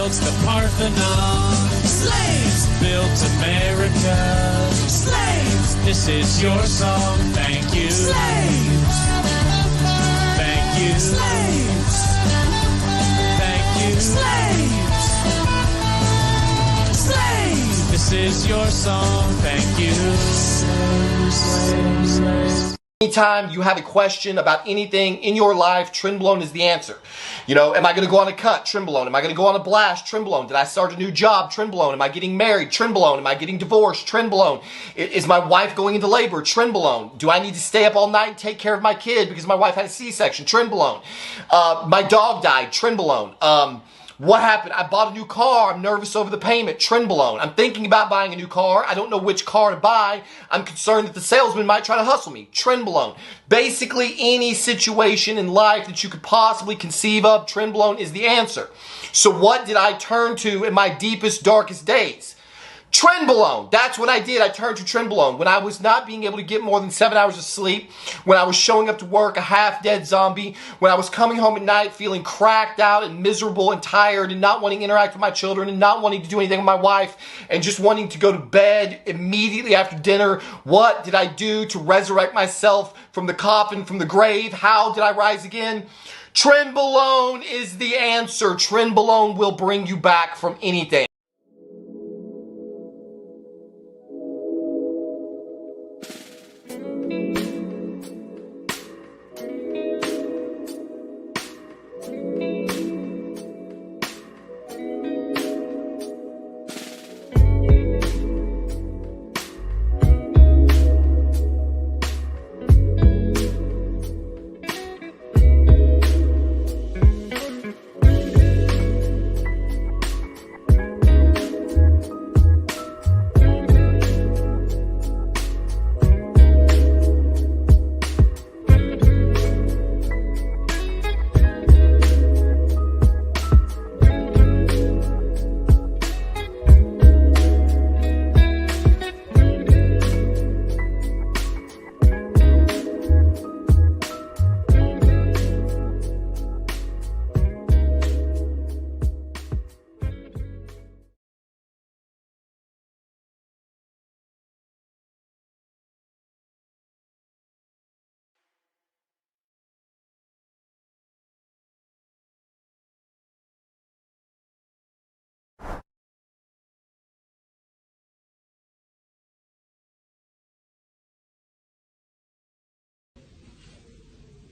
built the Parthenon. Slaves built America. Slaves, this is your song. Thank you. Slaves, thank you. Slaves, thank you. Slaves, slaves, this is your song. Thank you. Slaves, slaves. Anytime you have a question about anything in your life, Trendblown is the answer. You know, am I going to go on a cut? Trendblown. Am I going to go on a blast? Trendblown. Did I start a new job? Trendblown. Am I getting married? Trendblown. Am I getting divorced? Trendblown. Is my wife going into labor? Trendblown. Do I need to stay up all night and take care of my kid because my wife had a C-section? Trendblown. My dog died. Trendblown. What happened? I bought a new car. I'm nervous over the payment. Trendblown. I'm thinking about buying a new car. I don't know which car to buy. I'm concerned that the salesman might try to hustle me. Trendblown. Basically, any situation in life that you could possibly conceive of, Trendblown is the answer. So what did I turn to in my deepest, darkest days? Trendblown. That's what I did. I turned to Trendblown. When I was not being able to get more than 7 hours of sleep, when I was showing up to work a half-dead zombie, when I was coming home at night feeling cracked out and miserable and tired and not wanting to interact with my children and not wanting to do anything with my wife and just wanting to go to bed immediately after dinner, what did I do to resurrect myself from the coffin, from the grave? How did I rise again? Trendblown is the answer. Trendblown will bring you back from anything.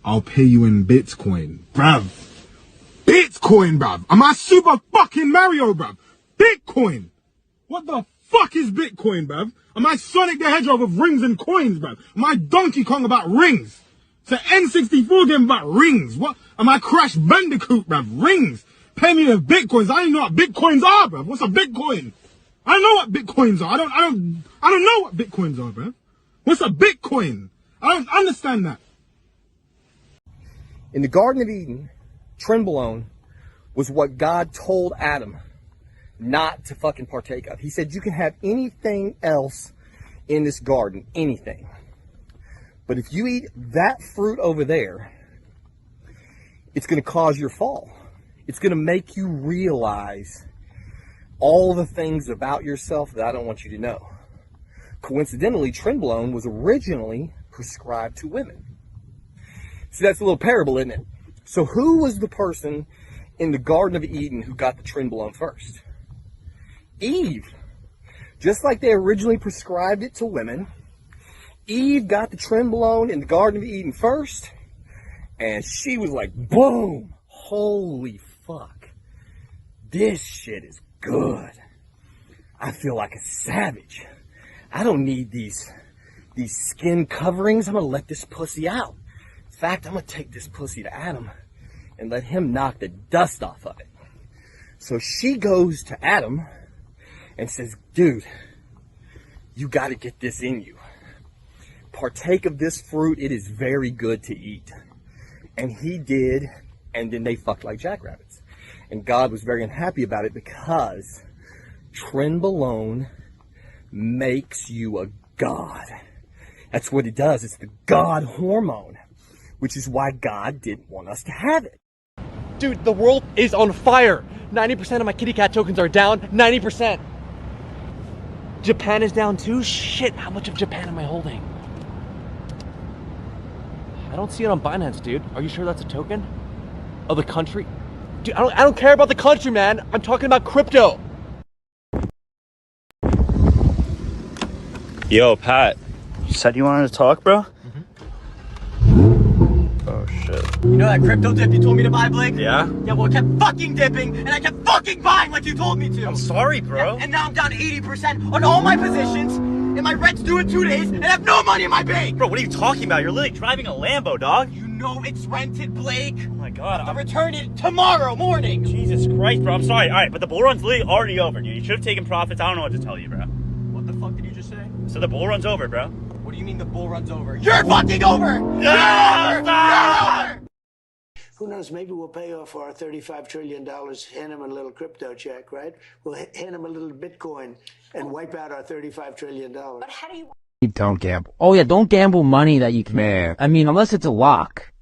I'll pay you in Bitcoin. Bruv. Bitcoin, bruv. Am I Super fucking Mario, bruv? Bitcoin. What the fuck is Bitcoin, bruv? Am I Sonic the Hedgehog of rings and coins, bruv? Am I Donkey Kong about rings? It's an N64 game about rings. What? Am I Crash Bandicoot, bruv? Rings. Pay me with Bitcoins. I don't know what Bitcoins are, bruv. What's a Bitcoin? I don't know what Bitcoins are. I don't know what Bitcoins are, bruv. What's a Bitcoin? I don't understand that. In the Garden of Eden, Trendblown was what God told Adam not to fucking partake of. He said, you can have anything else in this garden, anything. But if you eat that fruit over there, it's going to cause your fall. It's going to make you realize all the things about yourself that I don't want you to know. Coincidentally, Trendblown was originally prescribed to women. See, that's a little parable, isn't it? So who was the person in the Garden of Eden who got the Trendblown first? Eve. Just like they originally prescribed it to women, Eve got the Trendblown in the Garden of Eden first, and she was like, boom, holy fuck, this shit is good. I feel like a savage. I don't need these skin coverings. I'm gonna let this pussy out. In fact, I'm going to take this pussy to Adam and let him knock the dust off of it. So she goes to Adam and says, dude, you got to get this in you. Partake of this fruit. It is very good to eat. And he did, and then they fucked like jackrabbits. And God was very unhappy about it because Trendblown makes you a god. That's what it does. It's the God hormone. Which is why God didn't want us to have it. Dude, the world is on fire. 90% of my kitty cat tokens are down. 90%. Japan is down too? Shit, how much of Japan am I holding? I don't see it on Binance, dude. Are you sure that's a token? Of the country? Dude, I don't care about the country, man. I'm talking about crypto. Yo, Pat. You said you wanted to talk, bro? Oh, shit. You know that crypto dip you told me to buy, Blake? Yeah? Yeah, well, it kept fucking dipping, and I kept fucking buying like you told me to. I'm sorry, bro. Yeah, and now I'm down 80% on all my positions, and my rent's due in 2 days, and I have no money in my bank. Bro, what are you talking about? You're literally driving a Lambo, dog. You know it's rented, Blake. Oh my god. I'll return it tomorrow morning. Jesus Christ, bro. I'm sorry. All right, but the bull run's literally already over, dude. You should have taken profits. I don't know what to tell you, bro. What the fuck did you just say? So the bull run's over, bro. What do you mean the bull run's over? You're fucking over! Yeah! You're over! Who knows, maybe we'll pay off our $35 trillion, hand him a little crypto check, right? We'll hand him a little Bitcoin and wipe out our $35 trillion. But how do you... Don't gamble. Oh yeah, don't gamble money that you can. Man. I mean, unless it's a lock.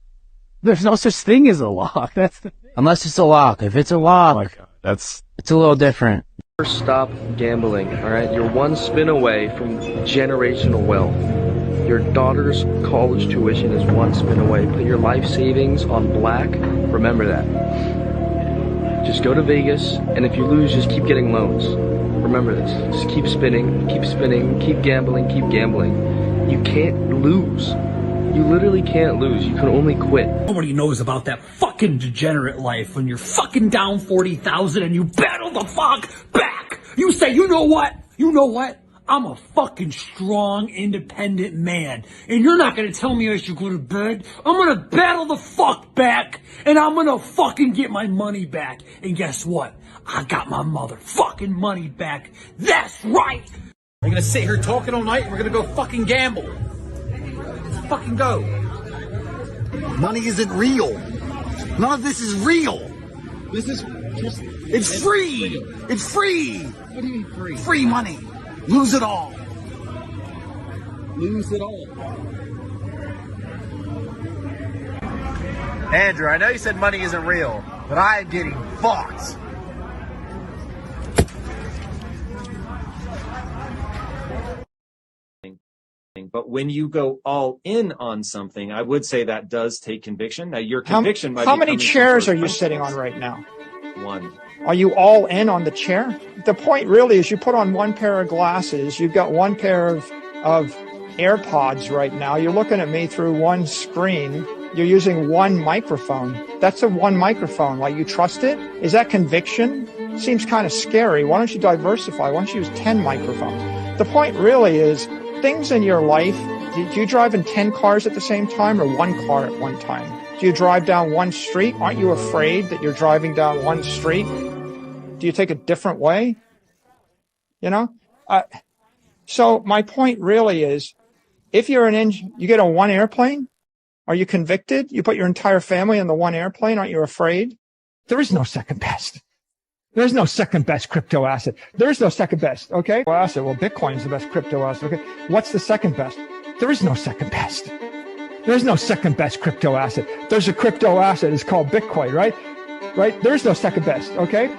There's no such thing as a lock. That's the thing. Unless it's a lock. If it's a lock, oh my God, it's a little different. Stop gambling, alright? You're one spin away from generational wealth. Your daughter's college tuition is one spin away. Put your life savings on black. Remember that. Just go to Vegas, and if you lose, just keep getting loans. Remember this. Just keep spinning, keep gambling, keep gambling. You can't lose. You literally can't lose. You can only quit. Nobody knows about that fucking degenerate life when you're fucking down 40,000 and you battle the fuck back. You say, you know what? You know what? I'm a fucking strong, independent man. And you're not gonna tell me I should go to bed. I'm gonna battle the fuck back. And I'm gonna fucking get my money back. And guess what? I got my motherfucking money back. That's right! We're gonna sit here talking all night and we're gonna go fucking gamble. Let's fucking go. Money isn't real. None of this is real. This is just... It's free! It's free! What do you mean free? Free money. Lose it all. Lose it all. Andrew, I know you said money isn't real, but I am getting fucked. But when you go all in on something, I would say that does take conviction. Now, your conviction might be... How many chairs are you sitting on right now? One. Are you all in on the chair? The point really is you put on one pair of glasses. You've got one pair of AirPods right now. You're looking at me through one screen. You're using one microphone. That's a one microphone. Like, you trust it? Is that conviction? Seems kind of scary. Why don't you diversify? Why don't you use 10 microphones? The point really is things in your life. Do you drive in 10 cars at the same time or one car at one time? Do you drive down one street? Aren't you afraid that you're driving down one street? Do you take a different way? You know? So my point really is, if you're you get on one airplane, are you convicted? You put your entire family on the one airplane, aren't you afraid? There is no second best. There's no second best crypto asset. There's no second best, okay? Well, Bitcoin is the best crypto asset, okay? What's the second best? There is no second best. There's no second best crypto asset. There's a crypto asset, it's called Bitcoin, right? Right? There's no second best, okay?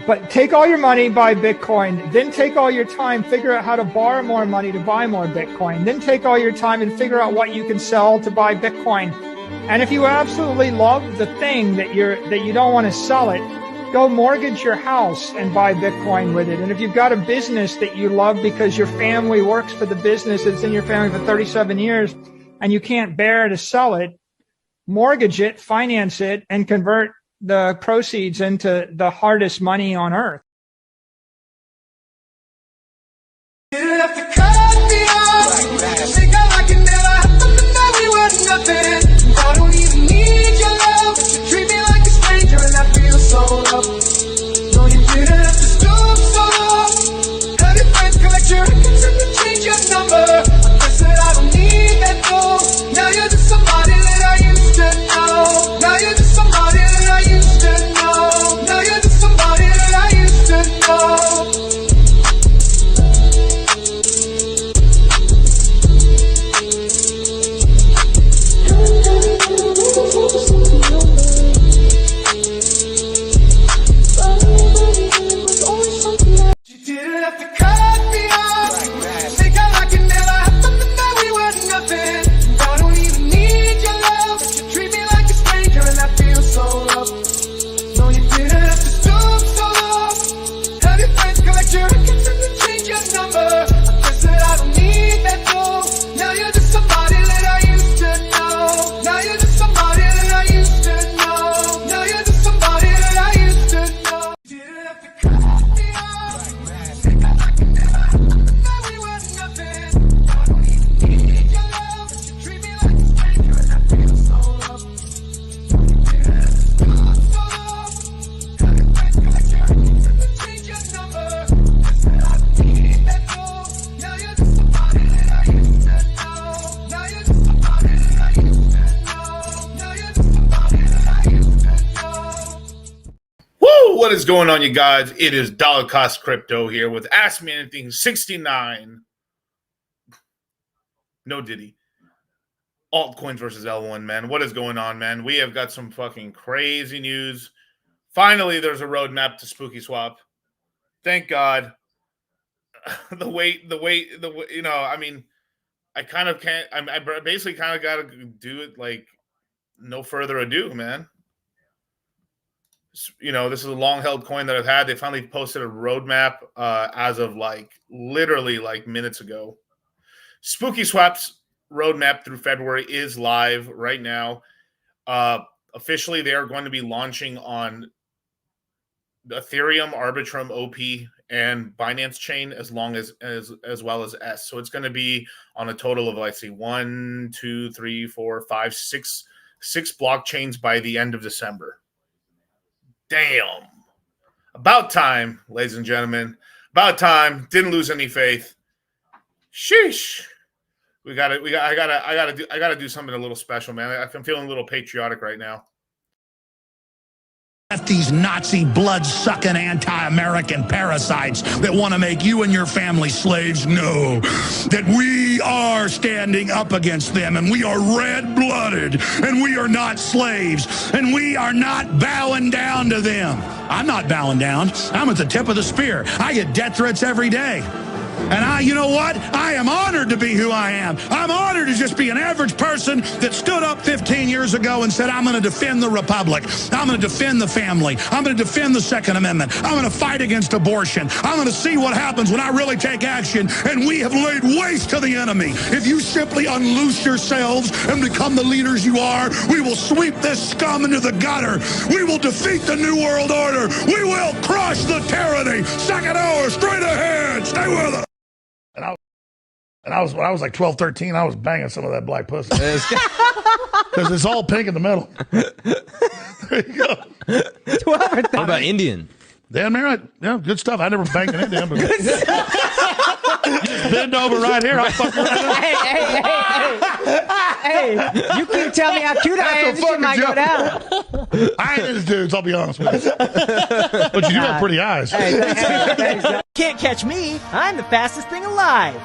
But take all your money, buy Bitcoin, then take all your time, figure out how to borrow more money to buy more Bitcoin, then take all your time and figure out what you can sell to buy Bitcoin. And if you absolutely love the thing that you don't want to sell it, go mortgage your house and buy Bitcoin with it. And if you've got a business that you love because your family works for the business, it's in your family for 37 years, and you can't bear to sell it, mortgage it, finance it, and convert the proceeds into the hardest money on earth. You didn't have to cut me off. Think I can never happen, but now we were nothing. I don't even need your love. You treat me like a stranger and I feel so loved. No, you didn't have to stoop so low. Have your friends collect your records and change your number. I guess that I don't need that though. Now you're just somebody that I used to know. Now you're just somebody that I used to know. Now you're just somebody that I used to know. What is going on, you guys? It is Dollar Cost Crypto here with Ask Me Anything 69. No Diddy. Altcoins versus L1, man. What is going on, man? We have got some fucking crazy news. Finally, there's a roadmap to Spooky Swap. Thank God. The wait, you know, I mean, I kind of can't, I basically kind of got to do it like no further ado, man. You know, this is a long-held coin that I've had. They finally posted a roadmap as of like literally like minutes ago. Spooky Swap's roadmap through February is live right now. Officially, they are going to be launching on Ethereum, Arbitrum, OP, and Binance chain as well as S. So it's going to be on a total of, let's see, 1, 2, 3, 4, 5, 6 blockchains by the end of December. Damn. About time, ladies and gentlemen. About time. Didn't lose any faith. Sheesh. I gotta do something a little special, man. I'm feeling a little patriotic right now. These Nazi blood-sucking anti-American parasites that want to make you and your family slaves know that we are standing up against them, and we are red-blooded, and we are not slaves, and we are not bowing down to them. I'm not bowing down. I'm at the tip of the spear. I get death threats every day. And you know what? I am honored to be who I am. I'm honored to just be an average person that stood up 15 years ago and said, I'm going to defend the Republic. I'm going to defend the family. I'm going to defend the Second Amendment. I'm going to fight against abortion. I'm going to see what happens when I really take action. And we have laid waste to the enemy. If you simply unloose yourselves and become the leaders you are, we will sweep this scum into the gutter. We will defeat the New World Order. We will crush the tyranny. Second hour, straight ahead. Stay with us. And when I was like 12, 13, I was banging some of that black pussy. Because it's all pink in the middle. There you go. What about Indian? Dan Merritt, yeah, good stuff. I never banged an Indian. But just bend over right here. I'll fuck Hey, you can tell me how cute I am. This shit might go down. I ain't into dudes, I'll be honest with you. But you do have pretty eyes. Can't catch me. I'm the fastest thing alive.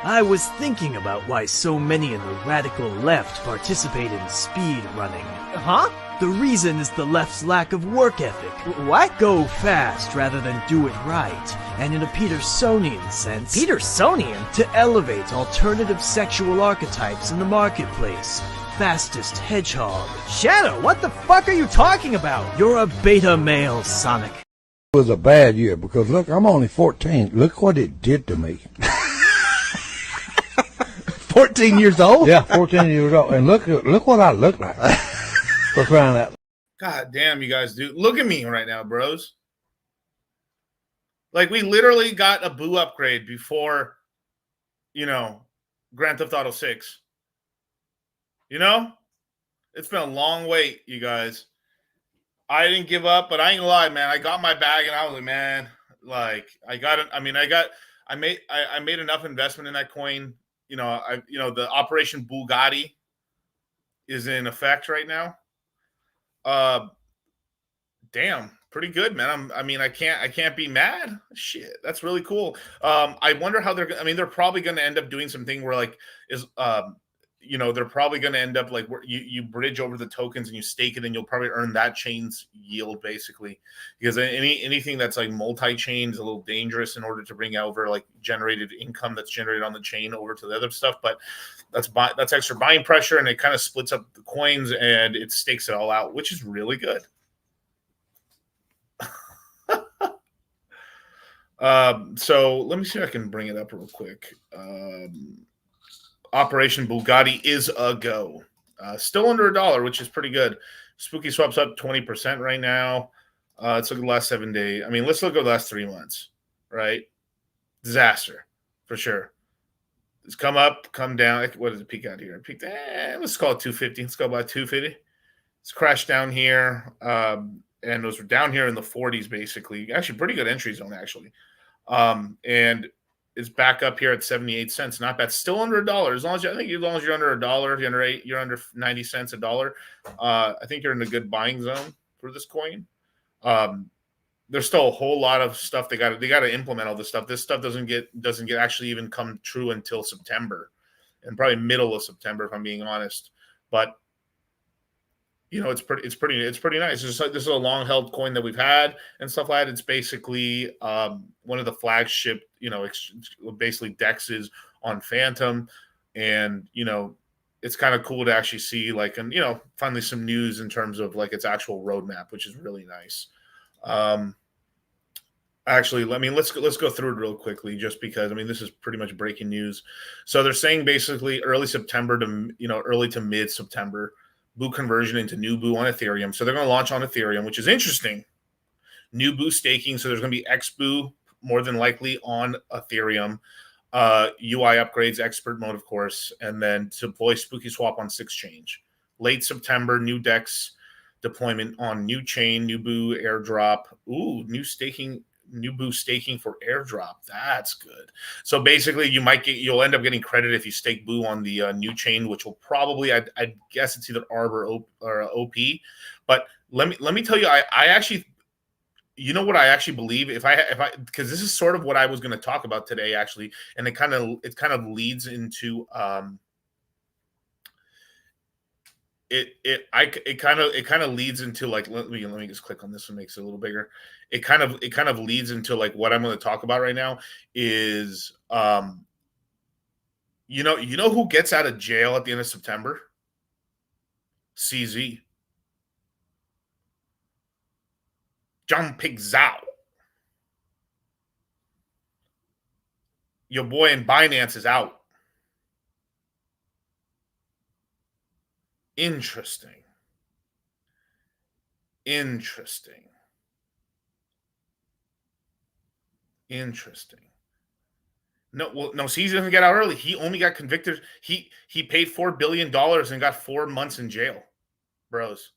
I was thinking about why so many in the radical left participate in speed running. Huh? The reason is the left's lack of work ethic. What? Go fast rather than do it right. And in a Petersonian sense... Petersonian? To elevate alternative sexual archetypes in the marketplace. Fastest hedgehog. Shadow, what the fuck are you talking about? You're a beta male, Sonic. It was a bad year because, look, I'm only 14. Look what it did to me. 14 years old? Yeah, 14 years old. And look what I look like. For crying out. God damn, you guys, dude. Look at me right now, bros. Like, we literally got a boo upgrade before, you know, Grand Theft Auto 6. You know? It's been a long wait, you guys. I didn't give up, but I ain't gonna lie, man. I got my bag, and I was like, man, like, I made enough investment in that coin. You know, the Operation Bugatti is in effect right now. Damn, pretty good, man. I can't be mad. Shit, that's really cool. I wonder how they're probably going to end up doing something where they're probably going to end up like where you bridge over the tokens and you stake it and you'll probably earn that chain's yield basically, because anything that's like multi-chain is a little dangerous in order to bring over like generated income that's generated on the chain over to the other stuff. But that's extra buying pressure, and it kind of splits up the coins and it stakes it all out, which is really good. So let me see if I can bring it up real quick. Operation Bugatti is a go. Still under $1, which is pretty good. Spooky Swap's up 20% right now. Let's look at the last 7 days. I mean, let's look at the last 3 months, right? Disaster, for sure. It's come up, come down. What does it peak out here? It peaked, let's call it 250. Let's go about 250. It's crashed down here. And those were down here in the 40s, basically. Actually, pretty good entry zone, actually. And it's back up here at 78 cents. Not bad. Still under $1. As long as you're under $1, you're under 90 cents $1. I think you're in a good buying zone for this coin. there's still a whole lot of stuff they got to implement all this stuff. This stuff doesn't get actually even come true until September, and probably middle of September if I'm being honest. But it's pretty nice. This is a long held coin that we've had and stuff like that. It's basically one of the flagship basically dexes on Phantom, and it's kind of cool to actually see finally some news in terms of like its actual roadmap, which is really nice. Actually, let's go through it real quickly, just because this is pretty much breaking news. So they're saying basically early September to early to mid September, Boo conversion into new Boo on Ethereum. So they're going to launch on Ethereum, which is interesting. New Boo staking, so there's going to be X Boo more than likely on Ethereum. UI upgrades, expert mode, of course, and then deploy Spooky Swap on 6chain. Late September, new DEX deployment on new chain, new Boo airdrop. Ooh, new Boo staking for airdrop. That's good. So basically, you'll end up getting credit if you stake Boo on the new chain, which will probably, I guess it's either ARB or OP. But let me tell you, I actually, what I actually believe, if I because this is sort of what I was going to talk about today actually, and it kind of leads into it kind of leads into like let me just click on this and makes it a little bigger. It kind of leads into like what I'm going to talk about right now is you know who gets out of jail at the end of September? CZ. John Pig Zhao. Your boy in Binance is out. Interesting. No, CZ doesn't get out early. He only got convicted. He paid $4 billion and got 4 months in jail, bros.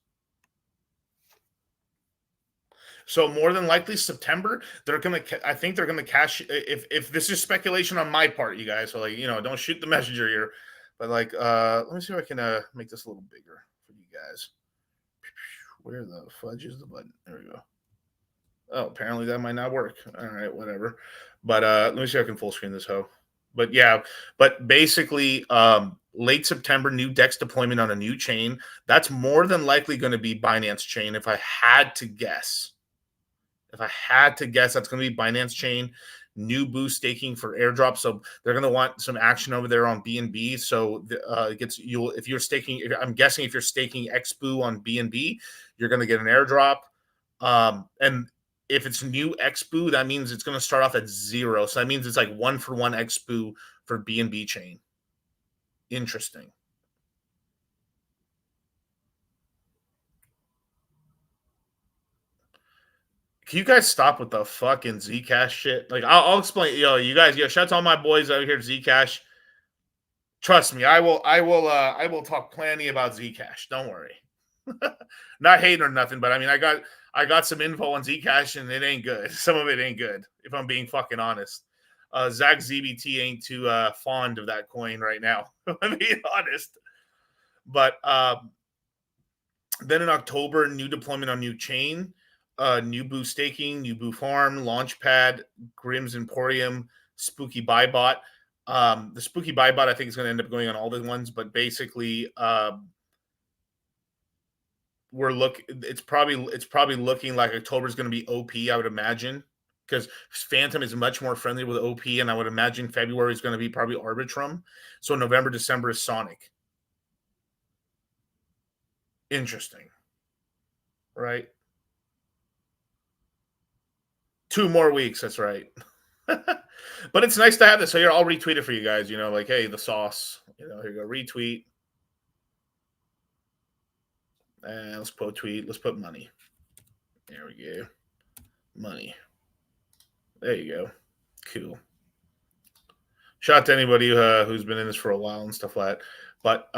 So more than likely September, I think they're gonna cash. If this is speculation on my part, you guys, so like don't shoot the messenger here, but like let me see if I can make this a little bigger for you guys. Where the fudge is the button? There we go. Oh, apparently that might not work. All right, whatever. But let me see if I can full screen this hoe. But yeah, but basically late September, new DEX deployment on a new chain. That's more than likely going to be Binance chain if I had to guess. That's going to be Binance chain. New Boo staking for airdrop, so they're going to want some action over there on BNB. So if you're staking, I'm guessing if you're staking X Boo on BNB, you're going to get an airdrop. And if it's new X Boo, that means it's going to start off at 0. So that means it's like 1-for-1 X Boo for BNB chain. Interesting. Can you guys stop with the fucking Zcash shit? Like, I'll explain. You guys, shout out to all my boys out here at Zcash. Trust me, I will talk plenty about Zcash. Don't worry. Not hating or nothing, but I got some info on Zcash and it ain't good. Some of it ain't good, if I'm being fucking honest. Zach ZBT ain't too fond of that coin right now, if I'm being honest. But then in October, new deployment on new chain. New Boo staking, new Boo farm, Launchpad, Grimm's Emporium, Spooky Buy Bot. The Spooky Buy Bot, I think, is going to end up going on all the ones, but basically, it's probably looking like October is going to be OP, I would imagine, because Phantom is much more friendly with OP, and I would imagine February is going to be probably Arbitrum. So November, December is Sonic. Interesting, right? 2 more weeks, that's right. But it's nice to have this. So here, I'll retweet it for you guys. Like, hey, the sauce. Here you go, retweet. And let's put tweet. Let's put money. There we go. Money. There you go. Cool. Shout out to anybody who's been in this for a while and stuff like that. But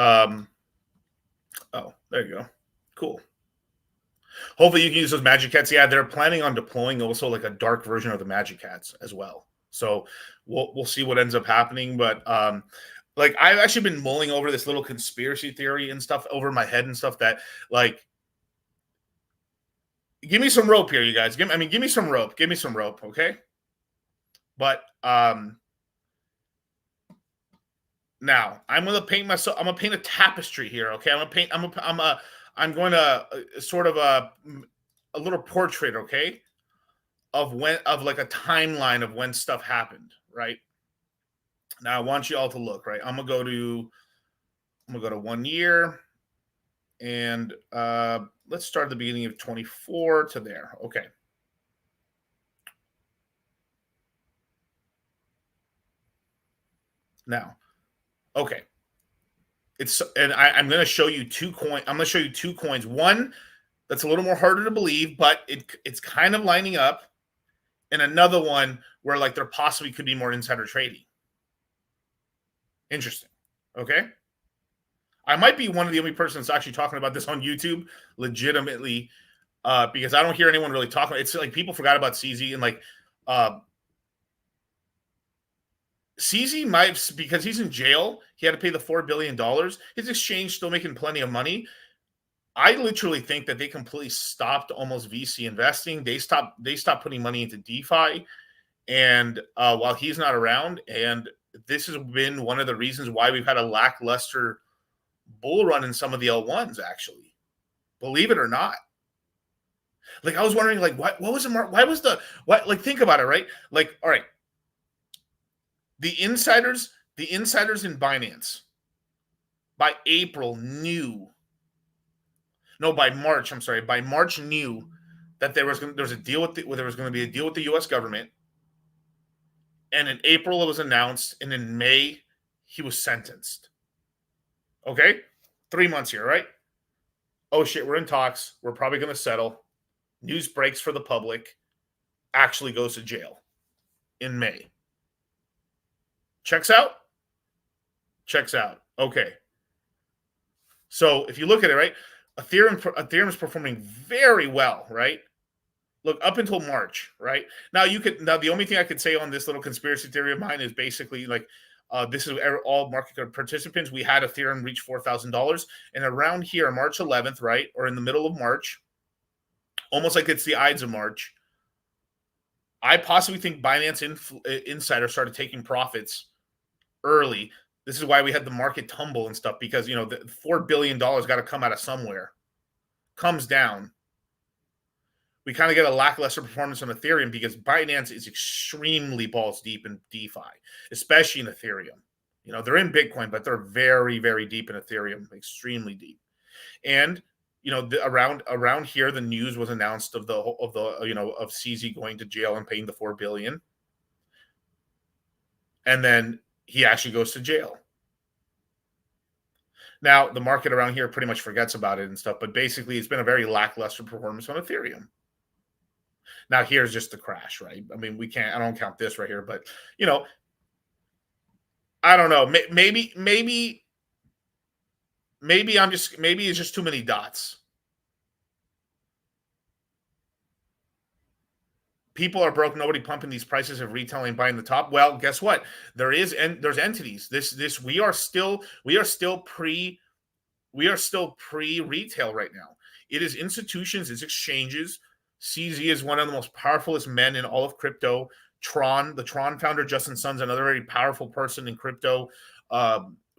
oh, there you go. Cool. Hopefully you can use those Magic Cats. Yeah, they're planning on deploying also like a dark version of the Magic Cats as well. So we'll see what ends up happening. But like I've actually been mulling over this little conspiracy theory and stuff over my head and stuff that like give me some rope here, you guys. Give me some rope. Give me some rope, okay? But now I'm gonna paint myself. I'm gonna paint a tapestry here, okay? I'm going to sort of a little portrait, okay, of like a timeline of when stuff happened, right? Now I want you all to look, right? I'm gonna go to 1 year, and let's start at the beginning of 24 to there. Okay. Now, okay. I'm going to show you two coins. I'm going to show you two coins. One that's a little more harder to believe, but it's kind of lining up, and another one where like there possibly could be more insider trading. Interesting. Okay. I might be one of the only persons actually talking about this on YouTube legitimately, because I don't hear anyone really talking. It's like people forgot about CZ, and like CZ might, because he's in jail, he had to pay the $4 billion. His exchange still making plenty of money. I literally think that they completely stopped almost VC investing. They stopped putting money into DeFi, and while he's not around, and this has been one of the reasons why we've had a lackluster bull run in some of the L1s, actually, believe it or not. Like, I was wondering, like, what was the mark? Why was the what? Like, think about it, right? Like, all right, the insiders in Binance by April knew. No, by March. I'm sorry. By March, knew that there was a deal with there was going to be a deal with the U.S. government, and in April it was announced, and in May he was sentenced. Okay, 3 months here, right? Oh shit, we're in talks. We're probably going to settle. News breaks for the public. Actually goes to jail in May. Checks out? Checks out. Okay. So if you look at it, right, Ethereum is performing very well, right? Look, up until March, right? Now the only thing I could say on this little conspiracy theory of mine is basically like, this is all market participants. We had Ethereum reach $4,000, and around here, March 11th, right, or in the middle of March, almost like it's the Ides of March, I possibly think Binance Insider started taking profits early. This is why we had the market tumble and stuff, because the $4 billion got to come out of somewhere. Comes down. We kind of get a lackluster performance on Ethereum because Binance is extremely balls deep in DeFi, especially in Ethereum. They're in Bitcoin, but they're very, very deep in Ethereum, extremely deep. And around here, the news was announced of CZ going to jail and paying the $4 billion, and then he actually goes to jail. Now the market around here pretty much forgets about it and stuff, but basically it's been a very lackluster performance on Ethereum. Now here's just the crash, right? I mean, I don't count this right here, but I don't know. Maybe it's just too many dots. People are broke. Nobody pumping these prices of retailing, buying the top. Well, guess what? There's entities. We are still pre-retail right now. It is institutions, it's exchanges. CZ is one of the most powerfulest men in all of crypto. The Tron founder, Justin Sun's another very powerful person in crypto.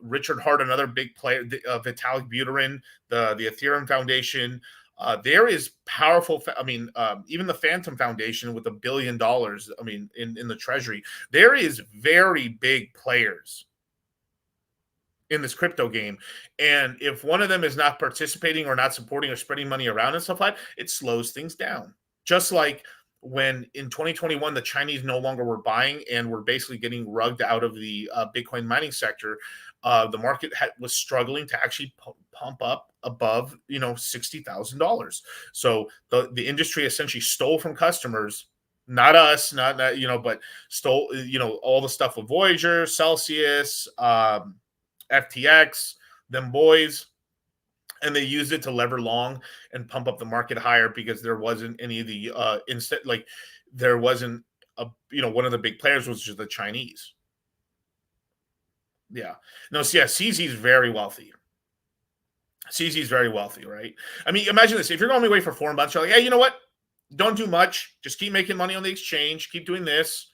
Richard Hart, another big player. Vitalik Buterin, the Ethereum Foundation. There is powerful. Even the Phantom Foundation with $1 billion. In the treasury, there is very big players in this crypto game. And if one of them is not participating or not supporting or spreading money around and stuff like that, it slows things down. Just like when in 2021, the Chinese no longer were buying and were basically getting rugged out of the Bitcoin mining sector, the market was struggling to actually pump up above, $60,000. So the industry essentially stole from customers, not us, but stole, all the stuff with Voyager, Celsius, FTX, them boys, and they used it to lever long and pump up the market higher because there wasn't any of the there wasn't one of the big players was just the Chinese. Yeah. No, so yeah, CZ is very wealthy. CZ is very wealthy, right? I mean, imagine this. If you're going away for 4 months, you're like, hey, you know what? Don't do much. Just keep making money on the exchange. Keep doing this.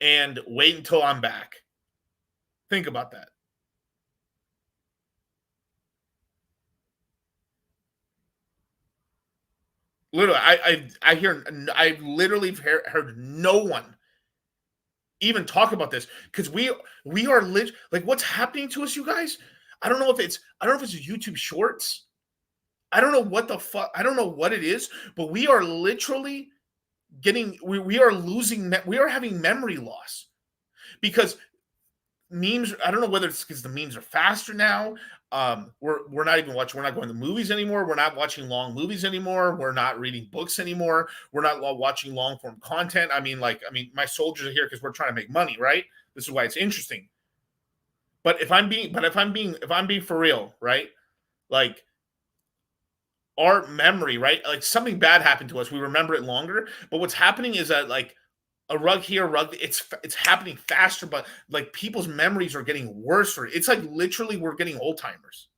And wait until I'm back. Think about that. Literally, I literally heard no one even talk about this because we are like, what's happening to us, you guys? I don't know if it's YouTube Shorts. I don't know what the fuck. I don't know what it is, but we are literally we are losing. We are having memory loss because memes. I don't know whether it's because the memes are faster now. We're not even watching. We're not going to movies anymore. We're not watching long movies anymore. We're not reading books anymore. We're not watching long form content. I mean, my soldiers are here because we're trying to make money, right? This is why it's interesting. But if I'm being for real, right? Like our memory, right? Like something bad happened to us, we remember it longer. But what's happening is that like a rug here, it's happening faster, but like people's memories are getting worse. It's like literally we're getting Alzheimer's.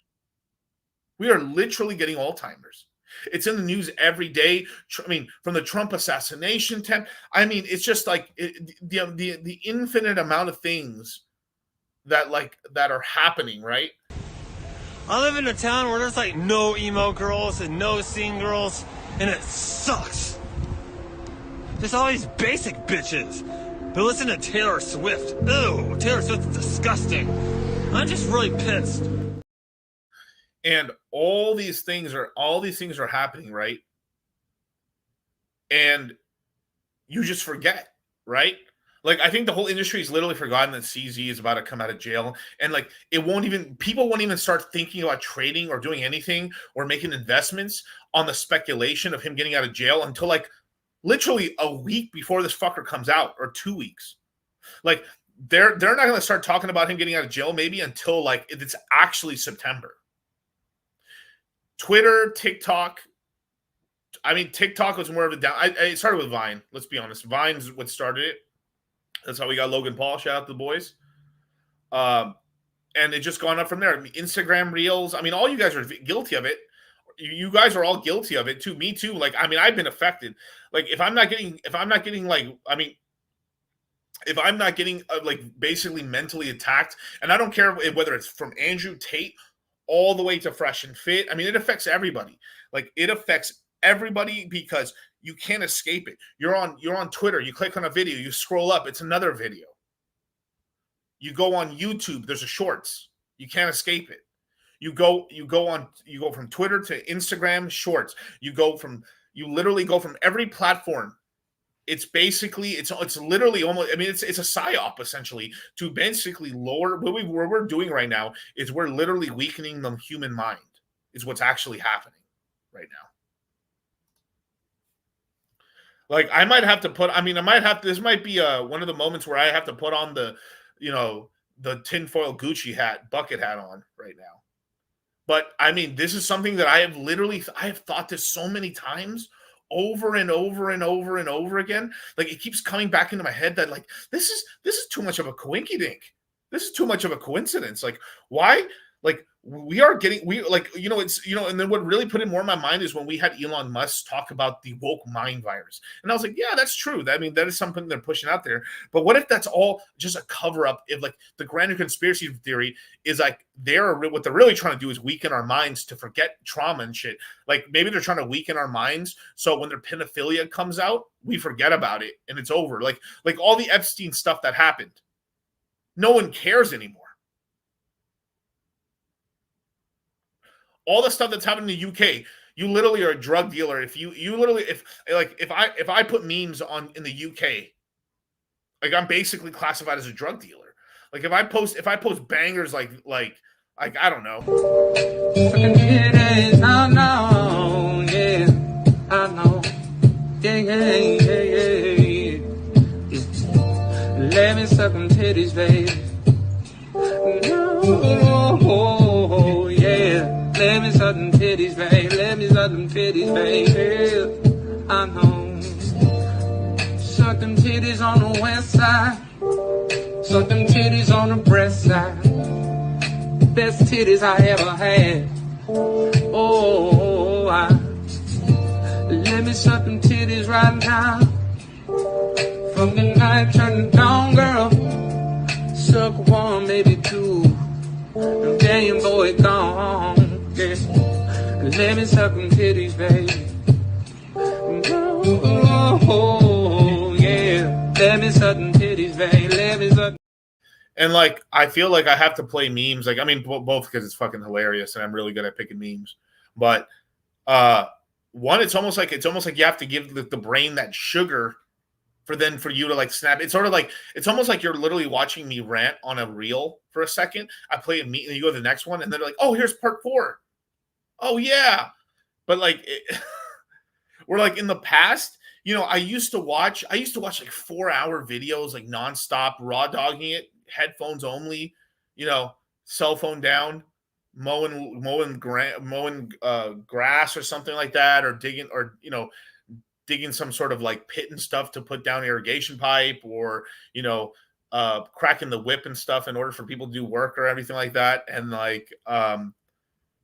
We are literally getting Alzheimer's. It's in the news every day. I mean, from the Trump assassination attempt. I mean, it's just like the infinite amount of things that are happening, right? I live in a town where there's like no emo girls and no scene girls, and it sucks. There's all these basic bitches who listen to Taylor Swift. Ew, Taylor Swift's disgusting. I'm just really pissed. And all these things are happening, right? And you just forget, right? Like, I think the whole industry has literally forgotten that CZ is about to come out of jail. And like, people won't even start thinking about trading or doing anything or making investments on the speculation of him getting out of jail until like literally a week before this fucker comes out, or 2 weeks. Like, they're not going to start talking about him getting out of jail maybe until like it's actually September. Twitter, TikTok. I mean, TikTok was more of a down. I started with Vine. Let's be honest. Vine's what started it. That's how we got Logan Paul. Shout out to the boys. And it just gone up from there. I mean, Instagram Reels. I mean, all you guys are guilty of it. You guys are all guilty of it too. Me too. Like, I mean, I've been affected. Like, if I'm not getting basically mentally attacked, and I don't care whether it's from Andrew Tate all the way to Fresh and Fit. I mean, it affects everybody. Like, it affects everybody because you can't escape it. You're on Twitter. You click on a video. You scroll up. It's another video. You go on YouTube. There's a shorts. You can't escape it. You go from Twitter to Instagram Shorts. You literally go from every platform. It's basically it's literally almost. I mean, it's a psyop essentially to basically lower what we're doing right now is we're literally weakening the human mind. Is what's actually happening right now. Like, I might have to put. I mean, this might be one of the moments where I have to put on the tinfoil Gucci bucket hat on right now. But I mean, this is something that I have thought this so many times, over and over and over and over again. Like, it keeps coming back into my head that like this is too much of a coinkydink. This is too much of a coincidence. Like, why? Like, and then what really put it more in my mind is when we had Elon Musk talk about the woke mind virus. And I was like, yeah, that's true. I mean, that is something they're pushing out there. But what if that's all just a cover up? If like the grander conspiracy theory is like what they're really trying to do is weaken our minds to forget trauma and shit. Like, maybe they're trying to weaken our minds so when their pedophilia comes out, we forget about it and it's over. Like all the Epstein stuff that happened. No one cares anymore. All the stuff that's happening in the UK, you literally are a drug dealer. If if I put memes on in the UK, like, I'm basically classified as a drug dealer. Like, if I post bangers like I don't know. I know, yeah, I know, yeah. Let me suck them titties, baby. No, yeah. Let me suck them titties, baby. Let me suck them titties, baby. I know. Suck them titties on the west side. Suck them titties on the breast side. Best titties I ever had. Oh, let me suck them titties right now. From the night turn to dawn, girl. Suck one, maybe two. And then your boy gone. Yeah. Let me suck them titties, baby. Oh, yeah. Let me suck them titties, baby. Let me suck. And like, I feel like I have to play memes. Like, I mean, both because it's fucking hilarious and I'm really good at picking memes. But one, it's almost like you have to give the brain that sugar for you to like snap. It's sort of like, it's almost like you're literally watching me rant on a reel for a second. I play a meme and you go to the next one and then they're like, oh, here's part 4. Oh yeah. But like, we're like in the past, you know, I used to watch like 4-hour videos, like nonstop, raw dogging it, headphones only, you know, cell phone down, mowing grass or something like that, or digging some sort of like pit and stuff to put down irrigation pipe, or, you know, cracking the whip and stuff in order for people to do work or everything like that. And like,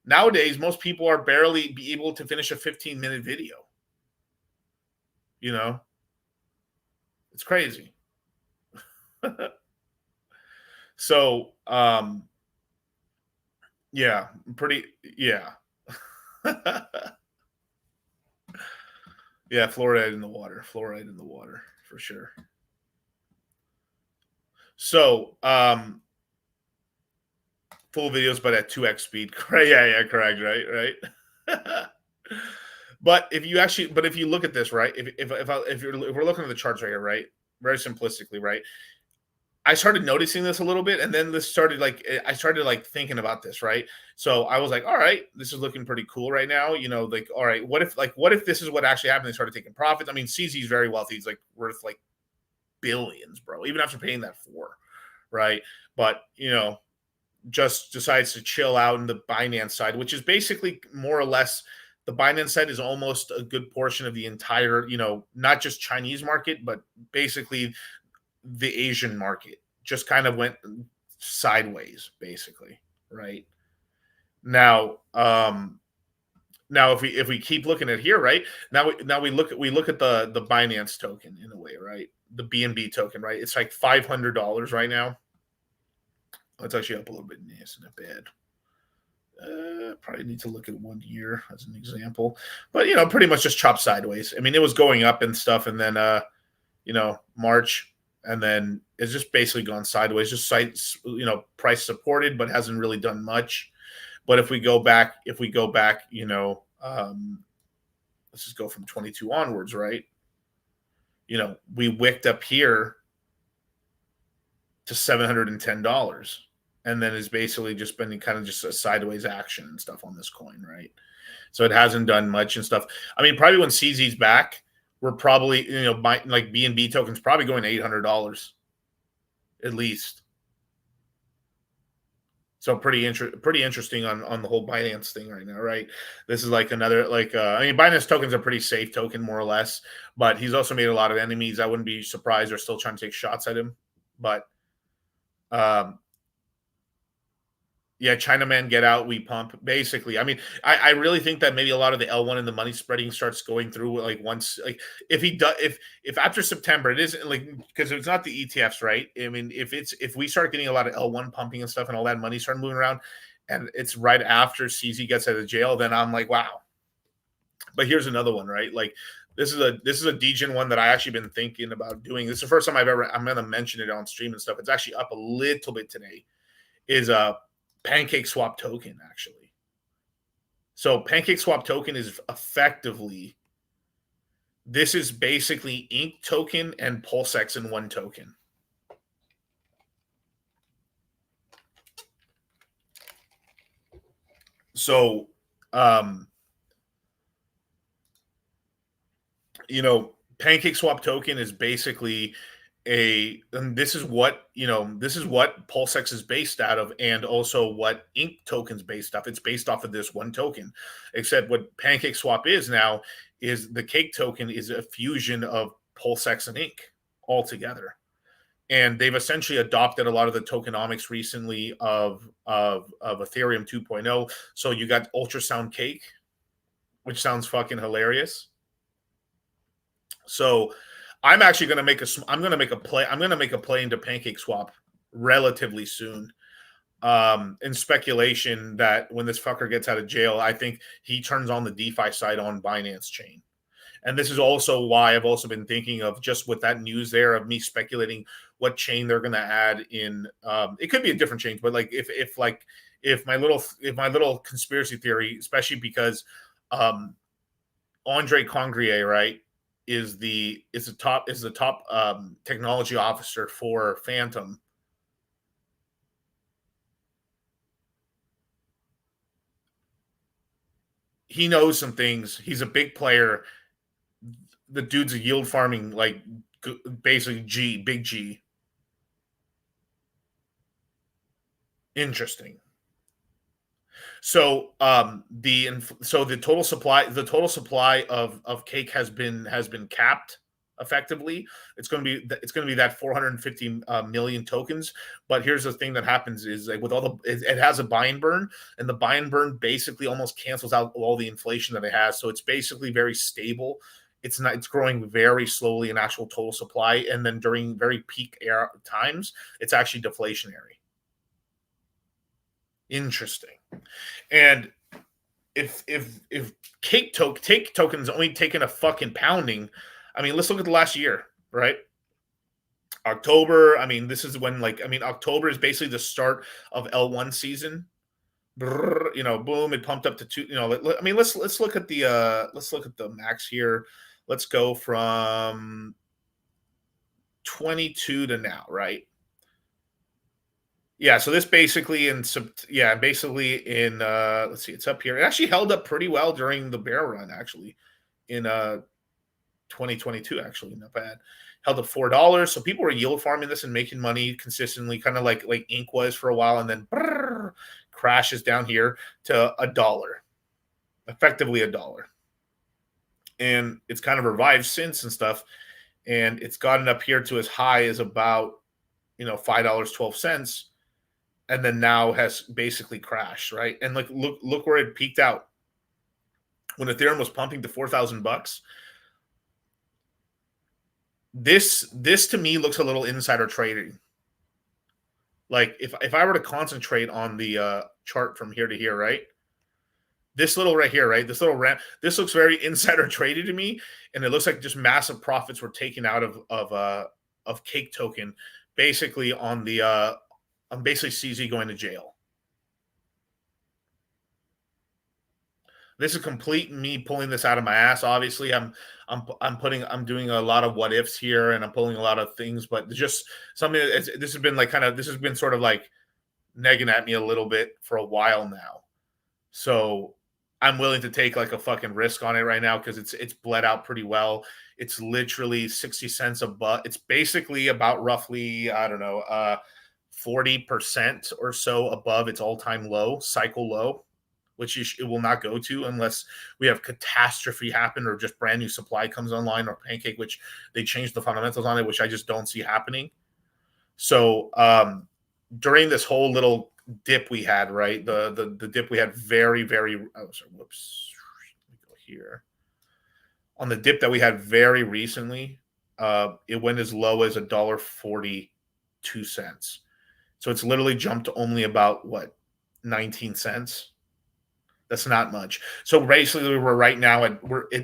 nowadays, most people are barely be able to finish a 15-minute video. You know, it's crazy. So, yeah, yeah. Yeah, fluoride in the water for sure. So, full videos, but at 2x speed. Yeah, correct, right. But if you look at this, right, if we're looking at the charts right here, right, very simplistically, right, I started noticing this a little bit, and then I started thinking about this, right. So I was like, all right, this is looking pretty cool right now, you know, like, all right, what if this is what actually happened? They started taking profits. I mean, CZ's very wealthy. He's like worth like billions, bro, even after paying that for, right. But, you know, just decides to chill out in the Binance side, which is basically more or less, the Binance side is almost a good portion of the entire, you know, not just Chinese market, but basically the Asian market. Just kind of went sideways, basically, right? Now, if we keep looking at here, right? Now we look at the Binance token in a way, right? The BNB token, right? It's like $500 right now. It's actually up a little bit. It's not bad. Probably need to look at 1 year as an example, but you know, pretty much just chopped sideways. I mean, it was going up and stuff, and then you know, March, and then it's just basically gone sideways. Just sites, you know, price supported, but hasn't really done much. But if we go back, you know, let's just go from 22 onwards, right? You know, we wicked up here to $710. And then it's basically just been kind of just a sideways action and stuff on this coin, right? So it hasn't done much and stuff. I mean, probably when CZ's back, we're probably, you know, like BNB tokens probably going to $800 at least. So pretty interesting on the whole Binance thing right now, right? This is like another, like, I mean, Binance token's a pretty safe token, more or less, but he's also made a lot of enemies. I wouldn't be surprised they're still trying to take shots at him, but yeah, Chinaman, get out, we pump. Basically, I mean, I really think that maybe a lot of the L1 and the money spreading starts going through, like, once, like, if he does, if after September, it isn't like, because it's not the ETFs, right? I mean, if we start getting a lot of L1 pumping and stuff, and all that money start moving around, and it's right after CZ gets out of jail, then I'm like, wow. But here's another one, right? Like, this is a degen one that I actually been thinking about doing. This is the first time I'm going to mention it on stream and stuff. It's actually up a little bit today. Is Pancake Swap token, actually. So Pancake Swap token is effectively, this is basically Ink token and PulseX in one token. So, you know, Pancake Swap token is basically and this is what PulseX is based out of, and also what Ink token's based off. It's based off of this one token, except what Pancake Swap is now is the Cake token is a fusion of PulseX and Ink all together. And they've essentially adopted a lot of the tokenomics recently of Ethereum 2.0. So you got ultrasound Cake, which sounds fucking hilarious. So I'm actually going to make I'm going to make a play. I'm going to make a play into Pancake Swap relatively soon. In speculation that when this fucker gets out of jail, I think he turns on the DeFi side on Binance chain. And this is also why I've also been thinking of, just with that news there, of me speculating what chain they're going to add in. It could be a different chain, but like if my little conspiracy theory, especially because Andre Congrier, right, is the top technology officer for Phantom. He knows some things. He's a big player. The dude's a yield farming, like basically big G. Interesting. So the total supply of cake has been capped effectively. It's going to be that 450 million tokens. But here's the thing that happens is, like, with all it has a buy and burn, and the buy and burn basically almost cancels out all the inflation that it has. So it's basically very stable. It's growing very slowly in actual total supply, and then during very peak era times, it's actually deflationary. Interesting. And if cake tokens only taking a fucking pounding, I mean, let's look at the last year, right? October, I mean, this is when, October is basically the start of L1 season. Boom, it pumped up to 2, let's look at the max here. Let's go from 22 to now, right? Yeah, so this basically let's see, it's up here. It actually held up pretty well during the bear run, actually, in 2022, actually, not bad. Held up $4. So people were yield farming this and making money consistently, kind of like Ink was for a while, and then crashes down here to $1, effectively $1. And it's kind of revived since and stuff, and it's gotten up here to as high as about $5.12, and then now has basically crashed, right? And look where it peaked out when Ethereum was pumping to $4,000. This to me looks a little insider trading. Like if I were to concentrate on the chart from here to here, right? This little right here, right? This little ramp. This looks very insider traded to me, and it looks like just massive profits were taken out of Cake Token, basically on basically CZ going to jail. This is complete me pulling this out of my ass. Obviously, I'm doing a lot of what ifs here, and I'm pulling a lot of things, but just something. This has been sort of like negging at me a little bit for a while now. So I'm willing to take like a fucking risk on it right now because it's bled out pretty well. It's literally 60 cents above. It's basically about roughly, I don't know, 40% or so above its all-time low, cycle low, which it will not go to unless we have catastrophe happen or just brand new supply comes online, or Pancake, which they changed the fundamentals on it, which I just don't see happening. So during this whole little dip we had, right? The dip we had very, very, whoops. Let me go here. On the dip that we had very recently, it went as low as $1.42. So it's literally jumped to only about 19 cents. That's not much. So basically, we're right now at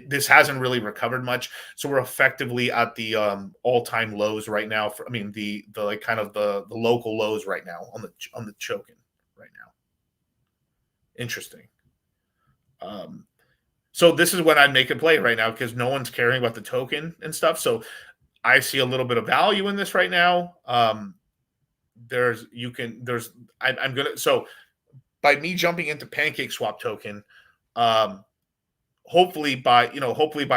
this hasn't really recovered much. So we're effectively at the all-time lows right now. The like kind of the local lows right now on the token right now. Interesting. So this is when I'd make a play right now because no one's caring about the token and stuff. So I see a little bit of value in this right now. By me jumping into Pancake Swap token, hopefully by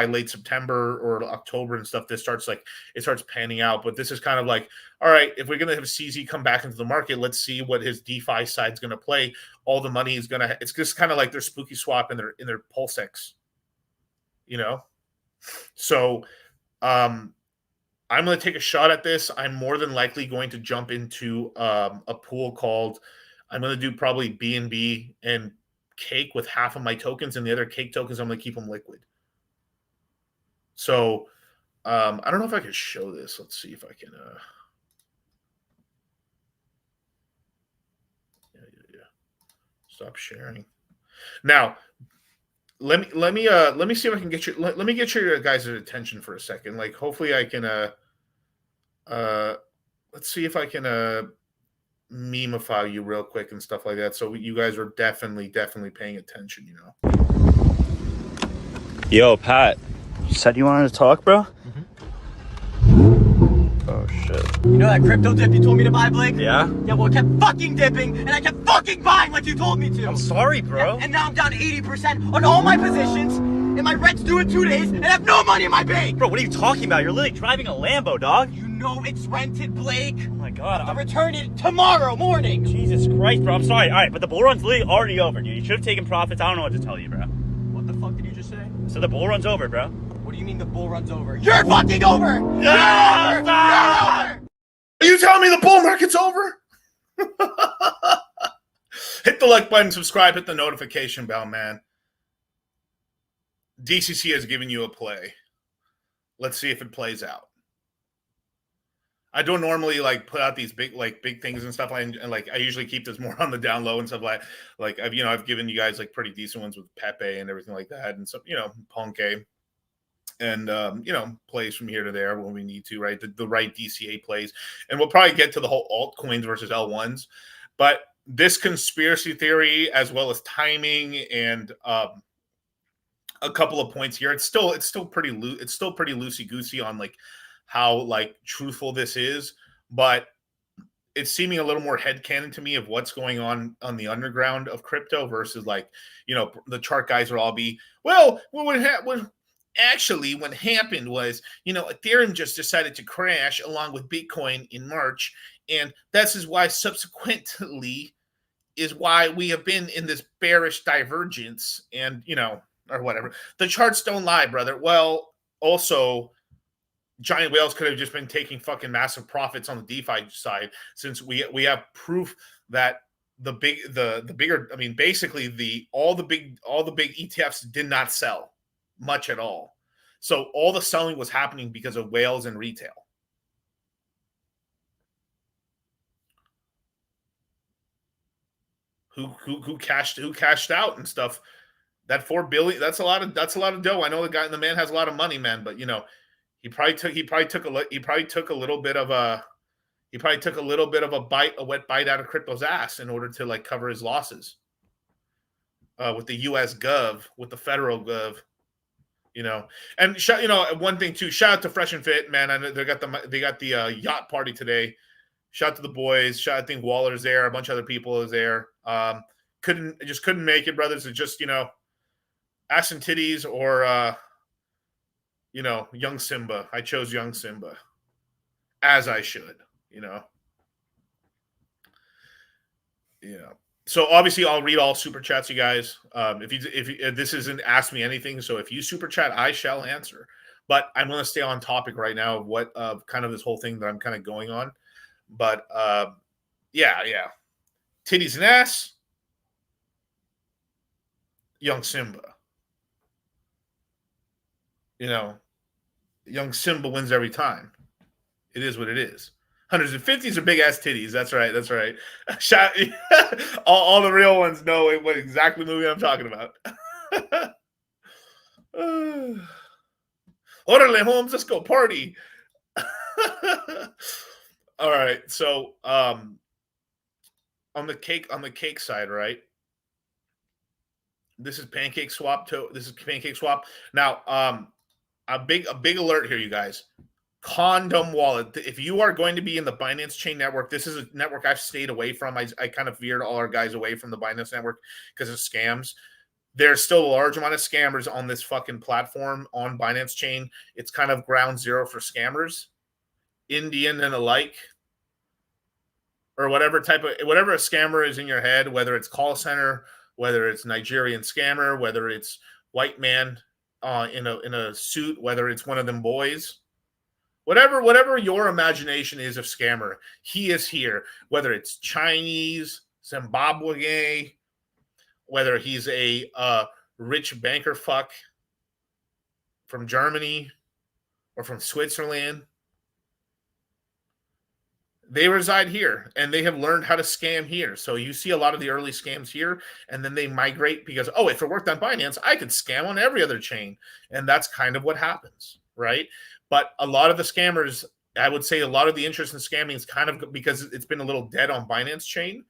late September or October and stuff, it starts panning out. But this is kind of like, all right, if we're gonna have CZ come back into the market, let's see what his DeFi side's gonna play. All the money is gonna. It's just kind of like their Spooky Swap and their PulseX, So, I'm going to take a shot at this. I'm more than likely going to jump into a pool called. I'm going to do probably BNB and Cake with half of my tokens, and the other Cake tokens I'm going to keep them liquid. So I don't know if I can show this. Let's see if I can. Yeah. Stop sharing. Now, let me see if I can get let me get your guys' attention for a second. Like, hopefully, I can. Let's see if I can memeify you real quick and stuff like that. So you guys are definitely paying attention. You know. Yo, Pat. You said you wanted to talk, bro? Oh, shit. You know that crypto dip you told me to buy, Blake? Yeah? Yeah, well, it kept fucking dipping, and I kept fucking buying like you told me to. I'm sorry, bro. Yeah, and now I'm down 80% on all my positions, and my rent's due in 2 days, and I have no money in my bank. Bro, what are you talking about? You're literally driving a Lambo, dog. You know it's rented, Blake. Oh, my God. I'll return it tomorrow morning. Jesus Christ, bro. I'm sorry. All right, but the bull run's literally already over, dude. You should have taken profits. I don't know what to tell you, bro. What the fuck did you just say? So the bull run's over, bro. What do you mean the bull run's over? You're fucking over! Yeah! You're over! You're over! Are you telling me the bull market's over? Hit the like button, subscribe, hit the notification bell, man. DCC has given you a play. Let's see if it plays out. I don't normally like put out these big things and stuff, and like I usually keep this more on the down low and stuff like I've given you guys like pretty decent ones with Pepe and everything like that, and so Ponke. And plays from here to there when we need to, right? The right DCA plays, and we'll probably get to the whole altcoins versus L1s. But this conspiracy theory, as well as timing and a couple of points here, it's still pretty loosey goosey on like how like truthful this is, but it's seeming a little more headcanon to me of what's going on the underground of crypto versus like the chart guys will all be Actually, what happened was, Ethereum just decided to crash along with Bitcoin in March, and this is why subsequently is why we have been in this bearish divergence and, or whatever. The charts don't lie, brother. Well, also, giant whales could have just been taking fucking massive profits on the DeFi side, since we have proof that basically all the big ETFs did not sell much at all. So all the selling was happening because of whales and retail. Who cashed out and stuff. That $4 billion, that's a lot of dough. I know the man has a lot of money, man, but he probably took a little bit of a wet bite out of crypto's ass in order to like cover his losses. With the US Gov, with the federal Gov. And one thing too, shout out to Fresh and Fit, man. I know they got the yacht party today. Shout out to the boys. I think Waller's there. A bunch of other people is there. Couldn't make it, brothers. It's just ass and titties or young Simba. I chose young Simba, as I should. Yeah. So obviously, I'll read all super chats, you guys. If this isn't Ask Me Anything, so if you super chat, I shall answer. But I'm going to stay on topic right now of what kind of this whole thing that I'm kind of going on. But yeah, titties and ass, young Simba. Young Simba wins every time. It is what it is. 150s are big ass titties. That's right. all the real ones know what exactly movie I'm talking about. Orale, Holmes, let's go party. All right. So on the cake side, right? This is Pancake Swap. Now, a big alert here, you guys. Condom wallet. If you are going to be in the Binance Chain network, this is a network I've stayed away from. I kind of veered all our guys away from the Binance network because of scams. There's still a large amount of scammers on this fucking platform on Binance Chain. It's kind of ground zero for scammers, Indian and alike, or whatever a scammer is in your head, whether it's call center, whether it's Nigerian scammer, whether it's white man in a suit, whether it's one of them boys. Whatever your imagination is of scammer, he is here. Whether it's Chinese, Zimbabwe, whether he's a rich banker fuck from Germany, or from Switzerland. They reside here, and they have learned how to scam here. So you see a lot of the early scams here, and then they migrate because, oh, if it worked on Binance, I could scam on every other chain. And that's kind of what happens, right? But a lot of the scammers, I would say a lot of the interest in scamming is kind of because it's been a little dead on Binance chain.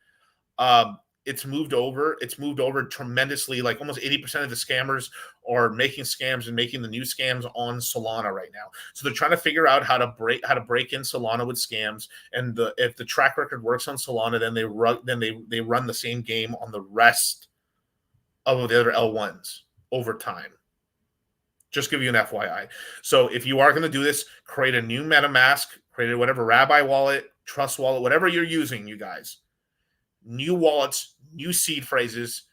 It's moved over tremendously. Like almost 80% of the scammers are making scams and making the new scams on Solana right now. So they're trying to figure out how to break in Solana with scams. And if the track record works on Solana, then they run the same game on the rest of the other L1s over time. Just give you an FYI. So if you are going to do this, create a new MetaMask, create whatever Rabbi wallet, Trust wallet, whatever you're using, you guys. New wallets, new seed phrases,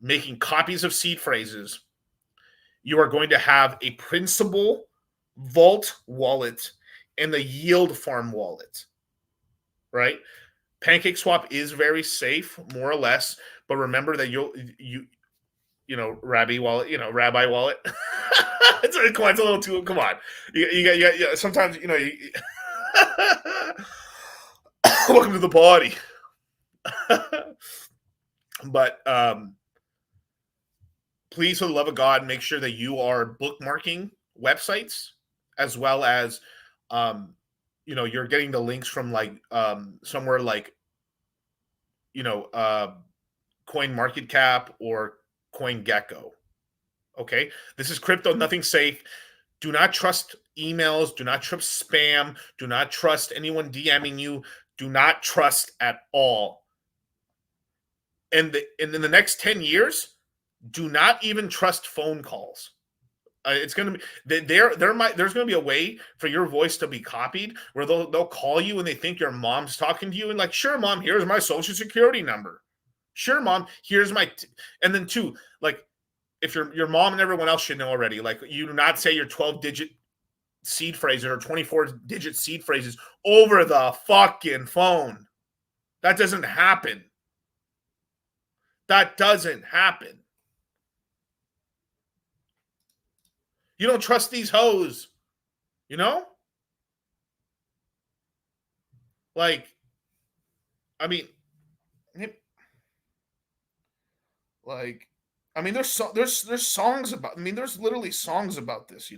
making copies of seed phrases. You are going to have a Principal Vault wallet and the Yield Farm wallet, right? PancakeSwap is very safe, more or less, but remember that Rabbi wallet, Rabbi wallet. It's a little too. Come on, you sometimes welcome to the party. But please, for the love of God, make sure that you are bookmarking websites as well as you're getting the links from somewhere like CoinMarketCap or CoinGecko. Okay, this is crypto, nothing safe. Do not trust emails. Do not trust spam. Do not trust anyone DMing you. Do not trust at all. And in the next 10 years, do not even trust phone calls. It's going to be there's going to be a way for your voice to be copied where they'll call you and they think your mom's talking to you and sure, mom, here's my social security number. Sure, mom, here's my and then two, if your mom and everyone else should know already, you do not say your 12-digit seed phrases or 24-digit seed phrases over the fucking phone. That doesn't happen. That doesn't happen. You don't trust these hoes, there's songs about. There's literally songs about this.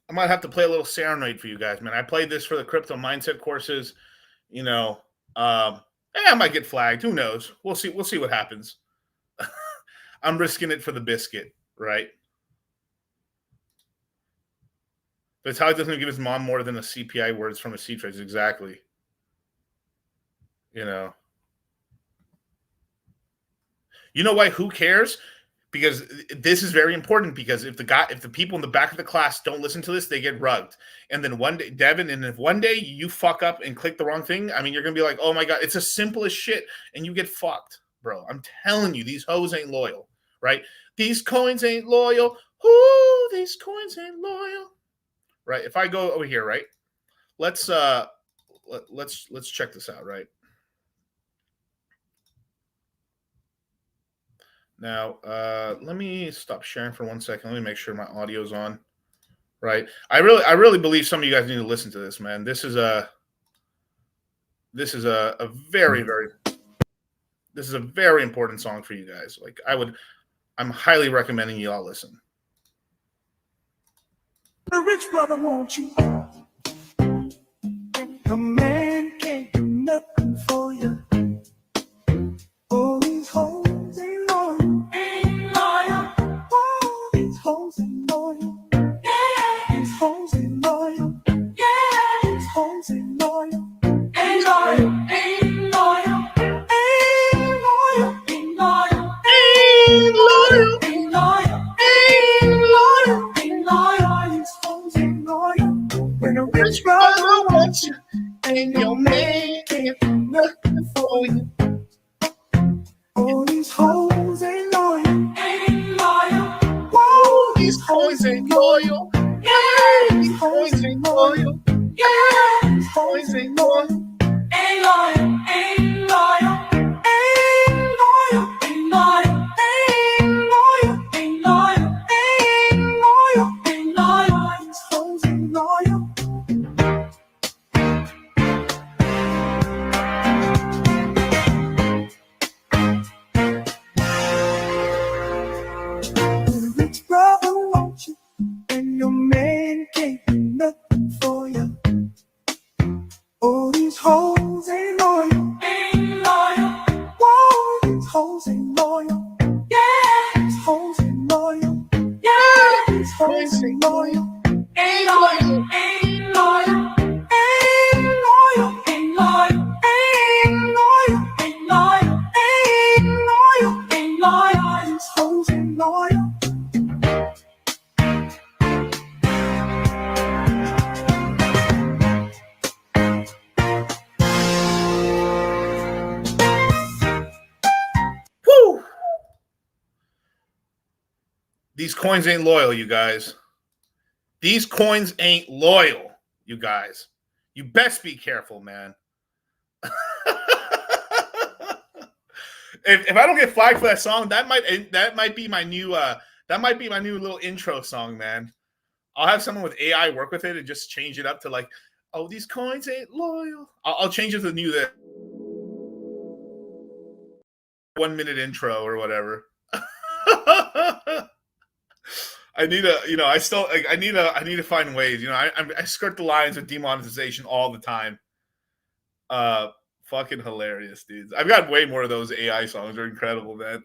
I might have to play a little serenade for you guys, man. I played this for the crypto mindset courses. I might get flagged. Who knows? We'll see. We'll see what happens. I'm risking it for the biscuit, right? But how he doesn't give his mom more than a CPI words from a seed phrase. Exactly. You know why? Who cares? Because this is very important. Because if the people in the back of the class don't listen to this, they get rugged. And then one day, Devin, and if one day you fuck up and click the wrong thing, you're gonna be like, oh my God, it's as simple as shit, and you get fucked, bro. I'm telling you, these hoes ain't loyal, right? These coins ain't loyal. Ooh, these coins ain't loyal, right? If I go over here, right, let's check this out, right? Now, let me stop sharing for 1 second. Let me make sure my audio's on. Right. I really believe some of you guys need to listen to this, man. This is a very, very important song for you guys. I'm highly recommending you all listen. The rich brother wants you. A man can't do nothing for you. All these hoes ain't loyal. Ain't loyal. All these hoes ain't loyal. Yeah. These hoes ain't loyal. Yeah. These hoes ain't loyal. Ain't loyal. Ain't loyal. Ain't loyal. Ain't loyal. Ain't loyal. Ain't loyal. Ain't loyal. Ain't loyal. These hoes ain't loyal. When a rich brother wants you, and your man can't do nothing for you. All these hoes ain't loyal. Ain't loyal. Whoa, these these coins ain't loyal. Yeah, these coins ain't loyal. Yeah, these coins ain't loyal. Ain't loyal, ain't loyal, ain't loyal, ain't loyal, ain't loyal, ain't loyal, ain't loyal, ain't loyal, these hoes ain't loyal. Rich brother wants you, and your man can't do nothing for you. Oh, these hoes ain't loyal. Ain't loyal. Whoa, these hoes ain't loyal. Yeah, these hoes ain't loyal. Yeah, these hoes ain't loyal. Ain't loyal. Ain't loyal. Ain't loyal. Ain't loyal. Ain't loyal. Ain't loyal. Ain't loyal. Ain't loyal. These hoes ain't loyal. Woo! These coins ain't loyal, you guys. These coins ain't loyal, you guys. You best be careful, man. If I don't get flagged for that song, that might be my new little intro song, man. I'll have someone with AI work with it and just change it up to like, oh, these coins ain't loyal. I'll change it to the new 1 minute intro or whatever. I need to find ways. I skirt the lines with demonetization all the time. Fucking hilarious, dudes. I've got way more of those AI songs. They're incredible, man.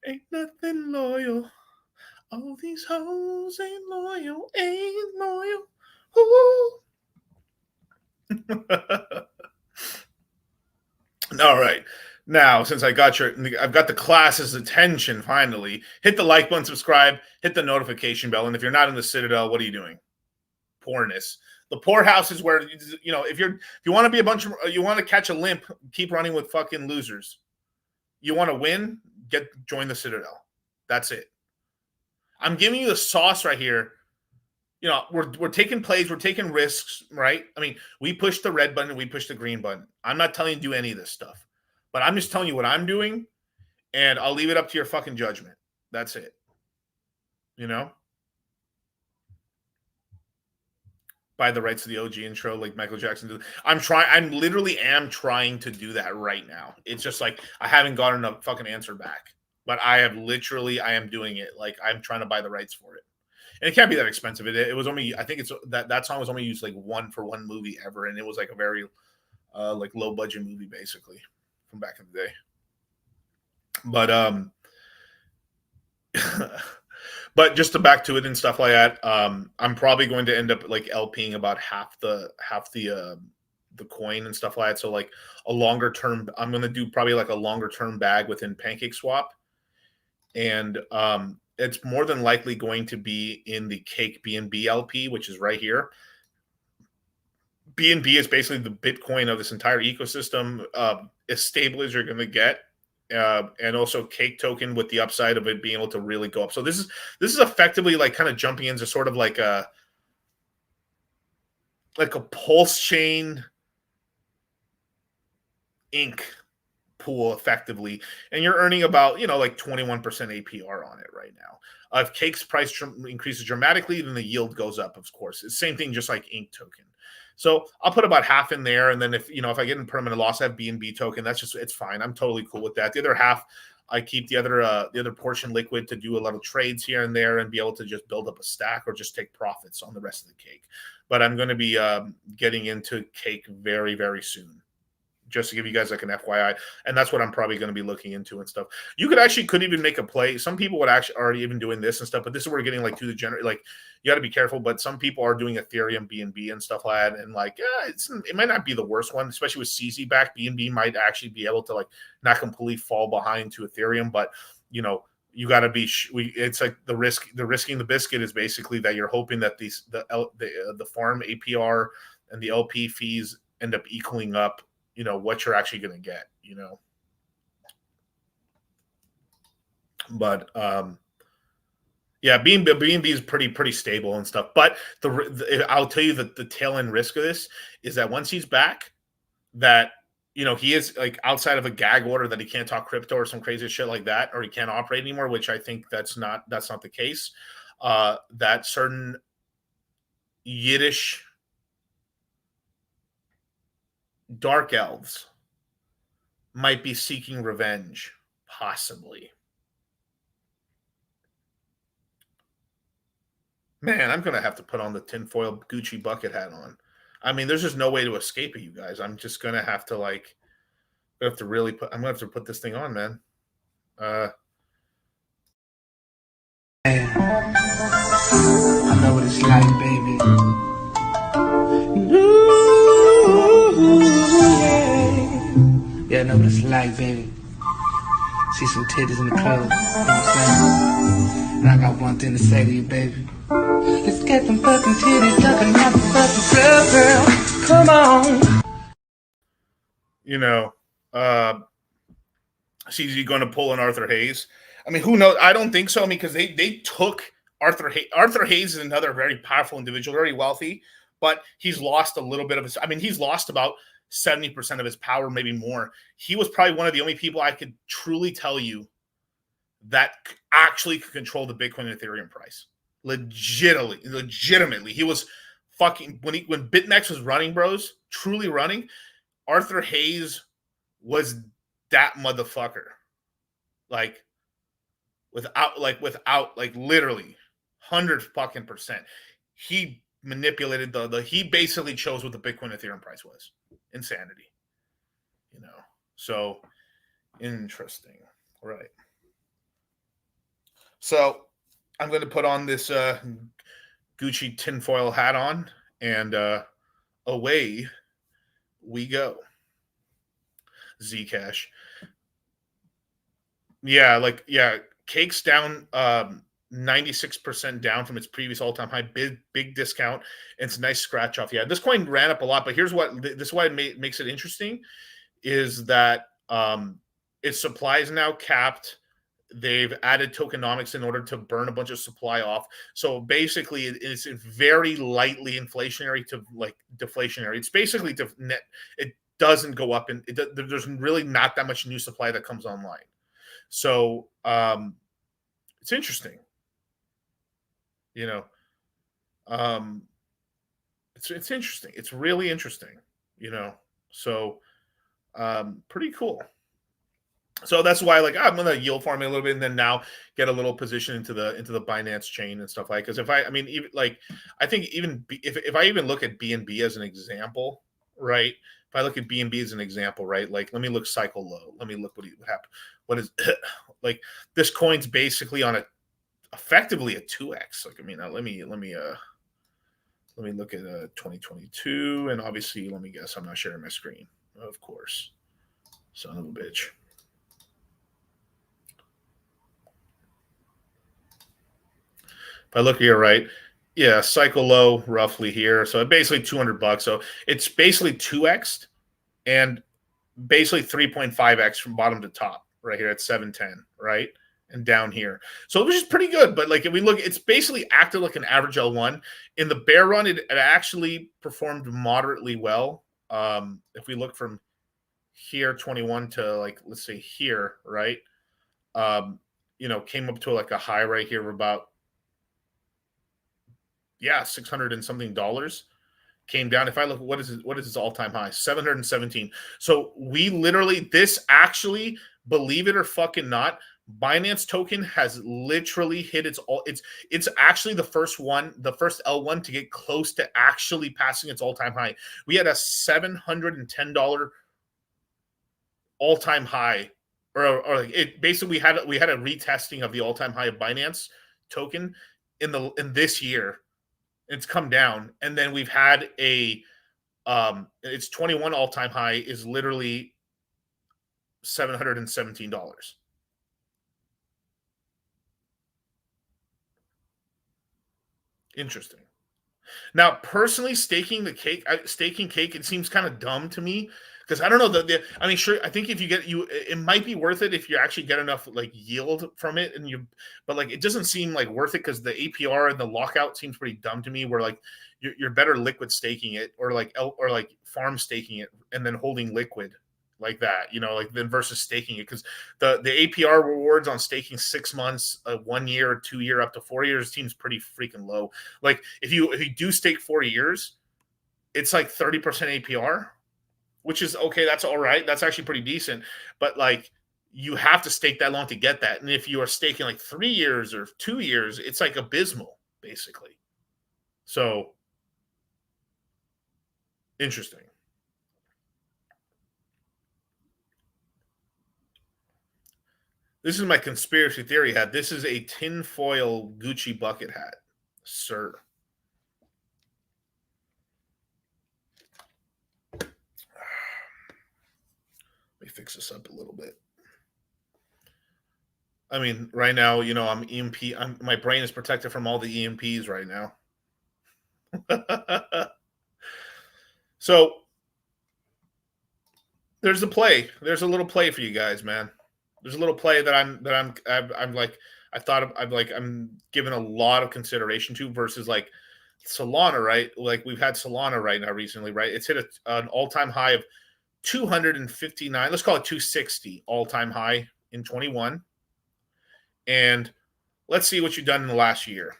Ain't nothing loyal. Oh, these hoes ain't loyal. Ain't loyal. Ooh. All right. Now, since I've got the class's attention finally, hit the like button, subscribe, hit the notification bell. And if you're not in the Citadel, what are you doing? Poorness. The poorhouse is where, if you want to be you want to catch a limp, keep running with fucking losers. You want to win, join the Citadel. That's it. I'm giving you the sauce right here. We're taking plays, we're taking risks, right? I mean, we push the red button, we push the green button. I'm not telling you to do any of this stuff, but I'm just telling you what I'm doing, and I'll leave it up to your fucking judgment. That's it. Buy the rights to the OG intro like Michael Jackson did. I'm literally trying to do that right now. It's just like I haven't gotten a fucking answer back, but I am doing it. Like I'm trying to buy the rights for it. And it can't be that expensive. It was only, I think that song was only used like for one movie ever, and it was like a very like low budget movie basically from back in the day. But but just to back to it and stuff like that, I'm probably going to end up like LPing about half the coin and stuff like that. So like a longer term, I'm going to do probably like a longer term bag within Pancake Swap, and it's more than likely going to be in the Cake BNB LP, which is right here. BNB is basically the Bitcoin of this entire ecosystem, as stable as you're going to get. And also Cake token with the upside of it being able to really go up. So this is effectively like kind of jumping into sort of like a pulse chain ink pool effectively, and you're earning about like 21% APR on it right now. If Cake's price increases dramatically, then the yield goes up. Of course, it's the same thing, just like ink token. So I'll put about half in there, and then if I get in permanent loss, I have BNB token. It's fine. I'm totally cool with that. The other half, I keep the other portion liquid to do a lot of trades here and there and be able to just build up a stack or just take profits on the rest of the Cake. But I'm going to be getting into Cake very, very soon, just to give you guys like an FYI. And that's what I'm probably going to be looking into and stuff. You could even make a play. Some people would actually already even doing this and stuff, but this is where we're getting like to the general, like you got to be careful, but some people are doing Ethereum BNB and stuff like that. And like, it might not be the worst one, especially with CZ back. BNB might actually be able to like not completely fall behind to Ethereum, but you got to be, it's like the risking the biscuit is basically that you're hoping that the farm APR and the LP fees end up equaling up what you're actually going to get, But yeah, BNB is pretty stable and stuff. But I'll tell you that the tail end risk of this is that once he's back, that he is like outside of a gag order that he can't talk crypto or some crazy shit like that, or he can't operate anymore, which I think that's not the case. That certain Yiddish dark elves might be seeking revenge, possibly. Man, I'm gonna have to put on the tinfoil Gucci bucket hat on. I mean, there's just no way to escape it, you guys. I'm just gonna have to I'm gonna have to put this thing on, man. I know what it's like, baby. Yeah, I know what it's like, baby. See some titties in the club, you know what I'm saying? And I got one thing to say to you, baby. Let's get them fucking titties up and have the fucking club, girl. Come on. Is he going to pull an Arthur Hayes? I mean, who knows? I don't think so. I mean, because they took Arthur Hayes. Arthur Hayes is another very powerful individual, very wealthy, but he's lost a little bit of his. I mean, he's lost about 70% of his power, maybe more. He was probably one of the only people I could truly tell you that actually could control the Bitcoin and Ethereum price. Legitimately. He was fucking when BitMEX was running, bros, truly running. Arthur Hayes was that motherfucker. Without literally 100% he manipulated he basically chose what the Bitcoin Ethereum price was. Insanity. So interesting. Right. So I'm going to put on this Gucci tinfoil hat on, and away we go. Zcash. Cake's down 96% down from its previous all-time high. Big discount. And it's a nice scratch off. Yeah, this coin ran up a lot, but here's why it makes it interesting is that its supply is now capped. They've added tokenomics in order to burn a bunch of supply off. So basically, it's very lightly inflationary to deflationary. It's basically net. It doesn't go up, and there's really not that much new supply that comes online. So it's interesting. It's interesting. It's really interesting. So pretty cool. So that's why, I'm gonna yield farm a little bit, and then now get a little position into the Binance chain and stuff because if I think if I even look at BNB as an example, right? If I look at BNB as an example, right? Let me look cycle low. Let me look what happened. What is this coin's basically on effectively a 2x. Let me look at 2022, and obviously let me guess. I'm not sharing my screen, of course. Son of a bitch. If I look here, right, yeah, cycle low roughly here. So basically $200. So it's basically 2x and basically 3.5x from bottom to top right here at 710, right? And down here. So it was just pretty good. But if we look, it's basically acted like an average L1. In the bear run, it actually performed moderately well. If we look from here, 21 to let's say here, right? Came up to a high right here of about, $600 and something dollars. Came down. If I look, what is its all-time high? 717. So we literally, this actually, believe it or fucking not, Binance token has literally hit it's actually the first L1 to get close to actually passing its all-time high. We had a $710 all-time high, or it basically we had a retesting of the all-time high of Binance token in this year. It's come down, and then we've had its 21 all-time high is literally $717. Interesting. Now, personally, staking cake, it seems kind of dumb to me because I don't know I mean, sure, I think if you get it might be worth it if you actually get enough like yield from it, but like it doesn't seem like worth it because the APR and the lockout seems pretty dumb to me. Where like you're better liquid staking it or like farm staking it and then holding liquid like that, like then versus staking it because the APR rewards on staking 6 months, 1 year, 2 year, up to 4 years seems pretty freaking low. Like if you do stake 4 years, it's like 30% APR, which is okay. That's all right. That's actually pretty decent. But like you have to stake that long to get that. And if you are staking like 3 years or 2 years, it's like abysmal, basically. So interesting. This is my conspiracy theory hat. This is a tinfoil Gucci bucket hat, sir. Let me fix this up a little bit. I mean, right now, I'm EMP. My brain is protected from all the EMPs right now. So there's a play. There's a little play for you guys, man. There's a little play that I'm giving a lot of consideration to versus like Solana, right? Like we've had Solana right now recently, right? It's hit an all-time high of 259. Let's call it 260 all-time high in 21. And let's see what you've done in the last year.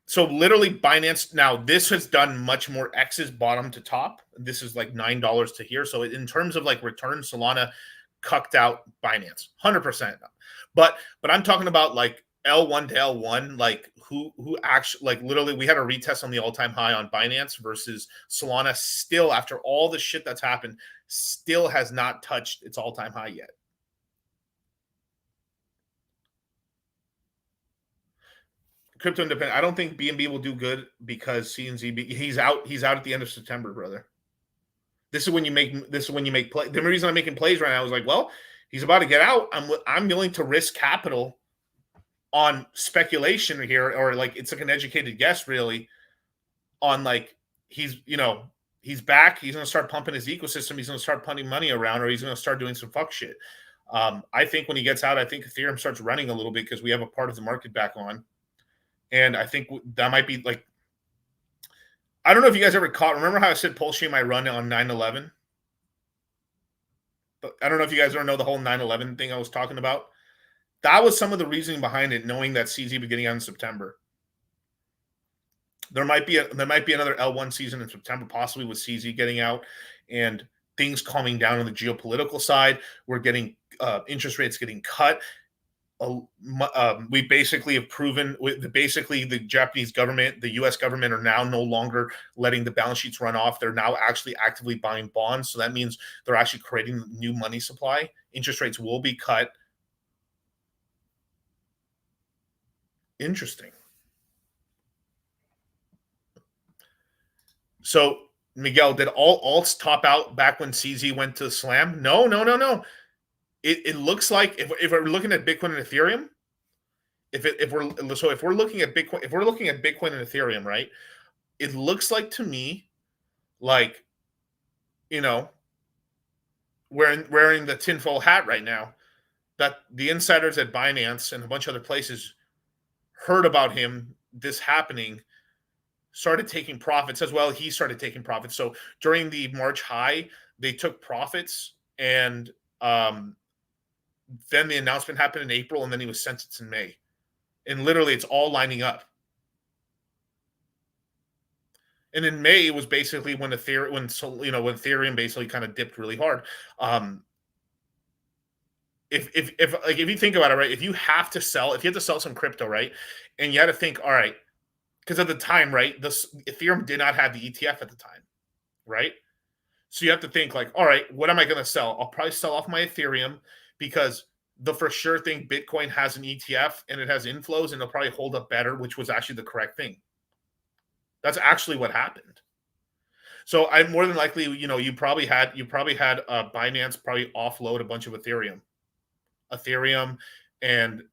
So literally Binance, now this has done much more X's bottom to top. This is like $9 to here. So in terms of like return, Solana cucked out Binance 100%. But I'm talking about like L1 to L1, like who actually, like literally we had a retest on the all-time high on Binance versus Solana still, after all the shit that's happened, still has not touched its all-time high yet. Crypto independent. I don't think BNB will do good because CNZ. He's out. He's out at the end of September, brother. This is when you make play. The reason I'm making plays right now is like, well, he's about to get out. I'm willing to risk capital on speculation here, or like it's like an educated guess, really, on like he's back. He's going to start pumping his ecosystem. He's going to start punting money around, or he's going to start doing some fuck shit. I think when he gets out, I think Ethereum starts running a little bit because we have a part of the market back on. And I think that might be like, I don't know if you guys ever remember how I said Pulse might run on 9/11? But I don't know if you guys ever know the whole 9/11 thing I was talking about. That was some of the reasoning behind it, knowing that CZ be getting out in September. There might be another L1 season in September, possibly with CZ getting out and things calming down on the geopolitical side. We're getting interest rates getting cut. We basically have proven the Japanese government, the U.S. government are now no longer letting the balance sheets run off. They're now actually actively buying bonds. So that means they're actually creating new money supply. Interest rates will be cut. Interesting. So, Miguel, did all alts top out back when CZ went to Slam? No. It looks like if we're looking at Bitcoin and Ethereum, if we're looking at Bitcoin and Ethereum, right? It looks like to me, like, wearing the tinfoil hat right now, that the insiders at Binance and a bunch of other places heard about this happening, started taking profits as well. He started taking profits. So during the March high, they took profits, and then the announcement happened in April, and then he was sentenced in May. And literally, it's all lining up. And in May, it was basically when Ethereum basically kind of dipped really hard. If you think about it, right, if you have to sell some crypto, right, and you had to think, all right, because at the time, right, Ethereum did not have the ETF at the time, right? So you have to think like, all right, what am I going to sell? I'll probably sell off my Ethereum because the for sure thing, Bitcoin has an ETF and it has inflows and it'll probably hold up better, which was actually the correct thing. That's actually what happened. So I more than likely, you probably had Binance probably offload a bunch of Ethereum and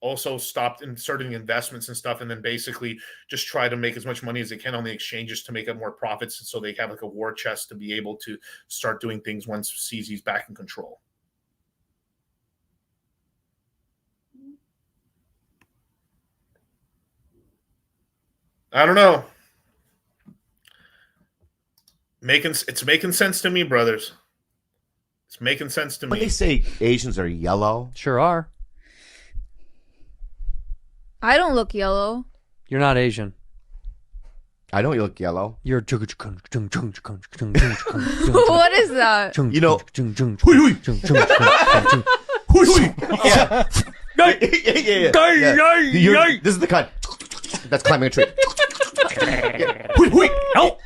also stopped inserting investments and stuff, and then basically just try to make as much money as they can on the exchanges to make up more profits, so they have like a war chest to be able to start doing things once CZ's back in control. I don't know. It's making sense to me, brothers. It's making sense to me. When they say Asians are yellow, Sure are. I don't look yellow. You're not Asian. I don't look yellow. You're What is that? You know, yeah. This is the kind that's climbing a tree. Help!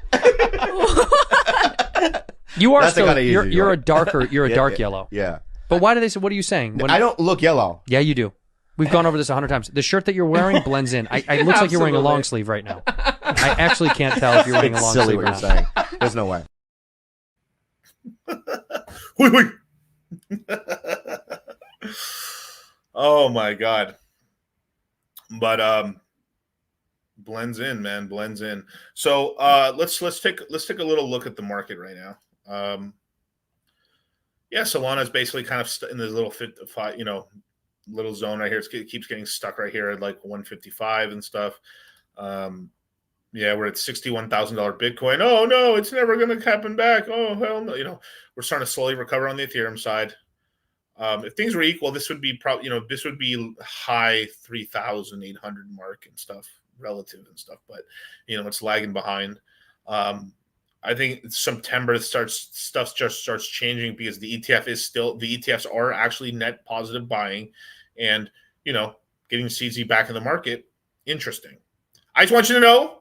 You are That's the still kind of you're, Asian you're you a are. darker Yeah, dark yeah, yellow. yeah. But why do they say? What are you saying? I don't look yellow. Yeah, you do. We've gone over this 100 times. The shirt that you're wearing blends in. It looks like you're wearing a long sleeve right now. I actually can't tell if you're wearing a long Silly sleeve or what not. you're saying. There's no way. Oh my god. But blends in, man, blends in. So let's take a little look at the market right now. Yeah, Solana's basically kind of in this little little zone right here. It keeps getting stuck right here at like 155 and stuff. Yeah, we're at $61,000 Bitcoin. Oh no, it's never going to happen back. Oh hell no. You know, we're starting to slowly recover on the Ethereum side. If things were equal, this would be probably, this would be high 3,800 mark and stuff, relative and stuff. But it's lagging behind. I think September stuff just starts changing because the ETFs are actually net positive buying, and getting CZ back in the market, interesting. I just want you to know.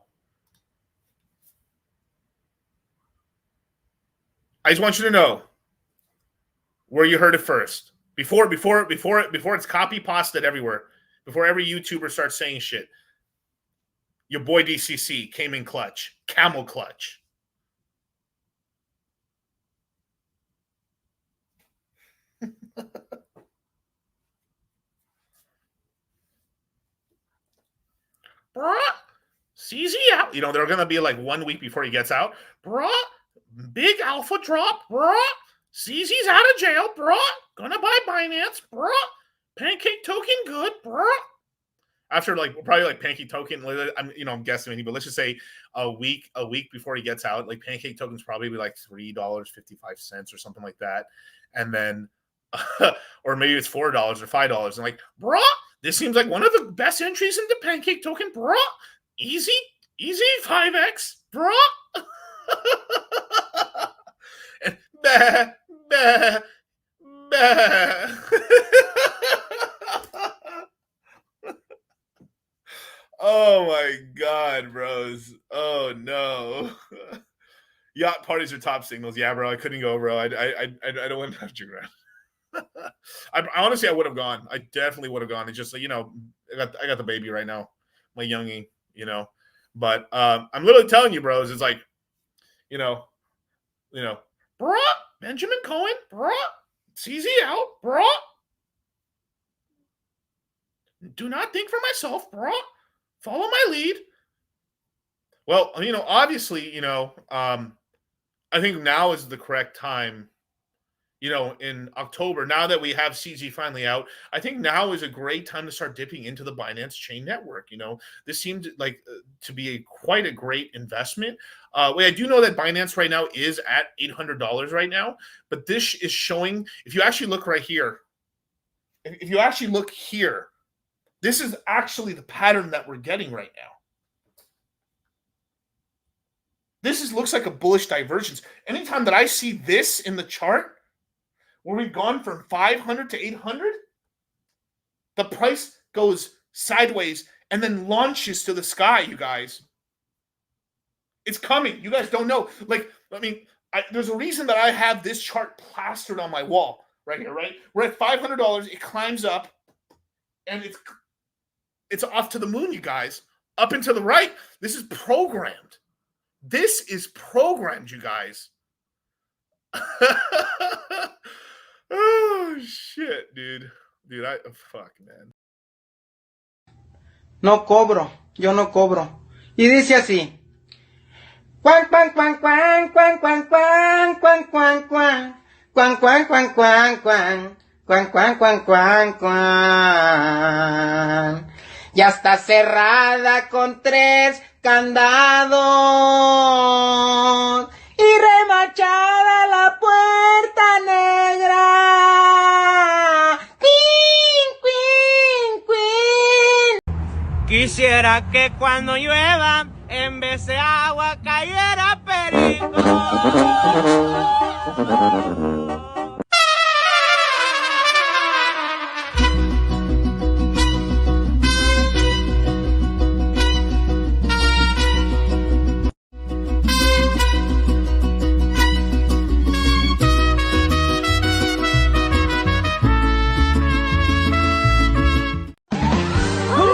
Where you heard it first. Before it's copy pasted everywhere. Before every YouTuber starts saying shit. Your boy DCC came in clutch. Camel clutch. Bruh, CZ out. They're going to be like 1 week before he gets out. Bruh, big alpha drop. Bruh, CZ's out of jail. Bruh, gonna buy Binance. Bruh, Pancake token good. Bruh. After probably Pancake token, I'm guessing, but let's just say a week before he gets out, like Pancake token's probably be like $3.55 or something like that. And then, or maybe it's $4 or $5. And like, bruh, this seems like one of the best entries into Pancake token, bruh. Easy 5x, bruh. And bah, bah, bah. Oh my god, bros. Oh no. Yacht parties are top signals. Yeah, bro. I couldn't go, bro. I don't want to have you around. Honestly, I would have gone. I definitely would have gone. It's just I got the baby right now, my youngie. But I'm literally telling you, bros. It's like, bruh, Benjamin Cohen, bruh, CZ out, bruh. Do not think for myself, bruh. Follow my lead. Well, obviously, I think now is the correct time. In October, now that we have CZ finally out, I think now is a great time to start dipping into the Binance chain network. This seemed like to be quite a great investment. I do know that Binance right now is at $800 right now, but this is showing, if you actually look right here, this is actually the pattern that we're getting right now. This looks like a bullish divergence. Anytime that I see this in the chart, where we've gone from 500 to 800, the price goes sideways and then launches to the sky, you guys. It's coming. You guys don't know. There's a reason that I have this chart plastered on my wall right here, right? We're at $500. It climbs up, and it's off to the moon, you guys. Up and to the right. This is programmed. You guys. Oh, shit, dude. Fuck, man. No cobro, yo no cobro. Y dice así. Cuan, cuan, cuan, cuan, cuan, cuan, cuan, cuan, cuan, cuan. Cuan, cuan, cuan, cuan, cuan. Cuan, cuan, cuan, cuan, cuan. Ya está cerrada con 3 candados. Y remachada la puerta negra. ¡Quin, quin, quin! Quisiera que cuando llueva, en vez de agua cayera perico.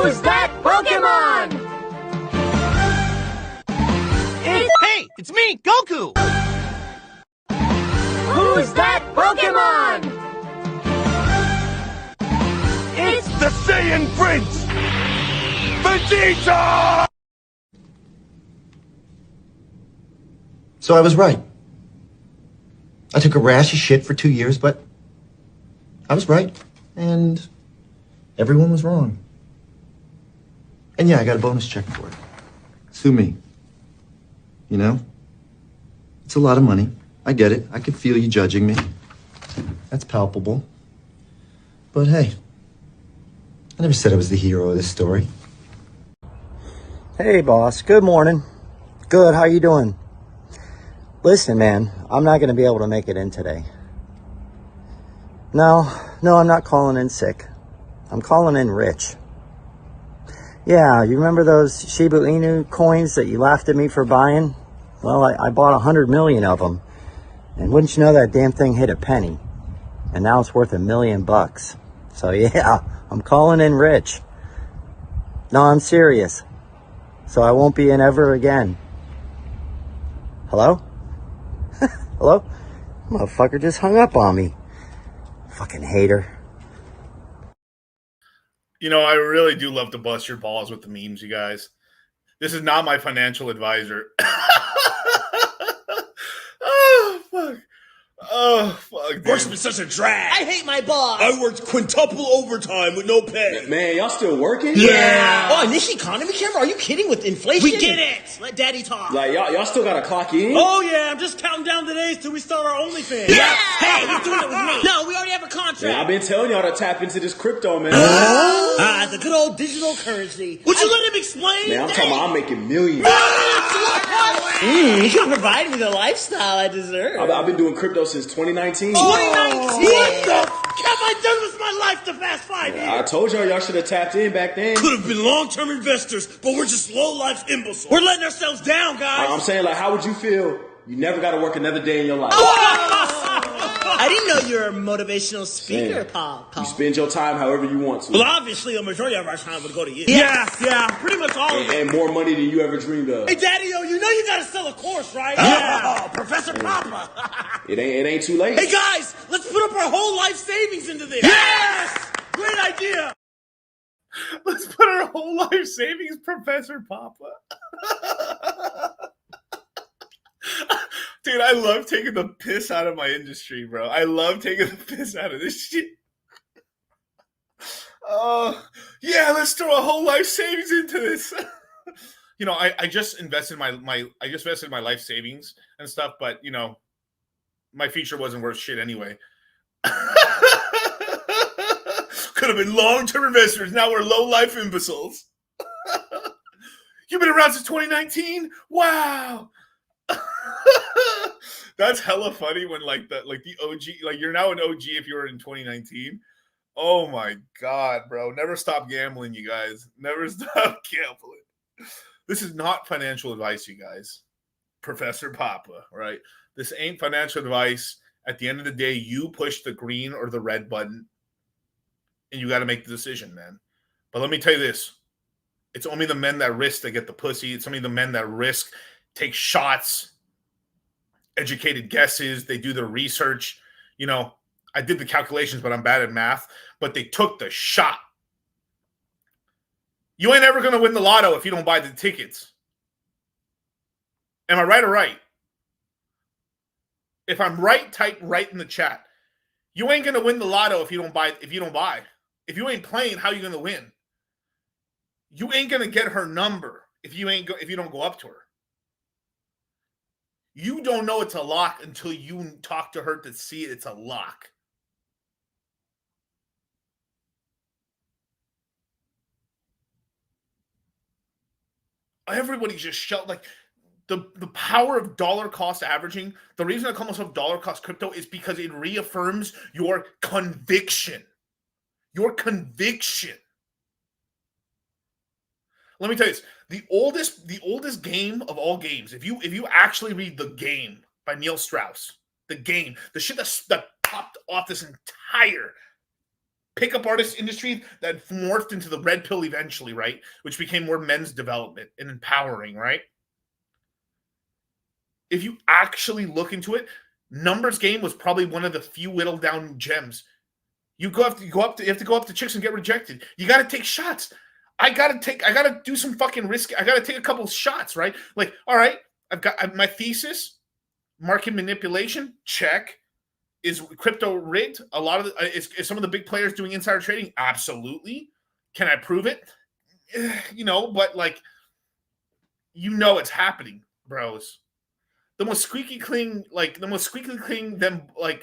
Who's that Pokemon? Hey, it's me, Goku! Who's that Pokemon? It's The Saiyan Prince! Vegeta! So I was right. I took a rash of shit for 2 years, but I was right. And everyone was wrong. And yeah, I got a bonus check for it. Sue me. You know? It's a lot of money. I get it. I can feel you judging me. That's palpable. But hey, I never said I was the hero of this story. Hey, boss. Good morning. Good. How you doing? Listen, man, I'm not going to be able to make it in today. No, I'm not calling in sick. I'm calling in rich. Yeah, you remember those Shiba Inu coins that you laughed at me for buying? Well, I bought 100 million of them. And wouldn't you know that damn thing hit a penny? And now it's worth $1 million. So yeah, I'm calling in rich. No, I'm serious. So I won't be in ever again. Hello? Hello? Motherfucker just hung up on me. Fucking hater. You know, I really do love to bust your balls with the memes, you guys. This is not my financial advisor. Oh, fuck. Oh, fuck. Work's been such a drag. I hate my boss! I worked quintuple overtime with no pay. Man, y'all still working? Yeah! Oh, in this economy, Cameron, are you kidding with inflation? We get it! Let daddy talk! Like, y'all still gotta clock in? Oh, yeah, I'm just counting down the days till we start our OnlyFans. Yeah! Hey, you're doing it with me! No, we already have a contract! Man, I've been telling y'all to tap into this crypto, man. The good old digital currency. Would you let him explain? Man, I'm talking about I'm making millions. You can provide me the lifestyle I deserve. I've been doing crypto since 2019. 2019? What the f*** have I done with my life the past 5 years? I told y'all should have tapped in back then. Could have been long-term investors, but we're just low-life imbeciles. We're letting ourselves down, guys. I'm saying, like, how would you feel? You never got to work another day in your life. I didn't know you were a motivational speaker, Paul. You spend your time however you want to. Well, obviously, the majority of our time would go to you. Yes. Yeah, pretty much all of it. And more money than you ever dreamed of. Hey, Daddy-O, you know you gotta sell a course, right? Yeah. Professor Papa. It ain't too late. Hey, guys, let's put up our whole life savings into this. Yes! Great idea. Let's put our whole life savings, Professor Papa. Dude, I love taking the piss out of my industry, bro. I love taking the piss out of this shit. Yeah, let's throw a whole life savings into this. You know, I just invested my life savings and stuff, but you know, my future wasn't worth shit anyway. Could have been long-term investors. Now we're low-life imbeciles. You've been around since 2019? Wow. That's hella funny when like the OG, like you're now an OG if you were in 2019. Oh my god, bro. Never stop gambling, you guys. Never stop gambling. This is not financial advice, you guys. Professor Papa, right? This ain't financial advice. At the end of the day, you push the green or the red button and you got to make the decision, man. But let me tell you this. It's only the men that risk that get the pussy. It's only the men that risk, take shots, educated guesses. They do their research. You know, I did the calculations, but I'm bad at math. But they took the shot. You ain't ever going to win the lotto if you don't buy the tickets. Am I right or right? If I'm right, type right in the chat. You ain't going to win the lotto if you don't buy. If you you ain't playing, how you going to win? You ain't going to get her number if you don't go up to her. You don't know it's a lock until you talk to her to see it's a lock. Everybody's just like the power of dollar cost averaging. The reason I call myself dollar cost crypto is because it reaffirms your conviction. Your conviction. Let me tell you this. The oldest game of all games, if you actually read The Game by Neil Strauss, The Game, the shit that popped off this entire pickup artist industry that morphed into the red pill eventually, right? Which became more men's development and empowering, right? If you actually look into it, Numbers Game was probably one of the few whittled down gems. You have to go up to chicks and get rejected. You got to take shots. I gotta do some fucking risk. I gotta take a couple of shots, right? Like, all right, I've got my thesis, market manipulation, check. Is crypto rigged? A lot of is some of the big players doing insider trading? Absolutely. Can I prove it? But like, it's happening, bros. The most squeaky clean, them like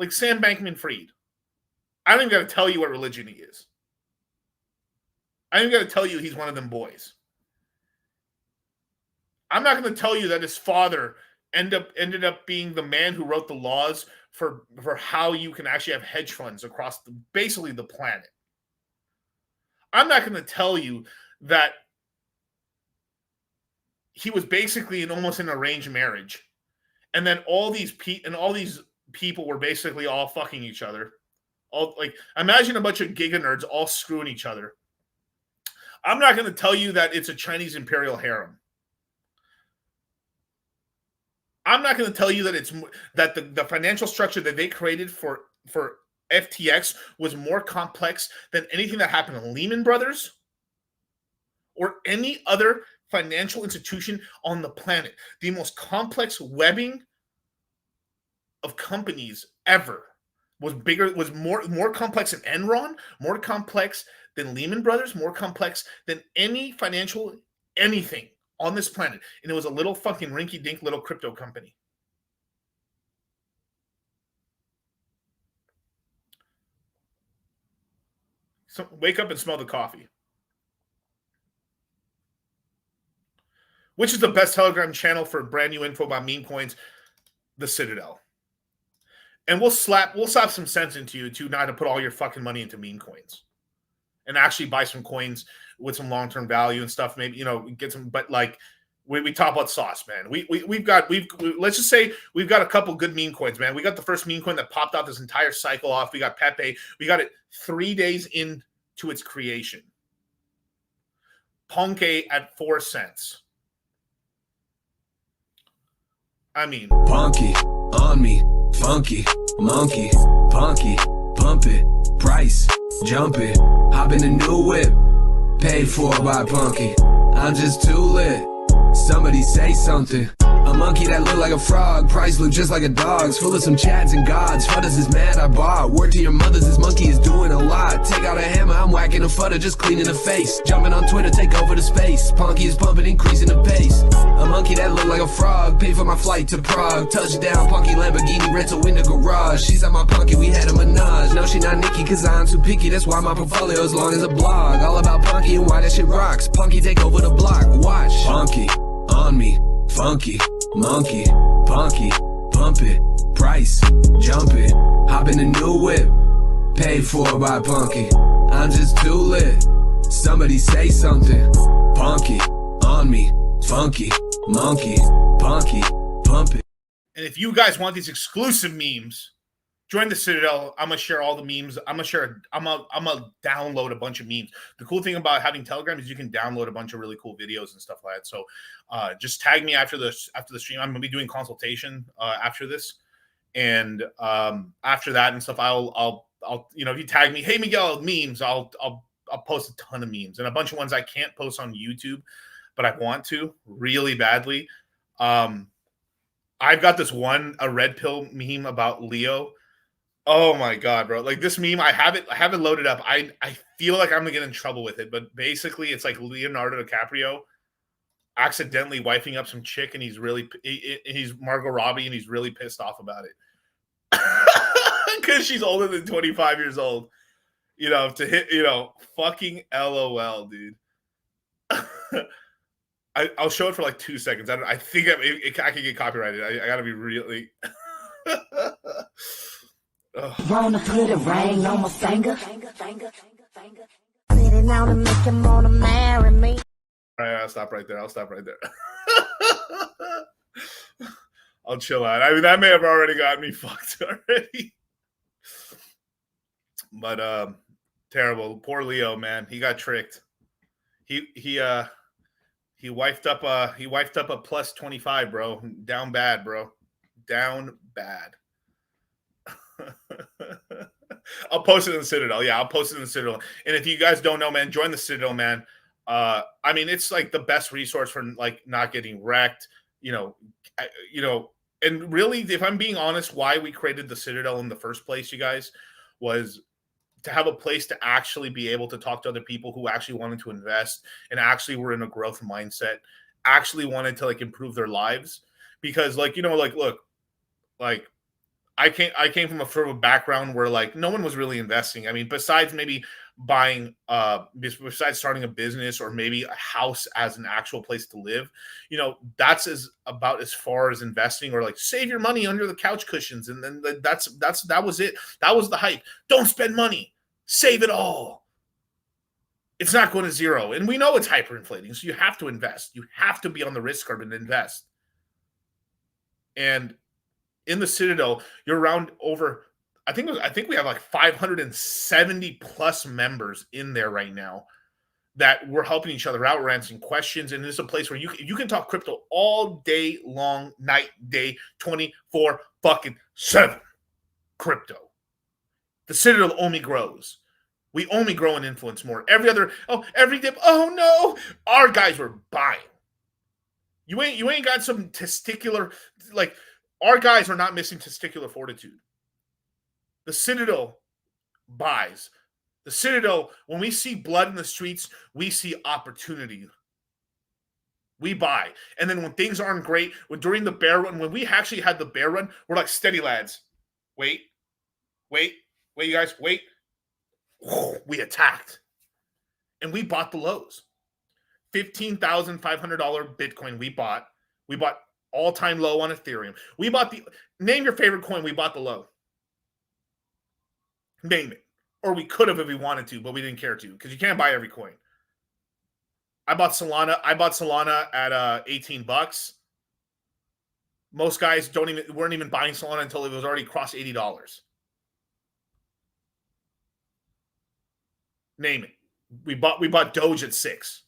Sam Bankman-Fried. I don't even got to tell you what religion he is. I ain't got to tell you he's one of them boys. I'm not going to tell you that his father ended up being the man who wrote the laws for how you can actually have hedge funds across basically the planet. I'm not going to tell you that he was basically almost an arranged marriage, and then all these people were basically all fucking each other. Imagine a bunch of giga nerds all screwing each other. I'm not going to tell you that it's a Chinese imperial harem. I'm not going to tell you that the financial structure that they created for FTX was more complex than anything that happened to Lehman Brothers or any other financial institution on the planet. The most complex webbing of companies ever was more complex than Enron, more complex than Lehman Brothers, more complex than any financial anything on this planet. And it was a little fucking rinky-dink little crypto company. So wake up and smell the coffee. Which is the best Telegram channel for brand new info about meme coins? The Citadel. And we'll slap some sense into you too, not to put all your fucking money into meme coins. And actually buy some coins with some long-term value and stuff. Maybe, get some, but like we talk about sauce, man. Let's just say we've got a couple good meme coins, man. We got the first meme coin that popped out this entire cycle off. We got Pepe. We got it 3 days into its creation. Ponke at 4 cents. I mean, Punky, on me, funky, monkey, punky, pump it, price, jump it, hop in a new whip, paid for by Punky. I'm just too lit. Somebody say something. A monkey that look like a frog, price look just like a dog's, full of some chads and gods. Fudders is mad I bought. Word to your mothers, this monkey is doing a lot. Take out a hammer, I'm whacking a fudder, just cleaning the face. Jumping on Twitter, take over the space. Punky is pumping, increasing the pace. A monkey that look like a frog, paid for my flight to Prague. Touchdown, Punky Lamborghini rental in the garage. She's at my Punky, we had a menage. No, she not Nikki, cause I'm too picky. That's why my portfolio as long as a blog. All about Punky and why that shit rocks. Punky take over the block, watch. Punky, on me, funky, monkey, punky, pump it, price, jump it, hop in a new whip, paid for by Punky. I'm just too lit. Somebody say something. Punky, on me, funky, monkey, punky, pump it. And if you guys want these exclusive memes, join the Citadel. I'm gonna share all the memes. I'm gonna download a bunch of memes. The cool thing about having Telegram is you can download a bunch of really cool videos and stuff like that. So just tag me after the stream. I'm gonna be doing consultation after this, and after that and stuff, I'll if you tag me, hey Miguel, memes, I'll I'll post a ton of memes and a bunch of ones I can't post on YouTube, but I want to really badly. I've got this one, a red pill meme about Leo. Oh my God, bro. Like this meme, I have it loaded up. I feel like I'm gonna get in trouble with it, but basically it's like Leonardo DiCaprio accidentally wifing up some chick and he's Margot Robbie and he's really pissed off about it. Because she's older than 25 years old. You know, to hit, fucking LOL, dude. I'll show it for like 2 seconds. I think I can get copyrighted. I gotta be really. Wanna put a ring on my finger? Sitting out and make him wanna marry me. All right, I'll stop right there. I'll chill out. I mean, that may have already gotten me fucked already. But terrible. Poor Leo, man. He got tricked. He wifed up a plus 25, bro. Down bad, bro. Down bad. I'll post it in the Citadel. Yeah, I'll post it in the Citadel. And if you guys don't know, man, join the Citadel, man. I mean, it's like the best resource for like not getting wrecked, and really, if I'm being honest, why we created the Citadel in the first place, you guys, was to have a place to actually be able to talk to other people who actually wanted to invest and actually were in a growth mindset, actually wanted to like improve their lives. Because look, I came from a sort of a background where like no one was really investing. I mean, besides maybe buying, besides starting a business or maybe a house as an actual place to live, that's about as far as investing, or like save your money under the couch cushions. And then that was it. That was the hype. Don't spend money, save it all. It's not going to zero. And we know it's hyperinflating. So you have to invest. You have to be on the risk curve and invest. And in the Citadel, you're around over, I think we have like 570 plus members in there right now that we're helping each other out. We're answering questions, and this is a place where you can talk crypto all day long, night, day, 24 fucking 7. Crypto. The Citadel only grows. We only grow and influence more. Every dip. Oh no, our guys were buying. You ain't got some testicular, like, our guys are not missing testicular fortitude. The Citadel buys. The Citadel, when we see blood in the streets, we see opportunity. We buy. And then when things aren't great, during the bear run, when we actually had the bear run, we're like, steady, lads. Wait, you guys, wait. We attacked. And we bought the lows. $15,500 Bitcoin we bought. We bought all-time low on Ethereum. We bought name your favorite coin. We bought the low. Name it. Or we could have if we wanted to, but we didn't care to, because you can't buy every coin. I bought Solana at 18 bucks. Most guys weren't even buying Solana until it was already crossed $80. Name it. We bought Doge at 6.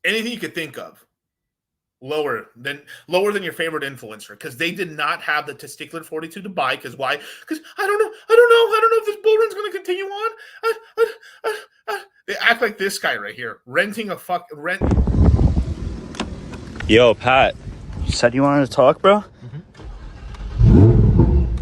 Anything you could think of. Lower than your favorite influencer, because they did not have the testicular fortitude to buy. Because why? Because I don't know if this bull run's going to continue on. They act like this guy right here, renting a rent. Yo, Pat, you said you wanted to talk, bro?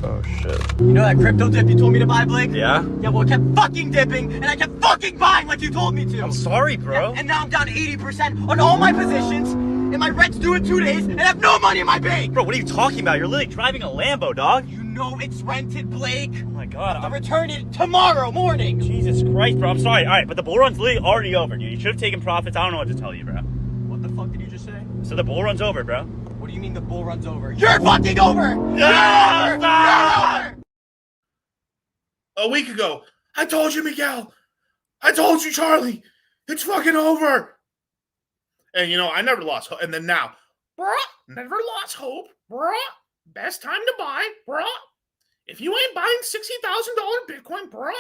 Oh shit. You know that crypto dip you told me to buy, Blake? Yeah? Yeah, well, it kept fucking dipping, and I kept fucking buying like you told me to. I'm sorry, bro. Yeah, and now I'm down 80% on all my positions, and my rent's due in 2 days, and I have no money in my bank! Bro, what are you talking about? You're literally driving a Lambo, dog. You know it's rented, Blake. Oh my God. I'll return it tomorrow morning. Jesus Christ, bro. I'm sorry. All right, but the bull run's literally already over, dude. You should have taken profits. I don't know what to tell you, bro. What the fuck did you just say? So the bull run's over, bro. What do you mean the bull run's over? You're fucking over! You're over! A week ago, I told you, Miguel. I told you, Charlie. It's fucking over. And, I never lost hope. And then now, bruh, never lost hope. Bruh, best time to buy. Bruh, if you ain't buying $60,000 Bitcoin, bruh,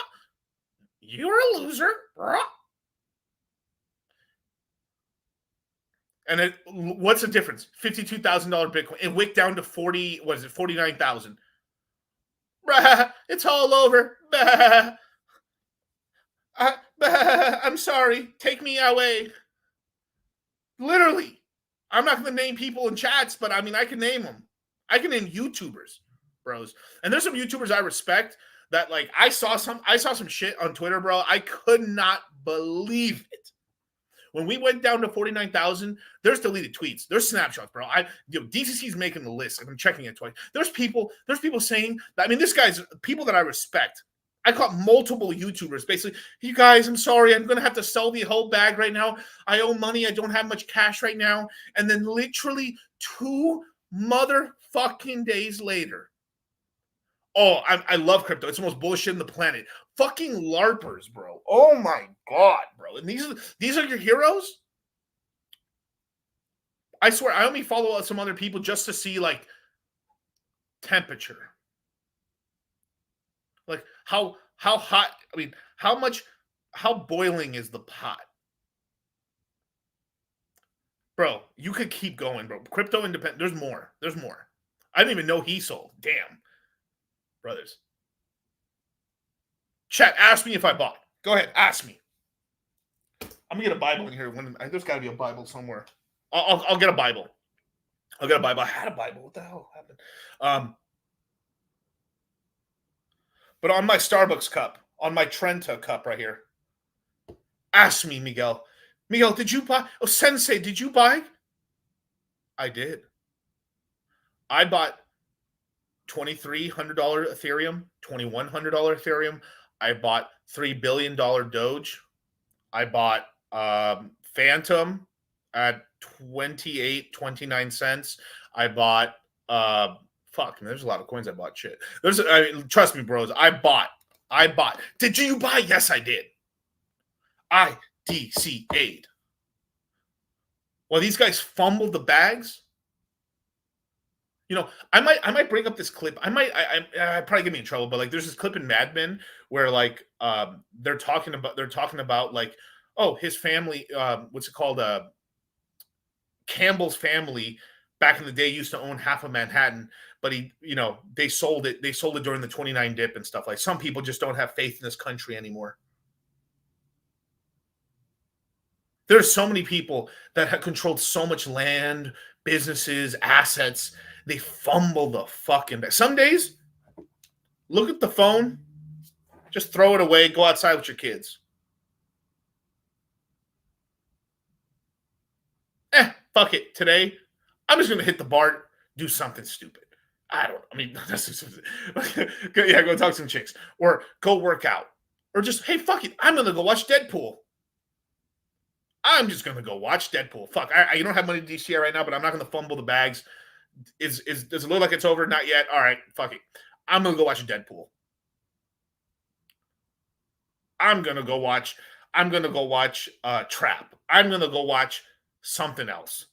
you're a loser. Bruh. And what's the difference? $52,000 Bitcoin. It wicked down to 49,000. Bruh, it's all over. Bah. I'm sorry. Take me away. Literally. I'm not going to name people in chats, but I mean, I can name them. I can name YouTubers, bros. And there's some YouTubers I respect that, like, I saw some shit on Twitter, bro. I could not believe it. When we went down to 49,000, there's deleted tweets. There's snapshots, bro. DCC's making the list. I've been checking it twice. There's people saying that, I mean, this guy's people that I respect. I caught multiple YouTubers basically, you guys, I'm sorry, I'm going to have to sell the whole bag right now. I owe money. I don't have much cash right now. And then literally 2 motherfucking days later, oh, I love crypto. It's the most bullshit in the planet. Fucking LARPers, bro. Oh my God, bro. And these are your heroes? I swear, I only follow some other people just to see, like, temperature. Like, how hot, I mean, how boiling is the pot? Bro, you could keep going, bro. Crypto independent, there's more. I didn't even know he sold. Damn. Brothers. Chat, ask me if I bought. Go ahead, ask me. I'm gonna get a Bible in here. There's got to be a Bible somewhere. I'll get a Bible. I had a Bible. What the hell happened? But on my Starbucks cup, on my Trenta cup right here, ask me, Miguel. Miguel, did you buy? Oh, Sensei, did you buy? I did. I bought $2,300 Ethereum, $2,100 Ethereum. I bought $3 billion Doge. I bought Phantom at 29 cents. I bought there's a lot of coins I bought. Shit. Trust me, bros. I bought. Did you buy? Yes, I did. I DCA'd. Well, these guys fumbled the bags. You know, I might bring up this clip. I probably get me in trouble, but like, there's this clip in Mad Men where like they're talking about like, oh, his family, what's it called? Campbell's family back in the day used to own half of Manhattan, but they sold it. They sold it during the 29 dip and stuff. Like, some people just don't have faith in this country anymore. There's so many people that have controlled so much land, businesses, assets. They fumble the fucking bag. Some days, look at the phone, just throw it away, go outside with your kids. Fuck it. Today, I'm just going to hit the bar, do something stupid. Go talk to some chicks. Or go work out. Or just, hey, fuck it, I'm going to go watch Deadpool. I'm just going to go watch Deadpool. Fuck, I don't have money to DCA right now, but I'm not going to fumble the bags. Does it look like it's over? Not yet. All right, fuck it. I'm going to go watch Deadpool. I'm going to go watch Trap. I'm going to go watch something else.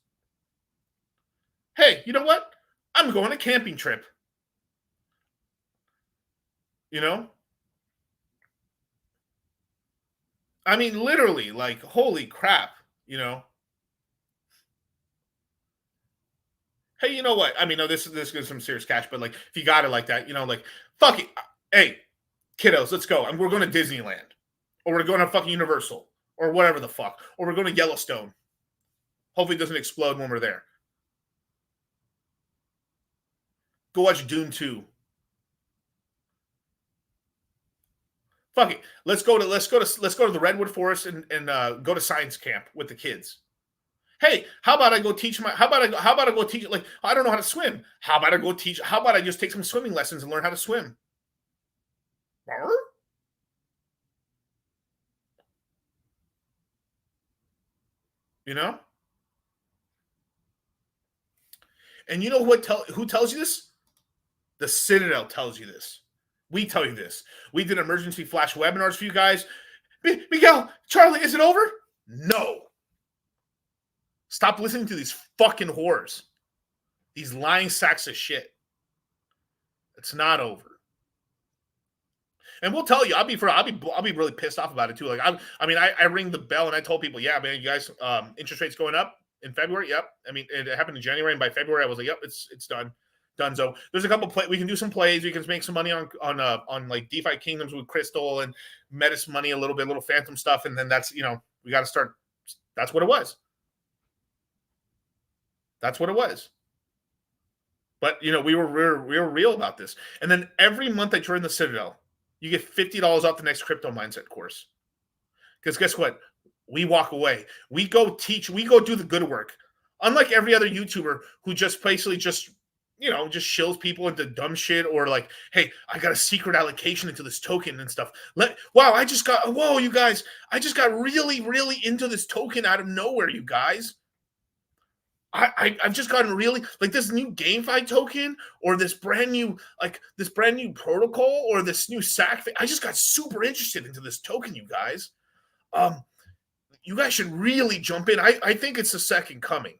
Hey, you know what? I'm going on a camping trip. You know? I mean, literally, like, holy crap, you know? Hey, you know what? I mean, no, this is some serious cash, but like, if you got it like that, you know, like, fuck it. Hey, kiddos, let's go. We're going to Disneyland, or we're going to fucking Universal, or whatever the fuck, or we're going to Yellowstone. Hopefully it doesn't explode when we're there. Go watch Dune 2. Fuck it. Let's go to the Redwood Forest and go to science camp with the kids. Hey, how about I go teach like, I don't know how to swim. How about I just take some swimming lessons and learn how to swim? You know? And you know who tells you this? The Citadel tells you this. We tell you this. We did emergency flash webinars for you guys. Miguel, Charlie, is it over? No. Stop listening to these fucking whores. These lying sacks of shit. It's not over. And we'll tell you, I'll be really pissed off about it too. Like, I ring the bell and I told people, yeah, man, you guys, interest rates going up in February. Yep. I mean, it happened in January, and by February, I was like, yep, it's done. Dunzo. There's a couple play. We can do some plays. We can make some money on like DeFi Kingdoms with Crystal and Metis money a little bit, little phantom stuff, and then that's we got to start. That's what it was. That's what it was. But we were real about this. And then every month I join the Citadel, you get $50 off the next crypto mindset course. Because guess what? We walk away. We go teach. We go do the good work. Unlike every other YouTuber who just basically just shills people into dumb shit or like, hey, I got a secret allocation into this token and stuff. You guys, I just got really, really into this token out of nowhere, you guys. I've just gotten really like this new GameFi token or this brand new protocol or this new SAC thing. I just got super interested into this token, you guys. You guys should really jump in. I think it's the second coming.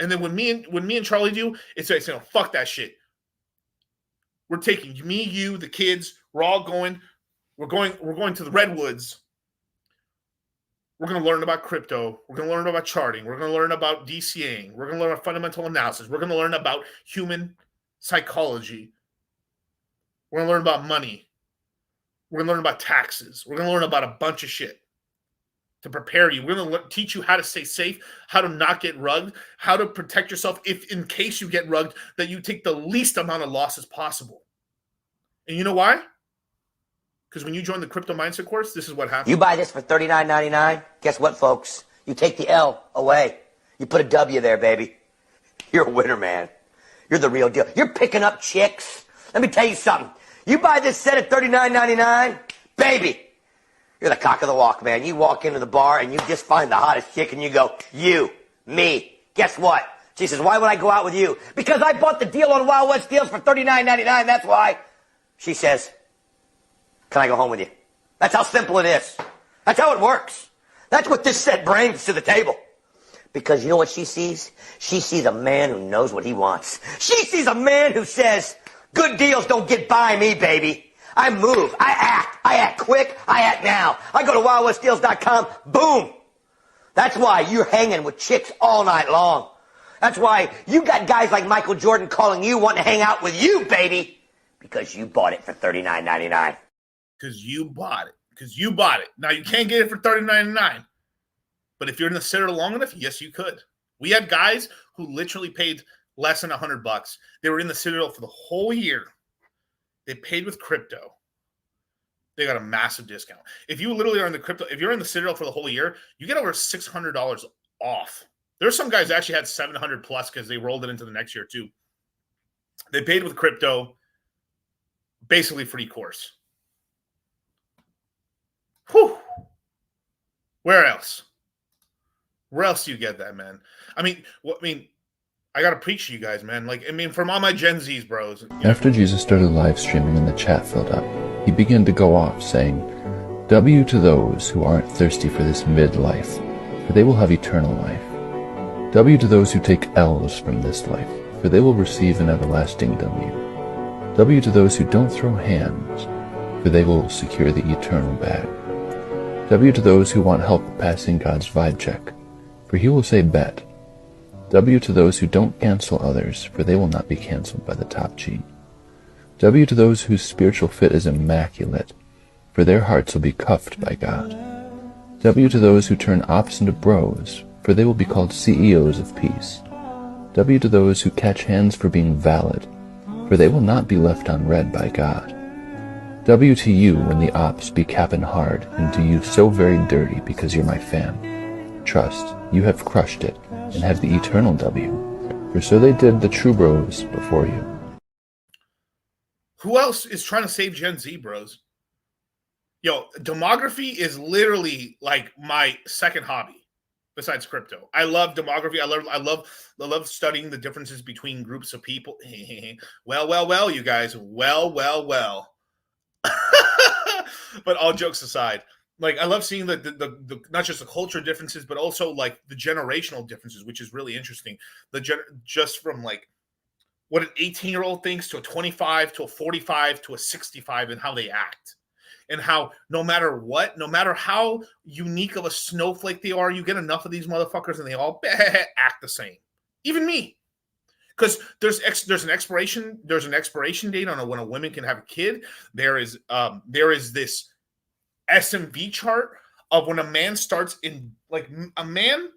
And then when me and Charlie do, it's fuck that shit. We're taking me, you, the kids. We're all going. We're going to the Redwoods. We're going to learn about crypto. We're going to learn about charting. We're going to learn about DCAing. We're going to learn about fundamental analysis. We're going to learn about human psychology. We're going to learn about money. We're going to learn about taxes. We're going to learn about a bunch of shit to prepare you. We're going to teach you how to stay safe, how to not get rugged, how to protect yourself if in case you get rugged, that you take the least amount of losses possible. And you know why? Because when you join the crypto mindset course, this is what happens. You buy this for $39.99. Guess what, folks? You take the L away. You put a W there, baby. You're a winner, man. You're the real deal. You're picking up chicks. Let me tell you something. You buy this set at $39.99, baby. You're the cock of the walk, man. You walk into the bar and you just find the hottest chick and you go, you, me. Guess what? She says, why would I go out with you? Because I bought the deal on Wild West Deals for $39.99. That's why. She says, can I go home with you? That's how simple it is. That's how it works. That's what this set brings to the table. Because you know what she sees? She sees a man who knows what he wants. She sees a man who says, good deals don't get by me, baby. I move. I act quick. I act now. I go to wildwestdeals.com. Boom. That's why you're hanging with chicks all night long. That's why you got guys like Michael Jordan calling you, wanting to hang out with you, baby. Because you bought it for $39.99. Because you bought it. Now, you can't get it for $39.99. But if you're in the Citadel long enough, yes, you could. We had guys who literally paid less than $100. They were in the Citadel for the whole year. They paid with crypto. They got a massive discount. If you literally are in the crypto, if you're in the Citadel for the whole year, you get over $600 off. There's some guys that actually had $700 plus because they rolled it into the next year too. They paid with crypto, basically free course. Whew. Where else? Where else do you get that, man? I got to preach to you guys, man. From all my Gen Zs, bros. After Jesus started live streaming and the chat filled up, he began to go off saying, W to those who aren't thirsty for this midlife, for they will have eternal life. W to those who take L's from this life, for they will receive an everlasting W. W to those who don't throw hands, for they will secure the eternal bag. W to those who want help passing God's vibe check, for he will say bet. W to those who don't cancel others, for they will not be canceled by the top cheat. W to those whose spiritual fit is immaculate, for their hearts will be cuffed by God. W to those who turn ops into bros, for they will be called CEOs of peace. W to those who catch hands for being valid, for they will not be left on red by God. W to you when the ops be capping hard, and to you so very dirty because you're my fam. Trust, you have crushed it, and have the eternal W, for so they did the true bros before you. Who else is trying to save Gen Z, bros? Yo, demography is literally like my second hobby besides crypto. I love demography. I love studying the differences between groups of people. Well, you guys. Well. But all jokes aside, I love seeing the not just the culture differences, but also like the generational differences, which is really interesting. Just from what an 18-year-old thinks to a 25 to a 45 to a 65 and how they act. And how no matter how unique of a snowflake they are, you get enough of these motherfuckers and they all act the same. Even me. Because there's an expiration date on when a woman can have a kid. There is this SMV chart of when a man starts in, like, a man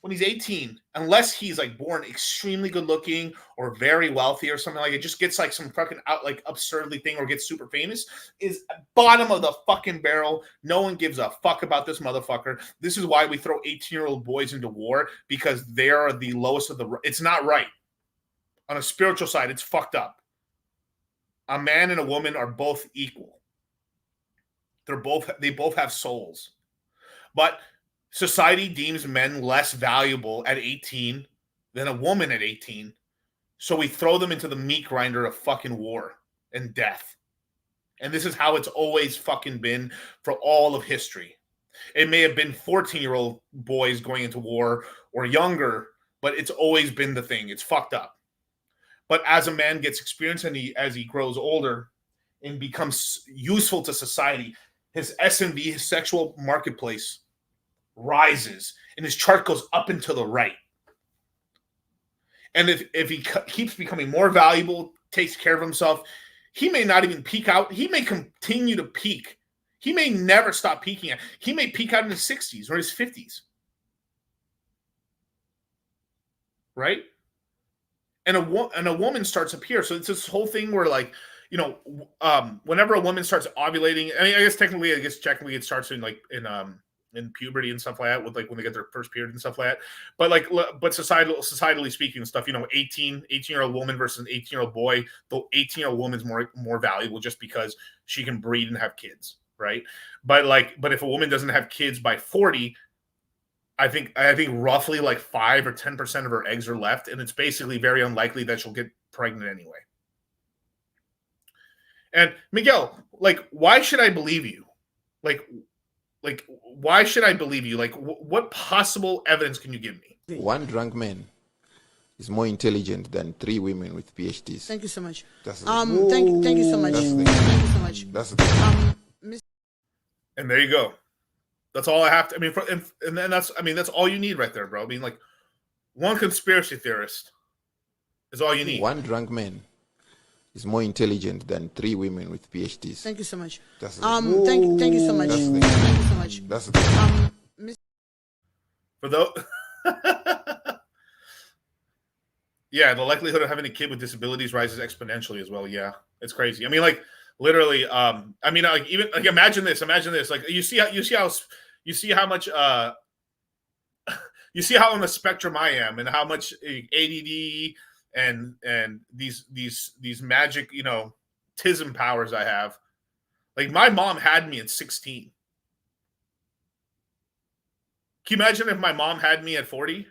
when he's 18, unless he's like born extremely good looking or very wealthy or something like it, just gets like some fucking out like absurdly thing or gets super famous, is bottom of the fucking barrel. No one gives a fuck about this motherfucker. This is why we throw 18-year-old boys into war, because they are the lowest of the. It's not right. On a spiritual side, it's fucked up. A man and a woman are both equal. They both have souls, but society deems men less valuable at 18 than a woman at 18. So we throw them into the meat grinder of fucking war and death. And this is how it's always fucking been for all of history. It may have been 14-year-old boys going into war or younger, but it's always been the thing. It's fucked up. But as a man gets experience and as he grows older and becomes useful to society, his SMV, his sexual marketplace, rises and his chart goes up and to the right. And if he keeps becoming more valuable, takes care of himself, he may not even peak out. He may continue to peak. He may never stop peaking. He may peak out in his 60s or his 50s. Right? And a woman starts up here. So it's this whole thing where, like, you know, whenever a woman starts ovulating, I guess technically it starts in puberty and stuff like that, with like when they get their first period and stuff like that. But societally speaking and stuff, you know, 18-year-old woman versus an 18-year-old boy, the 18-year-old woman's more valuable just because she can breed and have kids, right? But if a woman doesn't have kids by 40, I think roughly like 5 or 10% of her eggs are left, and it's basically very unlikely that she'll get pregnant anyway. And Miguel, like, why should I believe you? Like, why should I believe you? Like, what possible evidence can you give me? One drunk man is more intelligent than 3 women with PhDs. Thank you so much. That's thank you so much. Thank you so much. That's the And there you go. That's all I have to. I mean, and then that's all you need right there, bro. I mean, like, one conspiracy theorist is all you need. One drunk man is more intelligent than 3 women with PhDs. Thank you so much. That's thank you so much. Thank you so much. That's for those. Yeah, the likelihood of having a kid with disabilities rises exponentially as well. Yeah, it's crazy. I mean, like, literally. I mean, like, even like imagine this. Like, you see how much you see how on the spectrum I am, and how much ADD and these magic, you know, tism powers I have. Like, my mom had me at 16. Can you imagine if my mom had me at 40?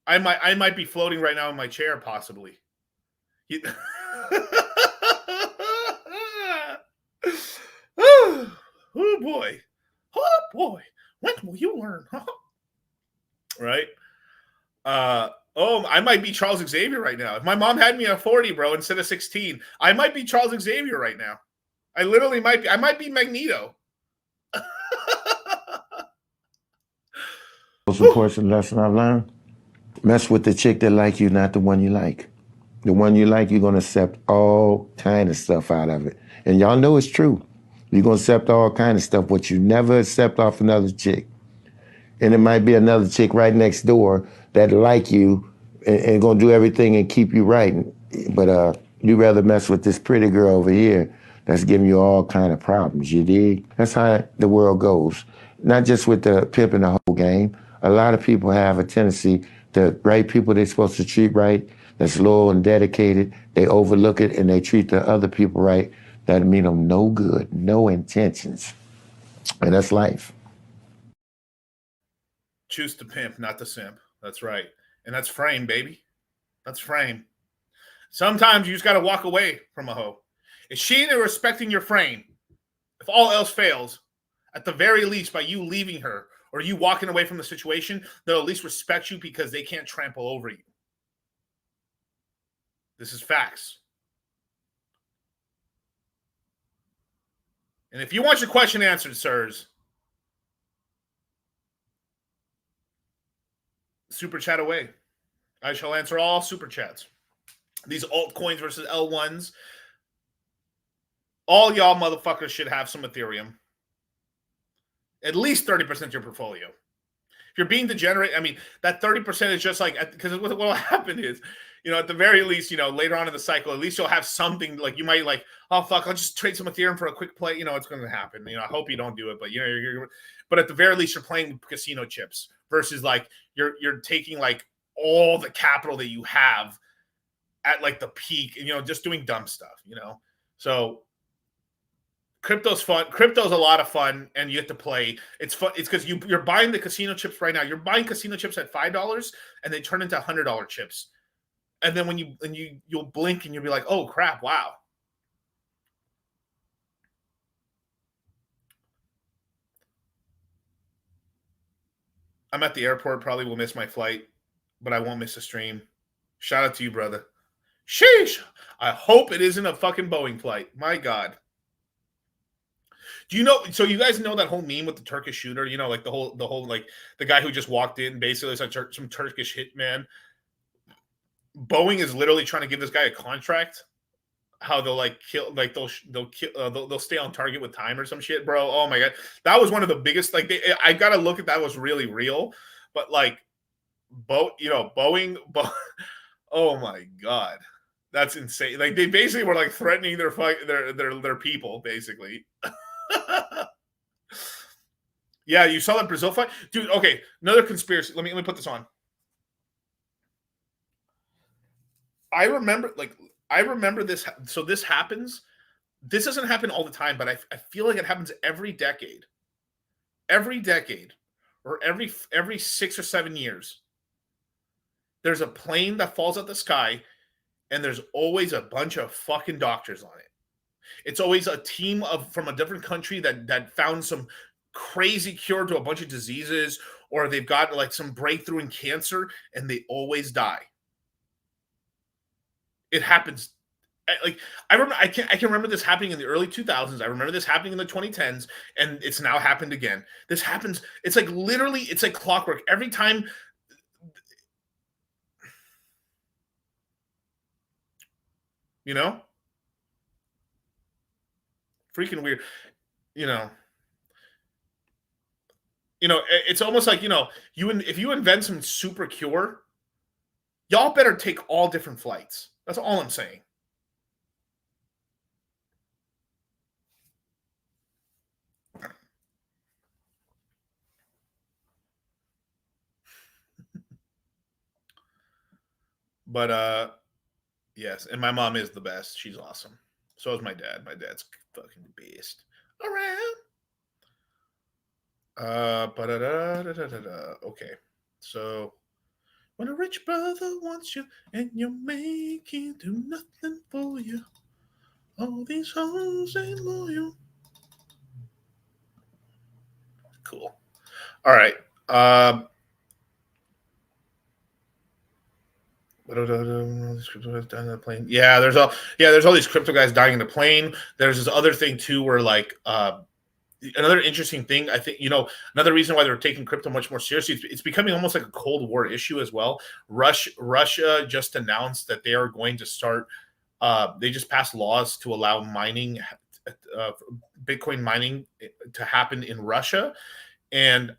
I might be floating right now in my chair, possibly. Oh boy. Oh boy. When will you learn? Right? I might be Charles Xavier right now. If my mom had me at 40, bro, instead of 16, I might be Charles Xavier right now. I literally might be. I might be Magneto. Most important lesson I've learned: mess with the chick that like you, not the one you like. The one you like, you're gonna accept all kind of stuff out of it, and y'all know it's true. You're gonna accept all kind of stuff, but you never accept off another chick. And it might be another chick right next door that like you and gonna do everything and keep you right. But you rather mess with this pretty girl over here that's giving you all kind of problems, you dig? That's how the world goes. Not just with the pimp and the whole game. A lot of people have a tendency, the right people they're supposed to treat right, that's loyal and dedicated, they overlook it and they treat the other people right. That mean them no good, no intentions. And that's life. Choose to pimp, not to simp. That's right. And that's frame, baby. That's frame. Sometimes you just got to walk away from a hoe. If she ain't respecting your frame, if all else fails, at the very least, by you leaving her or you walking away from the situation, they'll at least respect you because they can't trample over you. This is facts. And if you want your question answered, sirs, super chat away. I shall answer all super chats. These altcoins versus L1s. All y'all motherfuckers should have some Ethereum. At least 30% of your portfolio. If you're being degenerate, I mean, that 30% is just like, because what will happen is, at the very least, later on in the cycle, at least you'll have something like you might like, oh, fuck, I'll just trade some Ethereum for a quick play. It's going to happen. I hope you don't do it, but, but at the very least, you're playing casino chips versus like you're taking like all the capital that you have at like the peak and, just doing dumb stuff, So crypto's fun. Crypto's a lot of fun, and you have to play. It's fun. It's because you're buying the casino chips right now. You're buying casino chips at $5, and they turn into $100 chips. And then when you'll blink and you'll be like, oh crap, wow. I'm at the airport. Probably will miss my flight, but I won't miss the stream. Shout out to you, brother. Sheesh. I hope it isn't a fucking Boeing flight. My God. Do you know? So you guys know that whole meme with the Turkish shooter? Like the whole like the guy who just walked in, basically it's like some Turkish hitman. Boeing is literally trying to give this guy a contract. How they'll like kill, like they'll stay on target with time or some shit, bro. Oh my God, that was one of the biggest. Like I gotta look at that, was really real, but like, Boeing. Oh my God, that's insane. Like they basically were like threatening their people, basically. Yeah, you saw that Brazil fight, dude. Okay, another conspiracy. Let me put this on. I remember this. So this happens. This doesn't happen all the time, but I feel like it happens every decade. Every decade, or every 6 or 7 years, there's a plane that falls out the sky, and there's always a bunch of fucking doctors on it. It's always a team from a different country that found some crazy cure to a bunch of diseases, or they've got like some breakthrough in cancer, and they always die. It happens. Like I can remember this happening in the early 2000s. I remember this happening in the 2010s, and it's now happened again. This happens. It's like literally, it's like clockwork. Every time. Freaking weird. It's almost like, if you invent some super cure, y'all better take all different flights. That's all I'm saying. But yes, and my mom is the best. She's awesome. So is my dad. My dad's fucking the best. Okay. So when a rich brother wants you and you make him do nothing for you, all these hoes ain't loyal. Cool. All right. Yeah, there's all these crypto guys dying in the plane. There's this other thing too, where like another interesting thing, I think, another reason why they're taking crypto much more seriously, it's becoming almost like a Cold War issue as well. Russia just announced that they are going to start. They just passed laws to allow mining, Bitcoin mining, to happen in Russia, and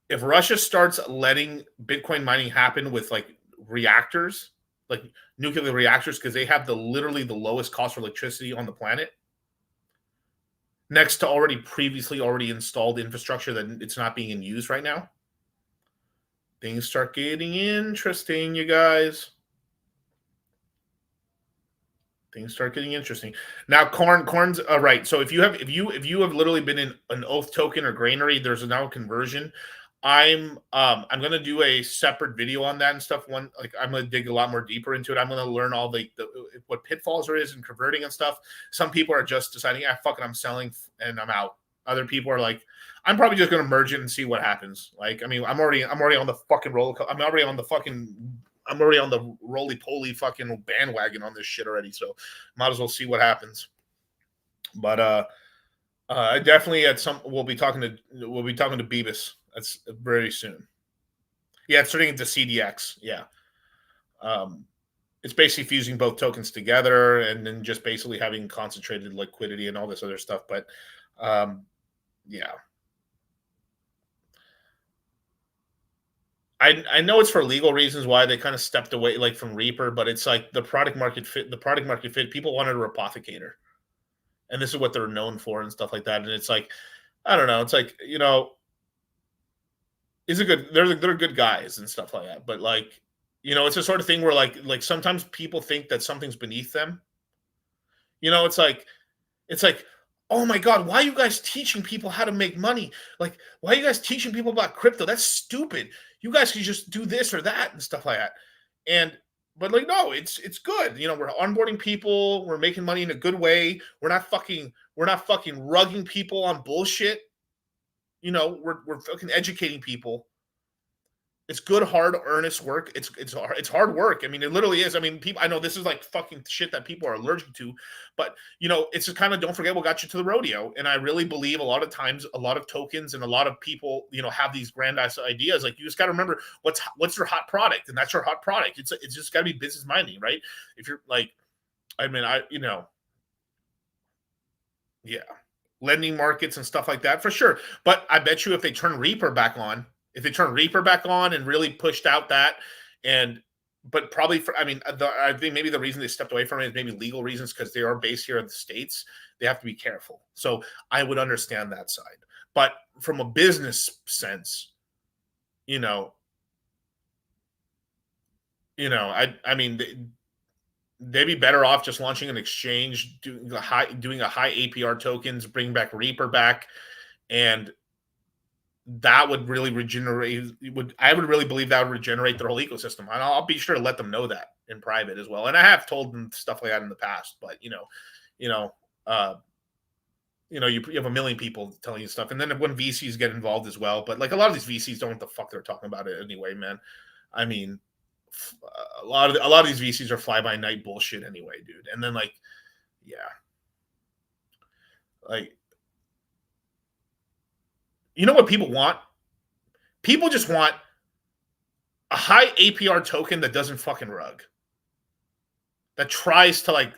if Russia starts letting Bitcoin mining happen with like reactors, like nuclear reactors, because they have literally the lowest cost for electricity on the planet, next to previously installed infrastructure that it's not being in use right now, things start getting interesting, you guys. Things start getting interesting. Now, corn's right. So if you have literally been in an Oath token or Granary, there's now a conversion. I'm gonna do a separate video on that and stuff. I'm gonna dig a lot more deeper into it. I'm gonna learn all the what pitfalls there is in converting and stuff. Some people are just deciding, fuck it, I'm selling and I'm out. Other people are like, I'm probably just gonna merge it and see what happens. Like, I mean, I'm already on the fucking roller coaster. I'm already on the roly-poly fucking bandwagon on this shit already. So might as well see what happens. But I definitely we'll be talking to Beavis. That's very soon. Yeah, it's turning into CDX. Yeah. It's basically fusing both tokens together and then just basically having concentrated liquidity and all this other stuff. But yeah. I know it's for legal reasons why they kind of stepped away like from Reaper, but it's like the product market fit, people wanted a replicator. And this is what they're known for and stuff like that. And it's like, I don't know. It's like, is it good? They're good guys and stuff like that. But like, it's a sort of thing where like sometimes people think that something's beneath them. It's like, oh my God, why are you guys teaching people how to make money? Like, why are you guys teaching people about crypto? That's stupid. You guys can just do this or that and stuff like that. But like, no, it's good. We're onboarding people. We're making money in a good way. We're not fucking rugging people on bullshit. We're fucking educating people. It's good, hard, earnest work. It's hard work. I mean, it literally is. I mean, people. I know this is like fucking shit that people are allergic to, but it's just kind of don't forget what got you to the rodeo. And I really believe a lot of times, a lot of tokens and a lot of people, have these grandiose ideas. Like you just got to remember what's your hot product, and that's your hot product. It's just got to be business minding, right? If you're like, yeah, lending markets and stuff like that for sure. But I bet you if they turn Reaper back on. If they turn Reaper back on and really pushed out that, but probably I think maybe the reason they stepped away from it is maybe legal reasons because they are based here in the States. They have to be careful. So I would understand that side. But from a business sense, I mean, they'd be better off just launching an exchange, doing a high APR tokens, bring back Reaper back, and that would really regenerate. I would really believe that would regenerate their whole ecosystem, and I'll be sure to let them know that in private as well. And I have told them stuff like that in the past, but you have a million people telling you stuff, and then when VCs get involved as well. But like a lot of these VCs don't know what the fuck they're talking about it anyway, man. I mean, a lot of these VCs are fly by night bullshit anyway, dude. And then like, yeah, like. You know what people want? People just want a high APR token that doesn't fucking rug. That tries to like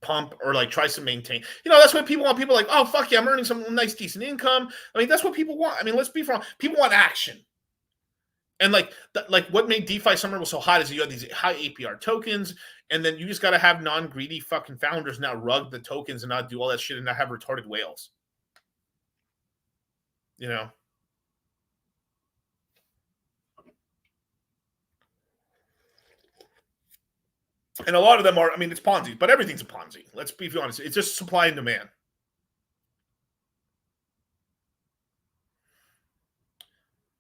pump or like tries to maintain. That's what people want. People are like, oh, fuck yeah, I'm earning some nice, decent income. I mean, that's what people want. I mean, let's be frank. People want action. And like what made DeFi Summer was so hot is you had these high APR tokens, and then you just got to have non-greedy fucking founders now rug the tokens and not do all that shit and not have retarded whales. And a lot of them are, it's Ponzi, but everything's a Ponzi. Let's be honest. It's just supply and demand.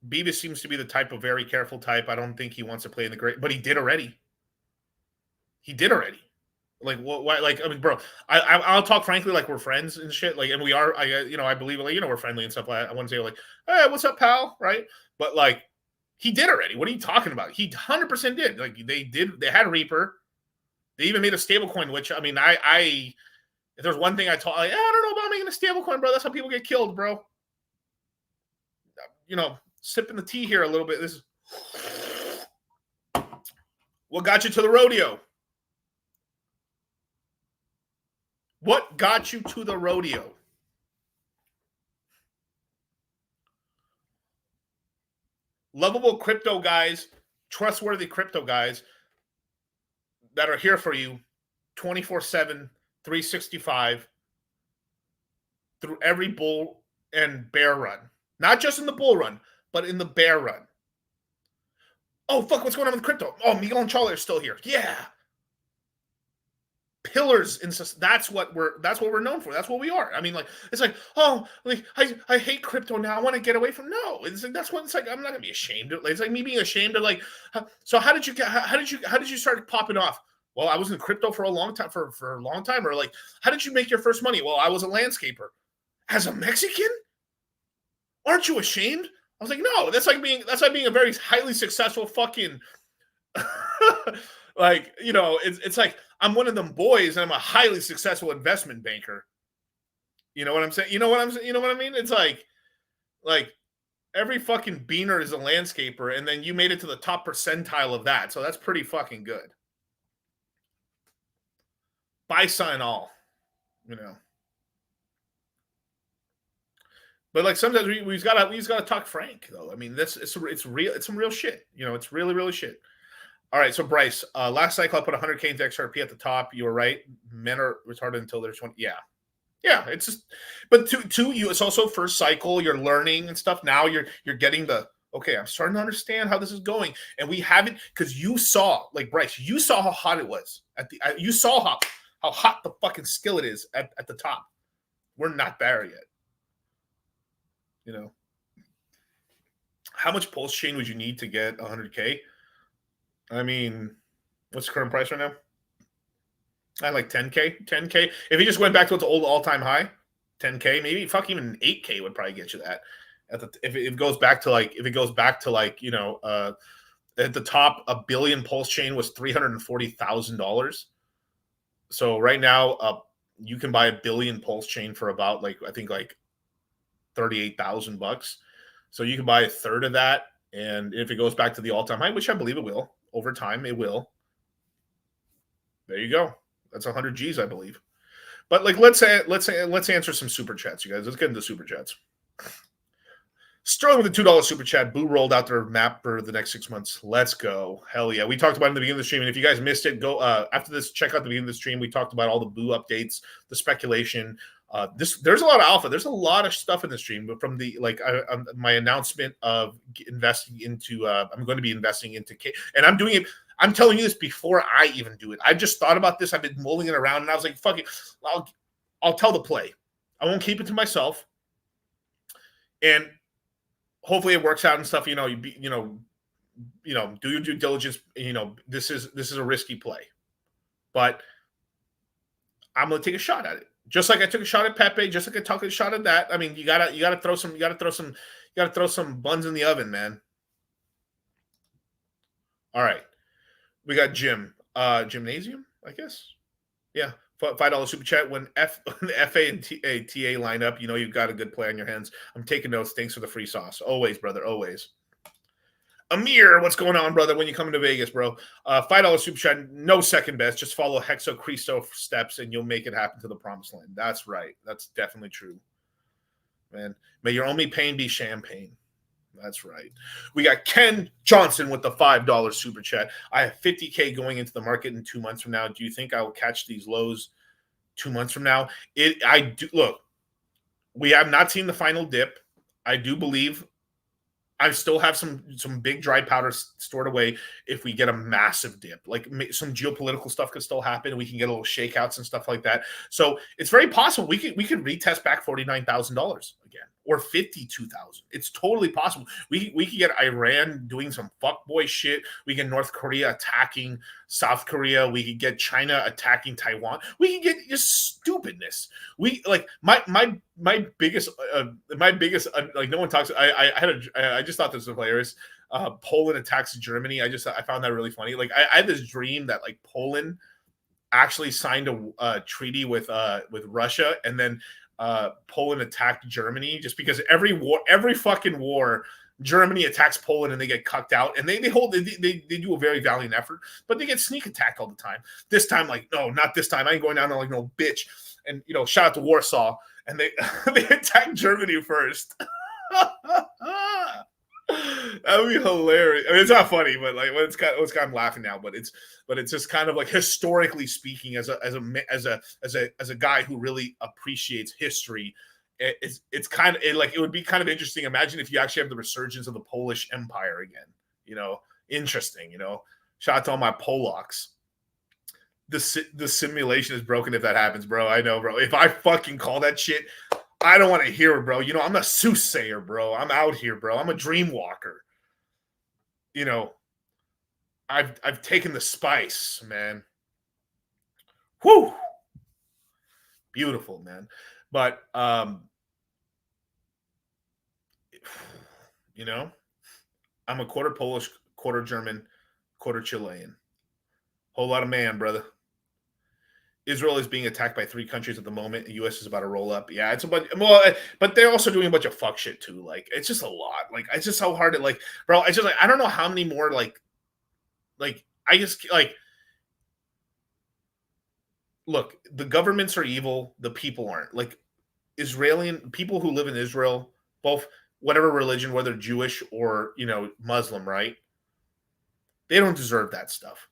Beavis seems to be the type of very careful type. I don't think he wants to play in the great, but he did already. Like what? Why? Like bro, I'll talk frankly, like we're friends and shit. Like, and we are. I believe like we're friendly and stuff. I wouldn't say like, hey, what's up, pal? Right? But like, he did already. What are you talking about? He 100% did. Like they did. They had Reaper. They even made a stablecoin, which if there's one thing I don't know about making a stablecoin, bro. That's how people get killed, bro. Sipping the tea here a little bit. This is what got you to the rodeo. What got you to the rodeo? Lovable crypto guys, trustworthy crypto guys that are here for you 24/7, 365 through every bull and bear run. Not just in the bull run, but in the bear run. Oh, fuck, what's going on with crypto? Oh, Miguel and Charlie are still here. Yeah. Pillars in that's what we're known for. That's what we are. I mean, like it's like, oh, like I hate crypto now. I want to get away from. No, it's like that's what it's like. I'm not gonna be ashamed of. It's like me being ashamed of like. So how did you start popping off? Well, I was in crypto for a long time for a long time. Or like, how did you make your first money? Well, I was a landscaper. As a Mexican, aren't you ashamed? I was like, no, that's like being a very highly successful fucking. Like, it's like I'm one of them boys and I'm a highly successful investment banker. You know what I'm saying? You know what I mean? It's like Every fucking beaner is a landscaper, and then you made it to the top percentile of that. So that's pretty fucking good. Buy, sign, all, you know. But like sometimes we've got to talk frank though. I mean, it's real. It's some real shit. You know, it's really shit. All right, so Bryce, last cycle I put 100K into XRP at the top. You were right. Men are retarded until they're 20. Yeah. It's just, but to you, it's also first cycle. You're learning and stuff. Now you're getting the okay. I'm starting to understand how this is going, and we haven't because you saw like Bryce. You saw how hot it was you saw how hot the fucking skillet is at the top. We're not there yet. You know, how much pulse chain would you need to get 100K? I mean, what's the current price right now? I like 10K. 10K. If you just went back to its old all-time high, 10K, maybe fuck even 8K would probably get you that. If it goes back to like you know, at the top, a billion pulse chain was $340,000. So right now, you can buy a billion pulse chain for about like I think like $38,000. So you can buy a third of that, and if it goes back to the all-time high, which I believe it will, over time it will. There you go. That's 100 G's, I believe. But like, let's answer some super chats, you guys. Let's get into super chats. Sterling with a $2 super chat. Boo rolled out their map for the next 6 months. Let's go. Hell yeah. We talked about it in the beginning of the stream. And if you guys missed it, go after this, check out the beginning of the stream. We talked about all the Boo updates, the speculation. There's a lot of alpha. There's a lot of stuff in the stream, but from the my announcement of investing into I'm going to be investing into K, and I'm doing it. I'm telling you this before I even do it. I just thought about this. I've been mulling it around, and I was like, "Fuck it, I'll tell the play. I won't keep it to myself." And hopefully it works out and stuff. You know, do your due diligence. You know, this is a risky play, but I'm going to take a shot at it. Just like I took a shot at Pepe, just like I took a shot at that. I mean, you gotta throw some buns in the oven, man. All right, we got Jim, gymnasium, I guess. Yeah, $5 super chat. When the FA and TA line up, you know you've got a good play on your hands. I'm taking notes. Thanks for the free sauce. Always, brother. Always. Amir, what's going on, brother? When you coming to Vegas, bro? $5 super chat. No second best. Just follow Hexo Cristo steps, and you'll make it happen to the promised land. That's right. That's definitely true, man. May your only pain be champagne. That's right. We got Ken Johnson with the $5 super chat. I have 50K going into the market in 2 months from now. Do you think I will catch these lows 2 months from now? I do. Look, we have not seen the final dip. I do believe I still have some big dry powder stored away if we get a massive dip. Like some geopolitical stuff could still happen. We can get a little shakeouts and stuff like that. So it's very possible we could retest back $49,000 again, or 52,000. It's totally possible. We could get Iran doing some fuckboy shit. We get North Korea attacking South Korea. We could get China attacking Taiwan. We could get just stupidness. We like my biggest like no one talks. I just thought this was hilarious. Poland attacks Germany. I found that really funny. Like I had this dream that like Poland actually signed a treaty with Russia, and then Poland attacked Germany, just because every fucking war, Germany attacks Poland and they get cucked out, and they do a very valiant effort, but they get sneak attacked all the time. This time, like, no, not this time. I ain't going down there like no bitch. And shout out to Warsaw, and they they attacked Germany first. That would be hilarious. I mean, it's not funny, but like, it's kind of laughing now. But it's just kind of like, historically speaking, as a guy who really appreciates history, it's kind of like, it would be kind of interesting. Imagine if you actually have the resurgence of the Polish Empire again. Interesting. Shout out to all my Polacks. The simulation is broken if that happens, bro. I know, bro. If I fucking call that shit, I don't want to hear it, bro. I'm a soothsayer, bro. I'm out here, bro. I'm a dream walker. I've taken the spice, man. Whew. Beautiful, man. But I'm a quarter Polish, quarter German, quarter Chilean. Whole lot of man, brother. Israel is being attacked by 3 countries at the moment. The U.S. is about to roll up. Yeah, it's a bunch. Well, but they're also doing a bunch of fuck shit too. Like, it's just a lot. Like, it's just so hard to like, bro. It's just like I don't know how many more like I just like. Look, the governments are evil. The people aren't. Like, Israeli people who live in Israel, both whatever religion, whether Jewish or Muslim, right? They don't deserve that stuff.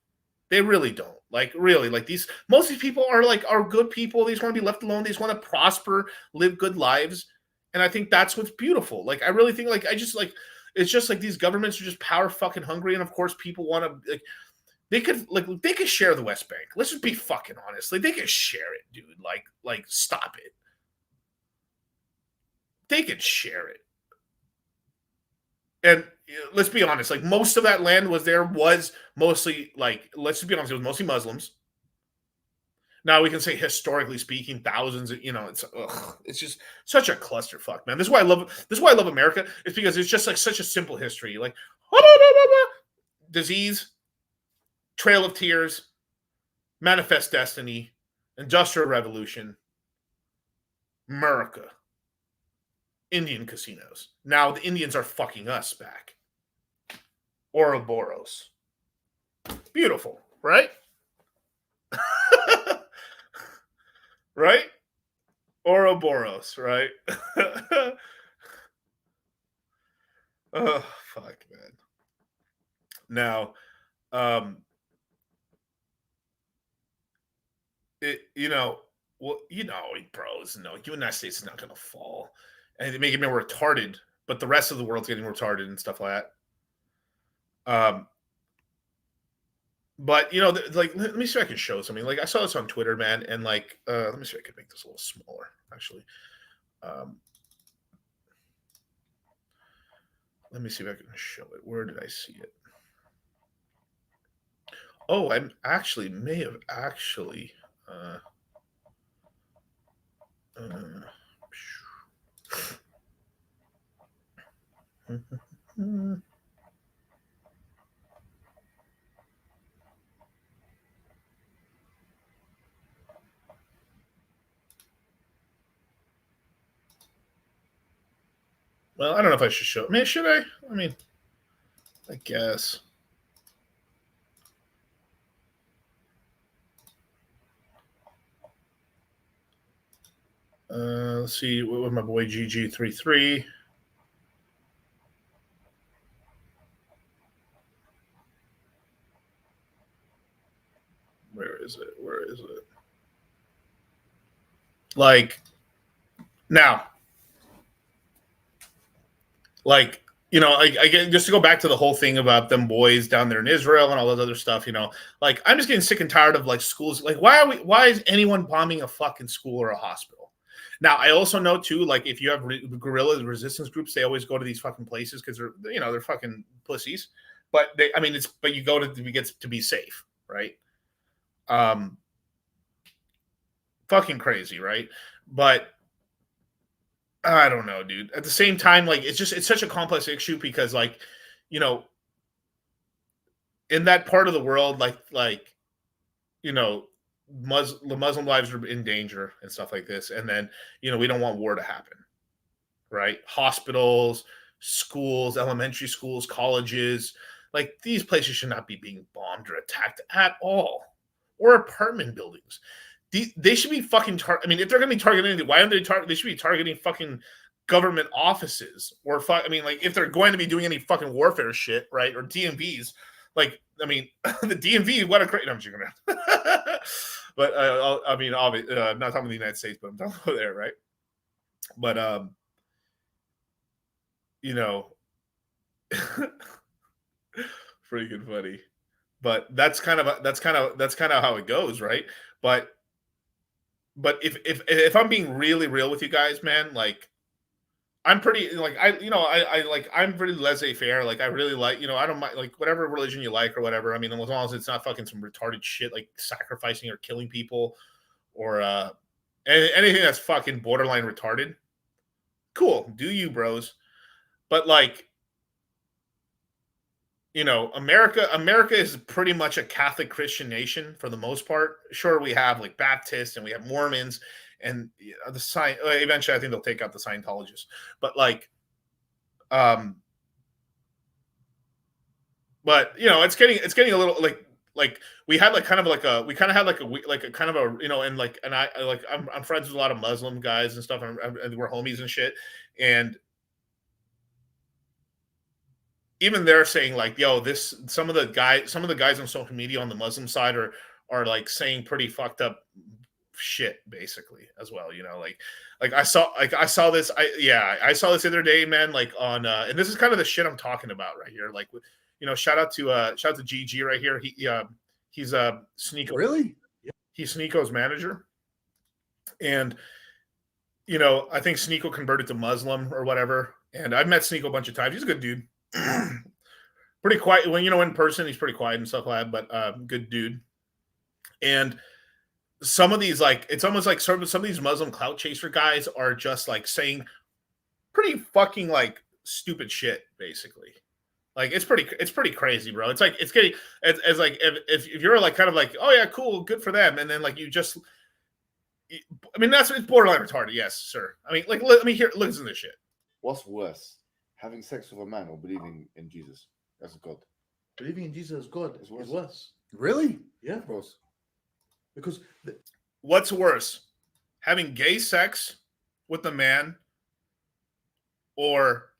They really don't. Like, really, like most of these people are good people. They just want to be left alone. They just want to prosper, live good lives. And I think that's what's beautiful. Like, I really think it's just like these governments are just power fucking hungry. And of course people want to they could share the West Bank. Let's just be fucking honest. Like, they could share it, dude. Like stop it. They could share it. And let's be honest, like most of that land was mostly let's just be honest, it was mostly Muslims. Now we can say historically speaking, thousands of, it's just such a clusterfuck, man. This is why I love America. It's because it's just like such a simple history. Like disease, Trail of Tears, Manifest Destiny, Industrial Revolution, America. Indian casinos. Now the Indians are fucking us back. Ouroboros. Beautiful, right? Right? Ouroboros, right? Oh, fuck, man. Now, bros, no, United States is not going to fall. And they make it more retarded, but the rest of the world's getting retarded and stuff like that. But let me see if I can show something. Like, I saw this on Twitter, man, and let me see if I can make this a little smaller, actually. Let me see if I can show it. Where did I see it? Oh, I actually may have actually. Well, I don't know if I should show it. Man, should I? I mean, I guess. Let's see what my boy GG33. Where is it? Like, now, like, I get, just to go back to the whole thing about them boys down there in Israel and all that other stuff, like, I'm just getting sick and tired of like schools. Like, why is anyone bombing a fucking school or a hospital? Now, I also know too, like, if you have guerrilla resistance groups, they always go to these fucking places because they're fucking pussies. But but you go to get to be safe, right? Fucking crazy, right? But I don't know, dude. At the same time, like, it's such a complex issue because, like, in that part of the world, the Muslim lives are in danger and stuff like this, and then we don't want war to happen, right? Hospitals, schools, elementary schools, colleges, like, these places should not be being bombed or attacked at all, or apartment buildings. They should be fucking if they're going to be targeting anything, why aren't they they should be targeting fucking government offices or if they're going to be doing any fucking warfare shit, right? Or DMVs. Like, the DMV, what a crazy. No, I'm joking around. But obviously, not talking about the United States, but I'm talking about there, right? But freaking funny. But that's kind of how it goes, right? But if I'm being really real with you guys, man, like, I'm pretty, like, I'm pretty laissez-faire. Like, I really like, I don't mind, like, whatever religion you like or whatever. As long as it's not fucking some retarded shit like sacrificing or killing people or anything that's fucking borderline retarded. Cool, do you, bros? But, like, you know, America is pretty much a Catholic Christian nation for the most part. Sure, we have like Baptists and we have Mormons and eventually I think they'll take out the Scientologists, but like, but you know, it's getting a little like we had like kind of like a kind of a, you know, and I'm friends with a lot of Muslim guys and stuff, and we're homies and shit, and even they're saying like, yo, some of the guys on social media on the Muslim side are like saying pretty fucked up shit basically as well, you know, like I saw this I saw this the other day, man, like on and this is kind of the shit I'm talking about right here, like, you know, shout out to GG right here. He's Sneeko. Really? He's Sneeko's manager, and you know, I think Sneeko converted to Muslim or whatever, and I've met Sneeko a bunch of times. He's a good dude. Pretty quiet when, you know, in person he's pretty quiet and stuff like that, but good dude. And some of these, like, it's almost like some of these Muslim clout chaser guys are just like saying pretty fucking like stupid shit basically. Like it's pretty crazy, bro. It's like it's getting as like if you're like kind of like, oh yeah, cool, good for them, and then like you just, I mean, it's borderline retarded, yes, sir. I mean, like, let me listen to this shit. What's worse, having sex with a man or believing in Jesus as a God? Believing in Jesus as God is worse. Really? Yeah, of course. Because what's worse, having gay sex with a man or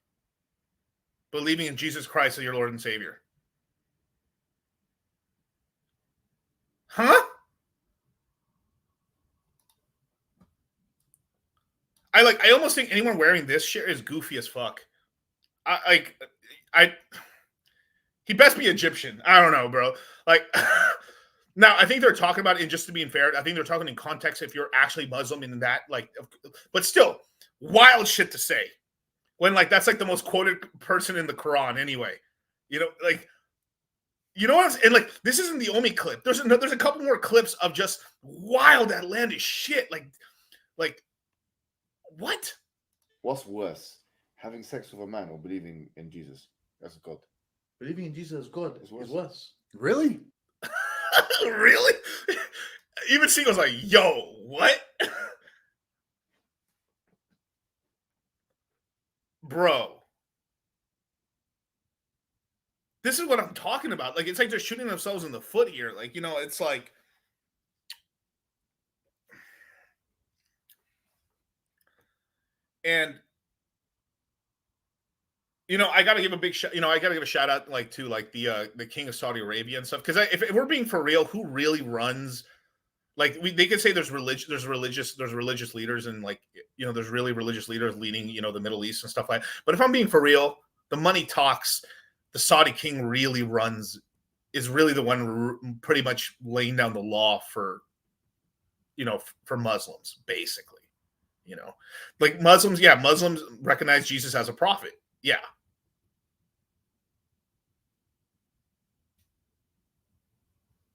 believing in Jesus Christ as your Lord and Savior? Huh? I almost think anyone wearing this shit is goofy as fuck. He best be Egyptian. I don't know, bro. Like, now I think they're talking about it, and just to be fair, I think they're talking in context if you're actually Muslim in that, like, but still, wild shit to say. When like that's like the most quoted person in the Quran anyway. You know, like, you know what? And like, this isn't the only clip. There's a couple more clips of just wild, outlandish shit. Like what? What's worse, having sex with a man or believing in Jesus as a God? Believing in Jesus as God is worse. Really? Really? Even Seagull's like, yo, what? Bro. This is what I'm talking about. Like, it's like they're shooting themselves in the foot here. Like, you know, it's like, and you know, I gotta give a shout out like to like the King of Saudi Arabia and stuff, because if we're being for real, who really runs? Like, they could say there's religious leaders, and like, you know, there's really religious leaders leading, you know, the Middle East and stuff like that. But if I'm being for real, the money talks. The Saudi king really is really the one pretty much laying down the law for, you know, for Muslims, basically. You know, like Muslims recognize Jesus as a prophet. Yeah.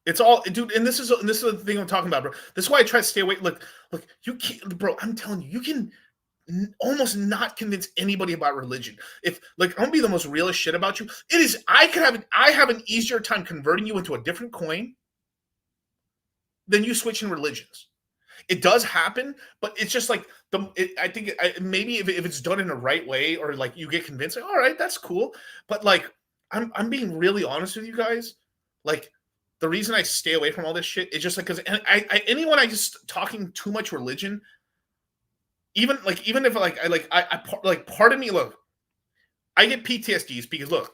It's all, dude, and this is the thing I'm talking about, bro. This is why I try to stay away. Look, you can't, bro. I'm telling you, you can almost not convince anybody about religion. If like I'm gonna be the most realist shit about you, it is. I have an easier time converting you into a different coin than you switching religions. It does happen, but it's just like I think maybe if it's done in the right way, or like you get convinced, like, all right, that's cool. But like I'm being really honest with you guys, like. The reason I stay away from all this shit is just like, because anyone I just talking too much religion, even if I part of me, look, I get PTSDs because look,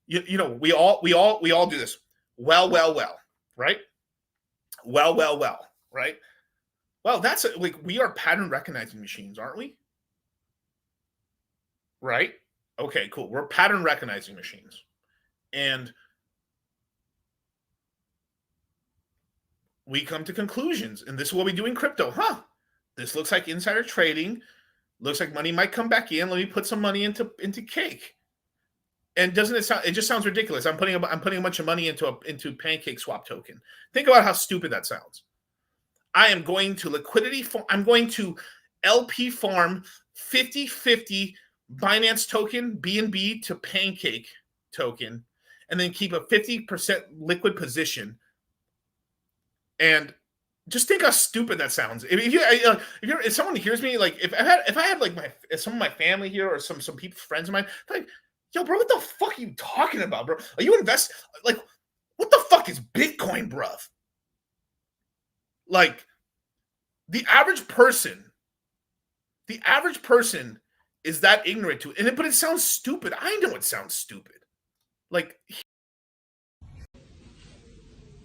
you know, we all do this. Well, right? Well, right? Well, that's like, we are pattern recognizing machines, aren't we? Right? Okay, cool. We're pattern recognizing machines. And we come to conclusions, and this is what we do in crypto. This looks like insider trading. Looks like money might come back in. Let me put some money into cake. And doesn't it sound? It just sounds ridiculous. I'm putting a bunch of money into Pancake Swap token. Think about how stupid that sounds. I am going to I'm going to LP farm 50/50 Binance token, BNB to Pancake token, and then keep a 50% liquid position. And just think how stupid that sounds. If someone hears me, like if I had like some of my family here or some people, friends of mine, like, yo, bro, what the fuck are you talking about, bro? Are you invest like what the fuck is Bitcoin, bruv? Like the average person is that ignorant to it, but it sounds stupid. I know it sounds stupid. Like,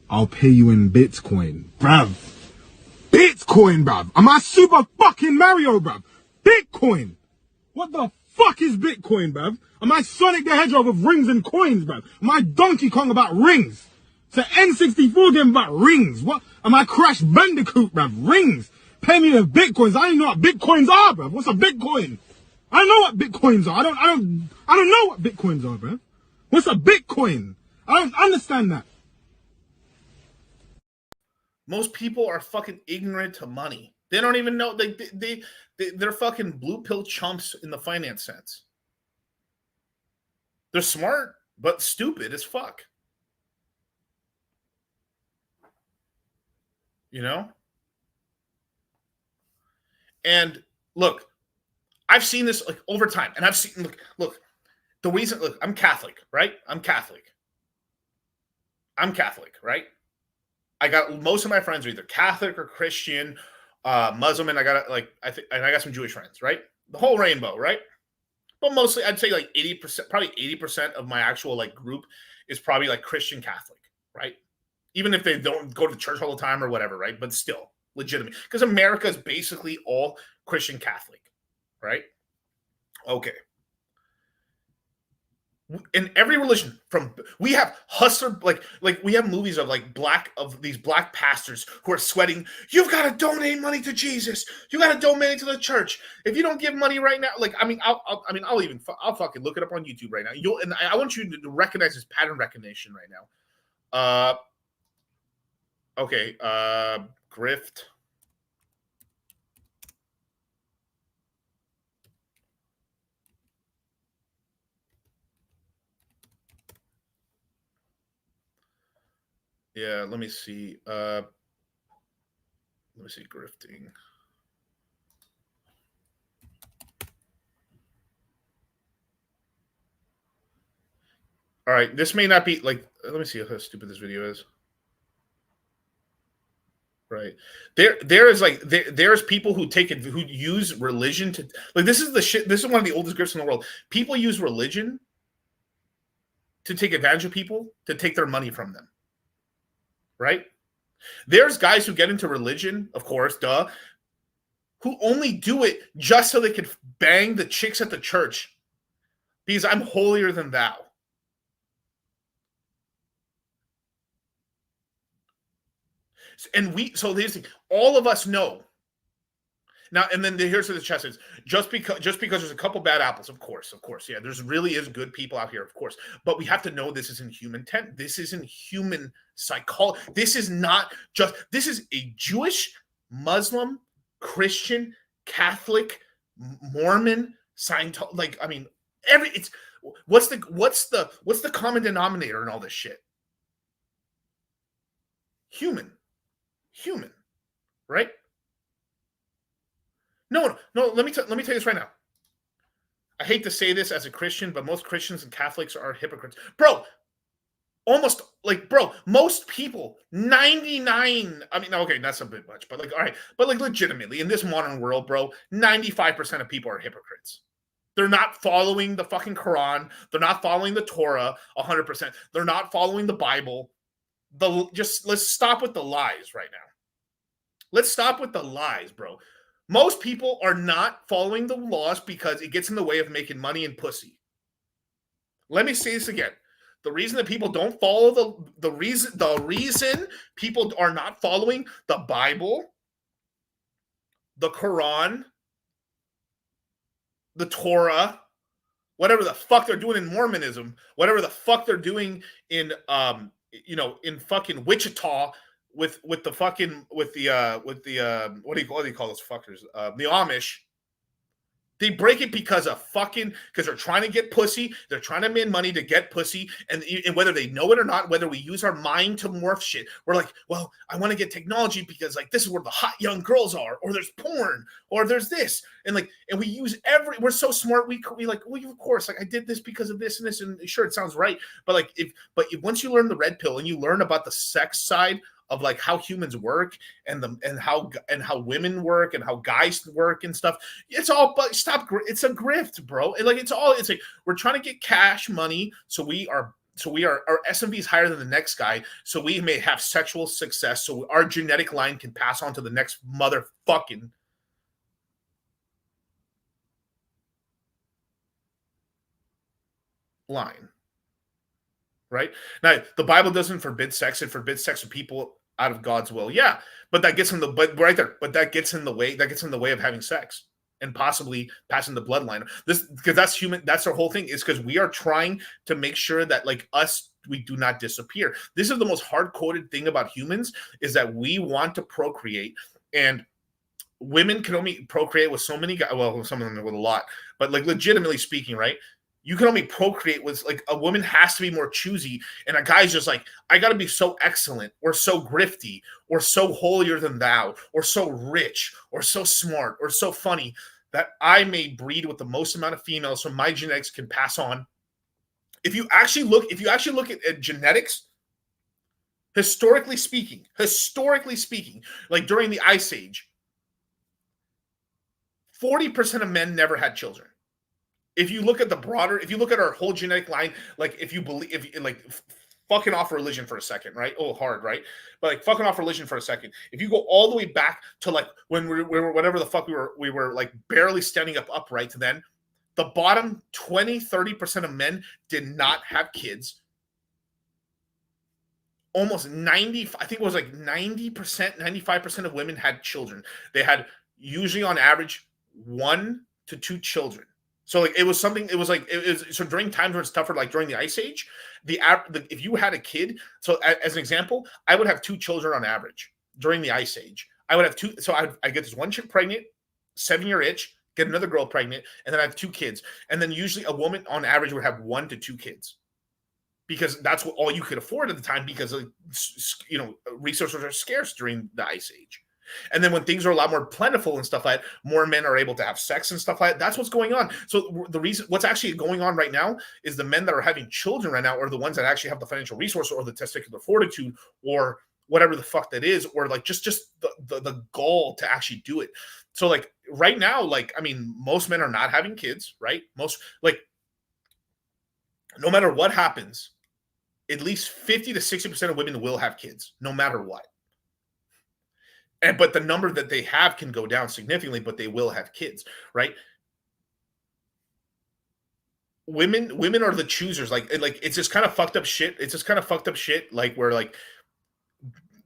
I'll pay you in Bitcoin, bruv. Bitcoin, bruv. Am I Super fucking Mario, bruv? Bitcoin. What the fuck is Bitcoin, bruv? Am I Sonic the Hedgehog of rings and coins, bruv? Am I Donkey Kong about rings? It's an N64 game about rings. What? Am I Crash Bandicoot, bruv? Rings. Pay me in Bitcoins. I don't know what Bitcoins are, bruv. What's a Bitcoin? I don't know what Bitcoins are. I don't know what Bitcoins are, bruv. What's a Bitcoin? I don't understand that. most people are fucking ignorant to money. They don't even know. They're fucking blue pill chumps in the finance sense. They're smart, but stupid as fuck. You know? And look, I've seen this like over time, and I've seen look, the reason, look, I'm Catholic, right? I'm Catholic, right? I got most of my friends are either Catholic or Christian, Muslim, and I got some Jewish friends, right? The whole rainbow, right? But mostly, I'd say like 80%, probably 80% of my actual like group is probably like Christian Catholic, right? Even if they don't go to church all the time or whatever, right? But still legitimate, because America is basically all Christian Catholic, right? Okay. In every religion, we have hustler, like we have movies of these black pastors who are sweating. You've got to donate money to Jesus. You got to donate to the church. If you don't give money right now, I'll fucking look it up on YouTube right now. I want you to recognize this pattern recognition right now. Okay, grift. Yeah, let me see. Grifting. All right, this may not be like. Let me see how stupid this video is. Right there's people who who use religion to like. This is the shit. This is one of the oldest grifts in the world. People use religion to take advantage of people, to take their money from them. Right? There's guys who get into religion, of course, who only do it just so they can bang the chicks at the church because I'm holier than thou. And all of us know now. And then here's where the chest is. Just because there's a couple bad apples, of course, yeah. There's really is good people out here, of course. But we have to know this isn't human intent. This isn't human psychology. This is a Jewish, Muslim, Christian, Catholic, Mormon, Scientology. What's the common denominator in all this shit? Human, right? No. Let me tell you this right now. I hate to say this as a Christian, but most Christians and Catholics are hypocrites, bro. Most people, 99. I mean, okay, that's a bit much, but all right, but legitimately in this modern world, bro, 95% of people are hypocrites. They're not following the fucking Quran. They're not following the Torah 100%. They're not following the Bible. Let's stop with the lies right now. Let's stop with the lies, bro. Most people are not following the laws because it gets in the way of making money and pussy. Let me say this again. The reason that people don't follow the reason people are not following the Bible, the Quran, the Torah, whatever the fuck they're doing in Mormonism, whatever the fuck they're doing in in fucking Wichita with the what do you call those fuckers? The Amish. They break it because they're trying to get pussy. They're trying to make money to get pussy. And whether they know it or not, whether we use our mind to morph shit, we're like, well, I want to get technology because like this is where the hot young girls are, or there's porn, or there's this. And we use we're so smart. We like, well, of course, like I did this because of this and this. And sure, it sounds right. But once you learn the red pill and you learn about the sex side of like how humans work and how women work and how guys work and stuff, it's all it's a grift, bro. And it's like we're trying to get cash money, so our SMV is higher than the next guy, so we may have sexual success, so our genetic line can pass on to the next motherfucking line. Right? Now, the Bible doesn't forbid sex. It forbids sex with people out of God's will. Yeah, but that gets in the that gets in the way. That gets in the way of having sex and possibly passing the bloodline. Because that's human. That's our whole thing. Is because we are trying to make sure that we do not disappear. This is the most hard-coded thing about humans, is that we want to procreate, and women can only procreate with so many guys. Well, some of them with a lot, but legitimately speaking, right? You can only procreate with a woman has to be more choosy, and a guy's just like, I got to be so excellent or so grifty or so holier than thou or so rich or so smart or so funny that I may breed with the most amount of females so my genetics can pass on. If you actually look at genetics, historically speaking, like during the Ice Age, 40% of men never had children. If you look at our whole genetic line, fucking off religion for a second, right? Oh, hard, right? But fucking off religion for a second. If you go all the way back to when we were whatever the fuck we were barely standing up upright, then the bottom 20-30% of men did not have kids. Almost 90, I think it was 90%, 95% of women had children. They had usually on average 1 to 2 children. So so during times when it's tougher, like during the Ice Age, if you had a kid, so as an example, I would have 2 children on average during the Ice Age. I would have 2, so I get this one chick pregnant, 7-year itch, get another girl pregnant, and then I have 2 kids. And then usually a woman on average would have 1 to 2 kids, because that's what all you could afford at the time, because resources are scarce during the Ice Age. And then when things are a lot more plentiful and stuff like that, more men are able to have sex and stuff like that. That's what's going on. So what's actually going on right now is the men that are having children right now are the ones that actually have the financial resource or the testicular fortitude or whatever the fuck that is, or just the goal to actually do it. So right now, most men are not having kids, right? Most no matter what happens, at least 50 to 60% of women will have kids, no matter what. But the number that they have can go down significantly, but they will have kids, right? Women are the choosers. It's just kind of fucked up shit. It's just kind of fucked up shit. Where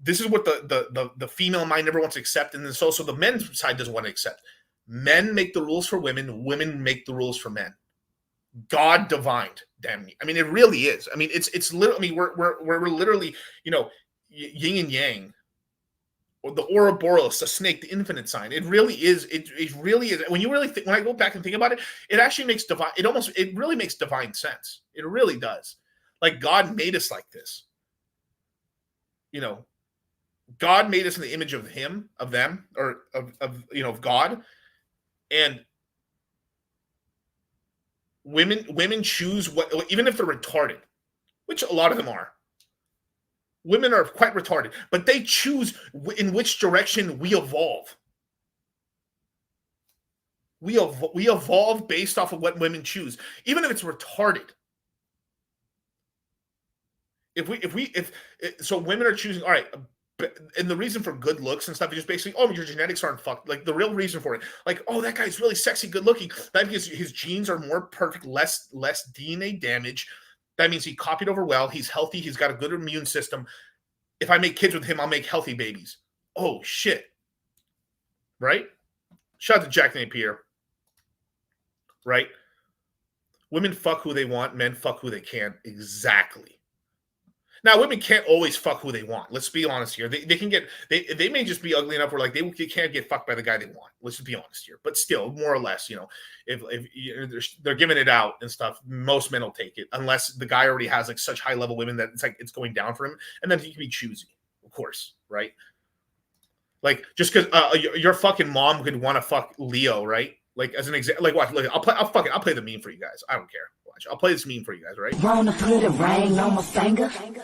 this is what the female mind never wants to accept, and then also the men's side doesn't want to accept. Men make the rules for women. Women make the rules for men. God divined, damn me. I mean, it really is. I mean, it's literally. I mean, we're literally, yin and yang. Or the Ouroboros, the snake, the infinite sign. It really is. It really is. When you really when I go back and think about it, it actually makes divine. It really makes divine sense. It really does. God made us like this. God made us in the image of Him, of them, or of God, and women choose what, even if they're retarded, which a lot of them are. Women are quite retarded, but they choose in which direction we evolve. We evolve based off of what women choose, even if it's retarded. So women are choosing, all right, and the reason for good looks and stuff is just basically, oh, your genetics aren't fucked. The real reason for it, oh, that guy's really sexy, good looking. That means his genes are more perfect, less DNA damage. That means he copied over well. He's healthy. He's got a good immune system. If I make kids with him, I'll make healthy babies. Oh, shit. Right? Shout out to Jack Napier. Right? Women fuck who they want. Men fuck who they can. Exactly. Now, women can't always fuck who they want. Let's be honest here. They can get they may just be ugly enough where like they can't get fucked by the guy they want. Let's just be honest here. But still, more or less, you know, if they're giving it out and stuff, most men will take it unless the guy already has like such high level women that it's like it's going down for him, and then he can be choosy, of course, right? Like just because your fucking mom could want to fuck Leo, right? Like as an example, like watch, look, I'll play the meme for you guys. I don't care. Watch, I'll play this meme for you guys, right? Wanna put a ring on my finger? Put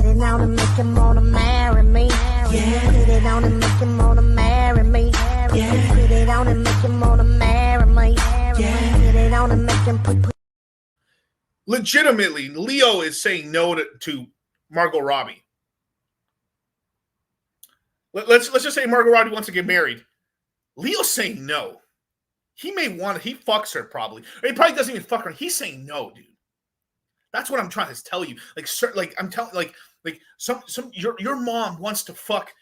it on and make him wanna marry me. Yeah. Put it on and make him wanna marry me. Yeah. Put it on and make him wanna marry me. Yeah. Put it on and make him put. Legitimately, Leo is saying no to Margot Robbie. Let's just say Margot Robbie wants to get married. Leo's saying no. He fucks her probably. Or he probably doesn't even fuck her. He's saying no, dude. That's what I'm trying to tell you. Like, I'm telling, like your mom wants to fuck.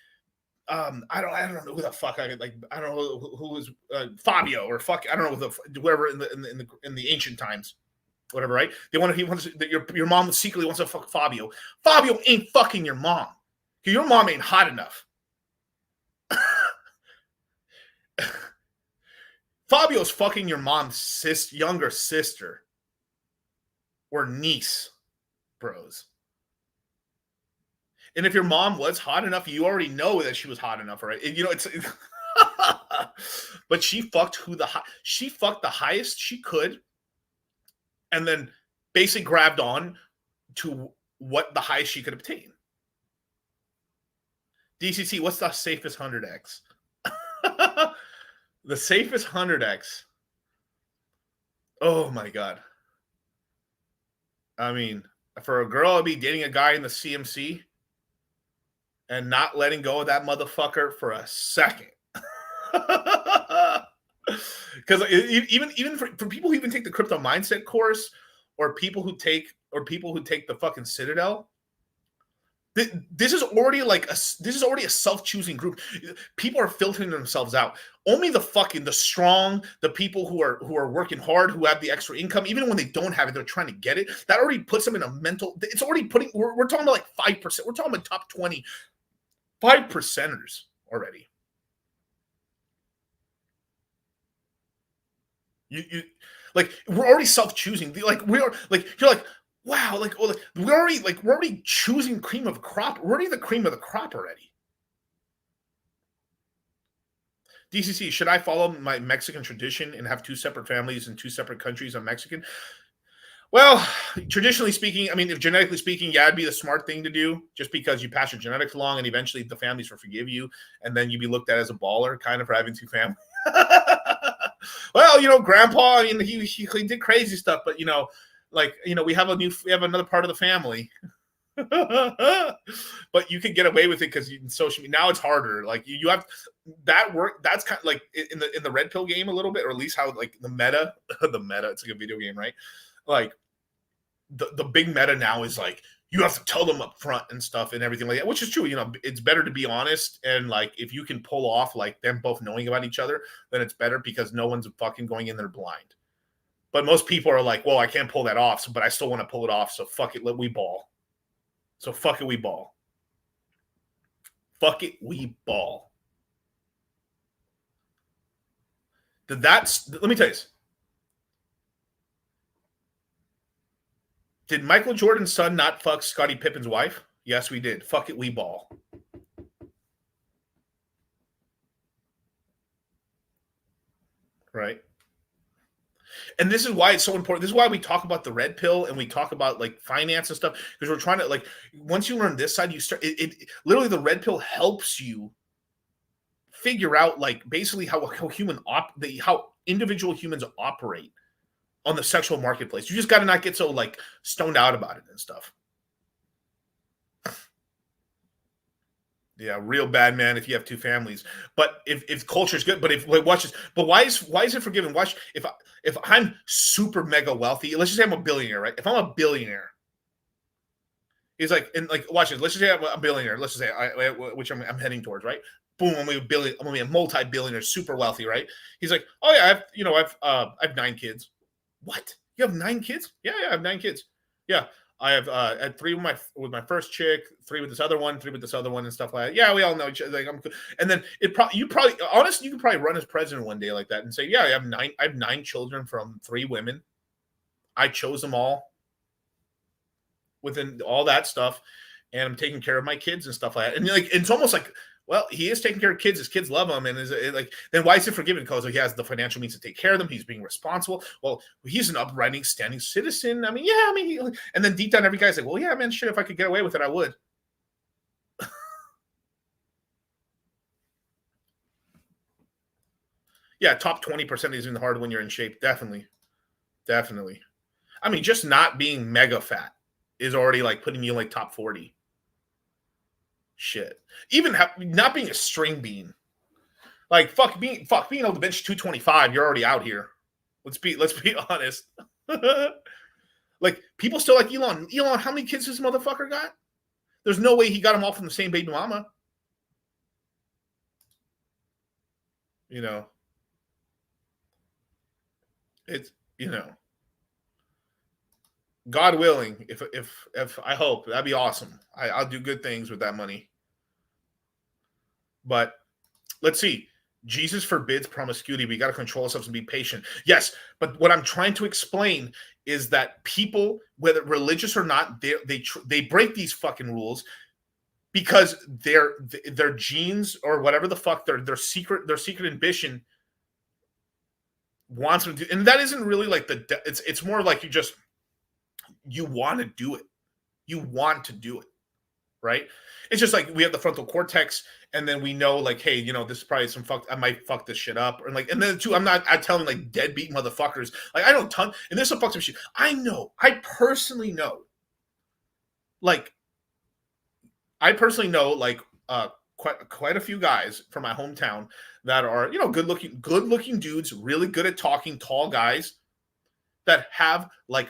I don't know who the fuck I don't know who was Fabio or fuck. I don't know whoever in the ancient times, whatever. Right? Your mom secretly wants to fuck Fabio. Fabio ain't fucking your mom. Your mom ain't hot enough. Fabio's fucking your mom's younger sister or niece, bros. And if your mom was hot enough, you already know that she was hot enough, right? And, you know, it's but she fucked the highest she could, and then basically grabbed on to what the highest she could obtain. DCC, what's the safest 100x? The safest 100x. Oh my God. I mean, for a girl to be dating a guy in the CMC and not letting go of that motherfucker for a second. Because even for people who even take the crypto mindset course or people who take the fucking Citadel, this is already a self-choosing group. People are filtering themselves out. Only the strong, the people who are working hard, who have the extra income, even when they don't have it, they're trying to get it. That already puts them in a mental. It's already putting. We're talking about like 5%. We're talking about top 20, 5%ers already. You like we're already self-choosing. Like we are like you're like. Wow, we're already choosing cream of crop. We're already the cream of the crop already. DCC, should I follow my Mexican tradition and have two separate families in two separate countries? I'm Mexican. Well, traditionally speaking, I mean, if genetically speaking, yeah, it'd be the smart thing to do, just because you pass your genetics along and eventually the families will forgive you, and then you'd be looked at as a baller, kind of, for having two families. Well, you know, Grandpa, I mean, he did crazy stuff, but you know. Like, you know, we have another part of the family, but you can get away with it because in social media now it's harder. Like you have that work. That's kind of like in the red pill game a little bit, or at least how like the meta. It's like a video game, right? Like the big meta now is like you have to tell them up front and stuff and everything like that, which is true. You know, it's better to be honest, and like if you can pull off like them both knowing about each other, then it's better because no one's fucking going in there blind. But most people are like, well, I can't pull that off, but I still want to pull it off. So fuck it, we ball. So fuck it, we ball. Fuck it, we ball. Let me tell you this. Did Michael Jordan's son not fuck Scottie Pippen's wife? Yes, we did. Fuck it, we ball. Right? And this is why it's so important. This is why we talk about the red pill and we talk about like finance and stuff, because we're trying to like once you learn this side, you start it literally the red pill helps you figure out like basically how individual humans operate on the sexual marketplace. You just got to not get so like stoned out about it and stuff. Yeah, real bad, man, if you have two families. But if culture is good, but if like watch this, but why is it forgiven? Watch if I'm super mega wealthy, let's just say I'm a billionaire, right? If I'm a billionaire, he's like, and like watch this, let's just say I'm a billionaire, let's just say which I'm heading towards, right? Boom, I'm gonna be a multi-billionaire, super wealthy, right? He's like, oh yeah, I have 9 kids. What? You have 9 kids? Yeah, I have 9 kids. Yeah. I have had 3 with my first chick, 3 with this other one, 3 with this other one, and stuff like that. Yeah, we all know each other. Like, and then honestly, you could probably run as president one day like that and say, yeah, I have 9 children from 3 women. I chose them all within all that stuff, and I'm taking care of my kids and stuff like that. And like, it's almost like, well, he is taking care of kids. His kids love him, and is it like, then why is it forgiven? Because he has the financial means to take care of them. He's being responsible. Well, he's an upright, standing citizen. I mean, yeah, I mean, and then deep down, every guy's like, well, yeah, man, shit, if I could get away with it, I would. Yeah, top 20% is in the hard when you're in shape. Definitely. I mean, just not being mega fat is already like putting you like top 40. Shit. Even not being a string bean. Like being able to bench 225, you're already out here. Let's be honest. Like, people still like Elon. Elon, how many kids this motherfucker got? There's no way he got them all from the same baby mama. You know. It's, you know. God willing, if I hope, that'd be awesome. I'll do good things with that money. But let's see. Jesus forbids promiscuity. We got to control ourselves and be patient. Yes, but what I'm trying to explain is that people, whether religious or not, they break these fucking rules because their genes or whatever the fuck their secret ambition wants them to. And that isn't really like it's more like you want to do it. You want to do it, right? It's just like we have the frontal cortex, and then we know, like, hey, you know, this is probably I might fuck this shit up, or like, and then too, I'm telling like deadbeat motherfuckers, like, I know and there's some fucked up shit. I personally know, like, quite a few guys from my hometown that are, you know, good looking dudes, really good at talking, tall guys that have like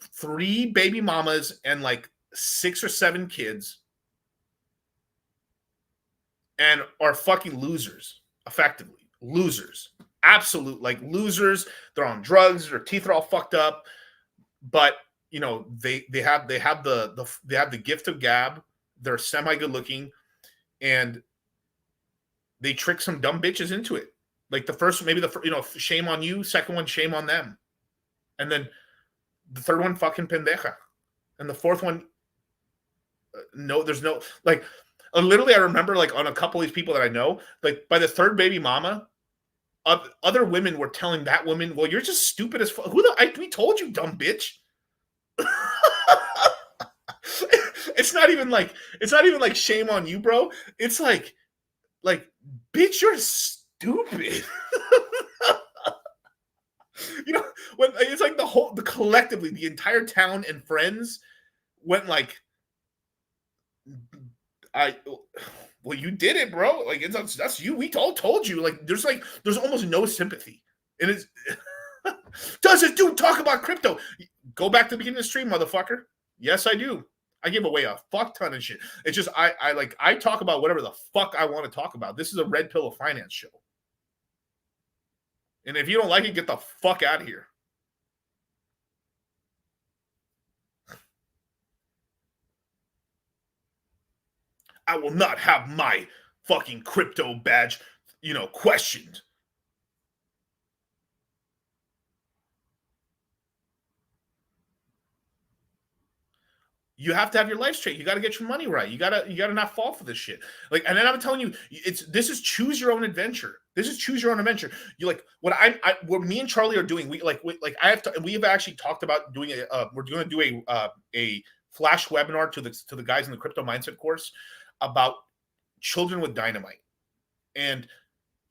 3 baby mamas and like 6 or 7 kids and are fucking losers, effectively. Losers. Absolute, like, losers. They're on drugs, their teeth are all fucked up. But, you know, they have the gift of gab. They're semi good looking, and they trick some dumb bitches into it. Like shame on you, second one, shame on them. And then the third one, fucking pendeja. And the fourth one, there's no, like, literally, I remember, like, on a couple of these people that I know, like, by the third baby mama, other women were telling that woman, well, you're just stupid as fuck. We told you, dumb bitch. It's not even like shame on you, bro. It's like, bitch, you're stupid. You know, when it's like collectively, the entire town and friends went like, well, you did it, bro. Like, that's you. We all told you. Like, there's almost no sympathy. And it's does it do talk about crypto? Go back to the beginning of the stream, motherfucker. Yes, I do. I give away a fuck ton of shit. It's just I talk about whatever the fuck I want to talk about. This is a red pill of finance show. And if you don't like it, get the fuck out of here. I will not have my fucking crypto badge, you know, questioned. You have to have your life straight. You got to get your money right. You gotta not fall for this shit. Like, and then I'm telling you, this is choose your own adventure. This is choose your own adventure. You like what me and Charlie are doing. We have actually talked about doing we're going to do a flash webinar to the guys in the crypto mindset course about children with dynamite. And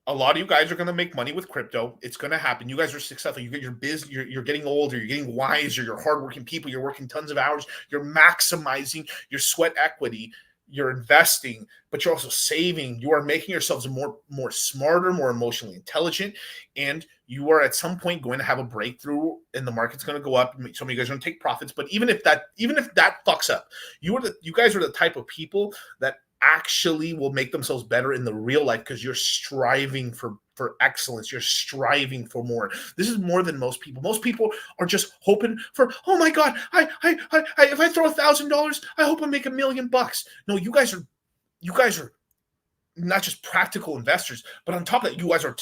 a lot of you guys are going to make money with crypto. It's going to happen. You guys are successful. You get your biz. You're getting older. You're getting wiser. You're hardworking people. You're working tons of hours. You're maximizing your sweat equity. You're investing, but you're also saving. You are making yourselves more smarter, more emotionally intelligent, and you are at some point going to have a breakthrough, and the market's going to go up. Some of you guys are going to take profits, but even if that fucks up, you guys are the type of people that actually will make themselves better in the real life because you're striving for excellence. You're striving for more. This is more than most people. Most people are just hoping for, oh my God, I if I throw $1,000, I hope I make $1 million. No, you guys are not just practical investors, but on top of that, you guys are,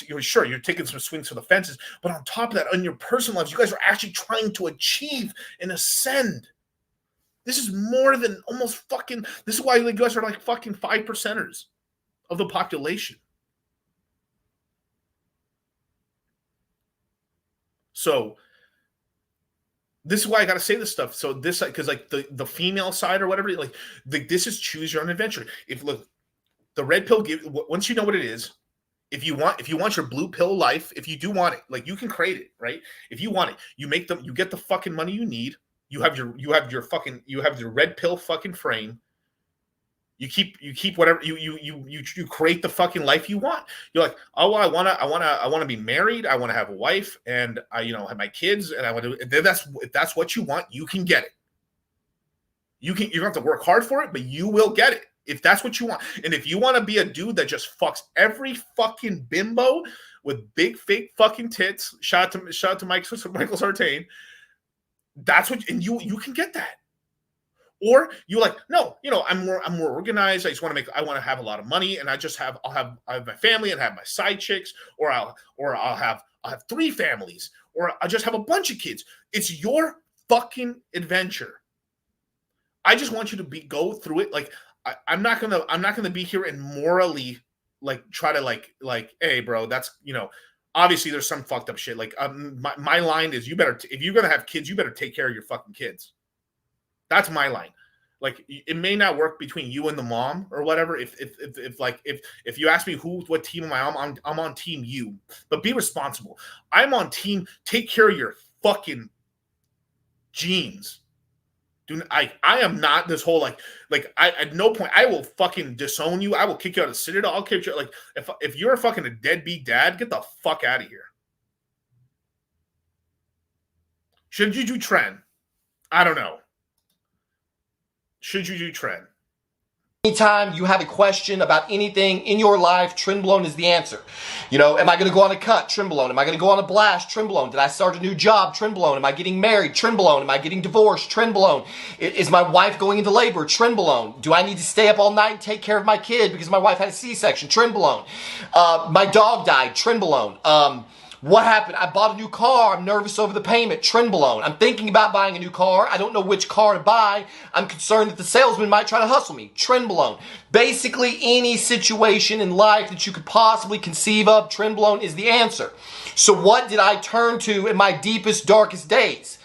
you're taking some swings for the fences, but on top of that, on your personal lives, you guys are actually trying to achieve and ascend. This is more than almost fucking, this is why you guys are like fucking 5%ers of the population. So this is why I got to say this stuff. So this, because like the female side or whatever, like this is choose your own adventure. If look, the red pill once you know what it is, if you want your blue pill life, if you do want it, like you can create it, right? If you want it, you get the fucking money you need. You have your red pill fucking frame. You keep whatever you create the fucking life you want. You're like, oh, well, I want to be married. I want to have a wife, and I have my kids, and I want to. If that's what you want, you can get it. You don't have to work hard for it, but you will get it if that's what you want. And if you want to be a dude that just fucks every fucking bimbo with big fake fucking tits, shout out to Michael Sartain. That's what, and you can get that. Or you like, no, I'm more organized. I want to have a lot of money, and I'll have my family and have my side chicks, or I'll have 3 families, or I'll just have a bunch of kids. It's your fucking adventure. I just want you to go through it. Like I'm not gonna be here and morally like try to like, hey bro, that's obviously there's some fucked up shit. Like my line is, if you're gonna have kids, you better take care of your fucking kids. That's my line. Like it may not work between you and the mom or whatever. If you ask me what team am I on, I'm on team you. But be responsible. I'm on team take care of your fucking genes. Dude, I am not this whole like I at no point I will fucking disown you. I will kick you out of Citadel. I'll kick you like if you're fucking a deadbeat dad, get the fuck out of here. Should you do trend? I don't know. Should you do trend? Anytime you have a question about anything in your life, Trendblown is the answer. Am I going to go on a cut? Trendblown. Am I going to go on a blast? Trendblown. Did I start a new job? Trendblown. Am I getting married? Trendblown. Am I getting divorced? Trendblown. Is my wife going into labor? Trendblown. Do I need to stay up all night and take care of my kid because my wife had a C-section? Trendblown. My dog died. Trendblown. What happened? I bought a new car. I'm nervous over the payment. Trendblown. I'm thinking about buying a new car. I don't know which car to buy. I'm concerned that the salesman might try to hustle me. Trendblown. Basically, any situation in life that you could possibly conceive of, Trendblown is the answer. So what did I turn to in my deepest, darkest days?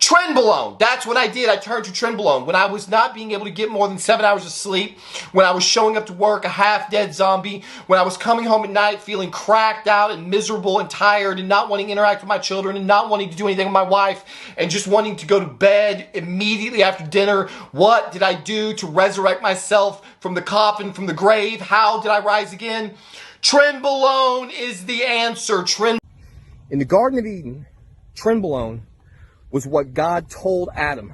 Trendblown. That's what I did. I turned to Trendblown. When I was not being able to get more than 7 hours of sleep, when I was showing up to work a half-dead zombie, when I was coming home at night feeling cracked out and miserable and tired and not wanting to interact with my children and not wanting to do anything with my wife and just wanting to go to bed immediately after dinner, what did I do to resurrect myself from the coffin, from the grave? How did I rise again? Trendblown is the answer. In the Garden of Eden, Trendblown was what God told Adam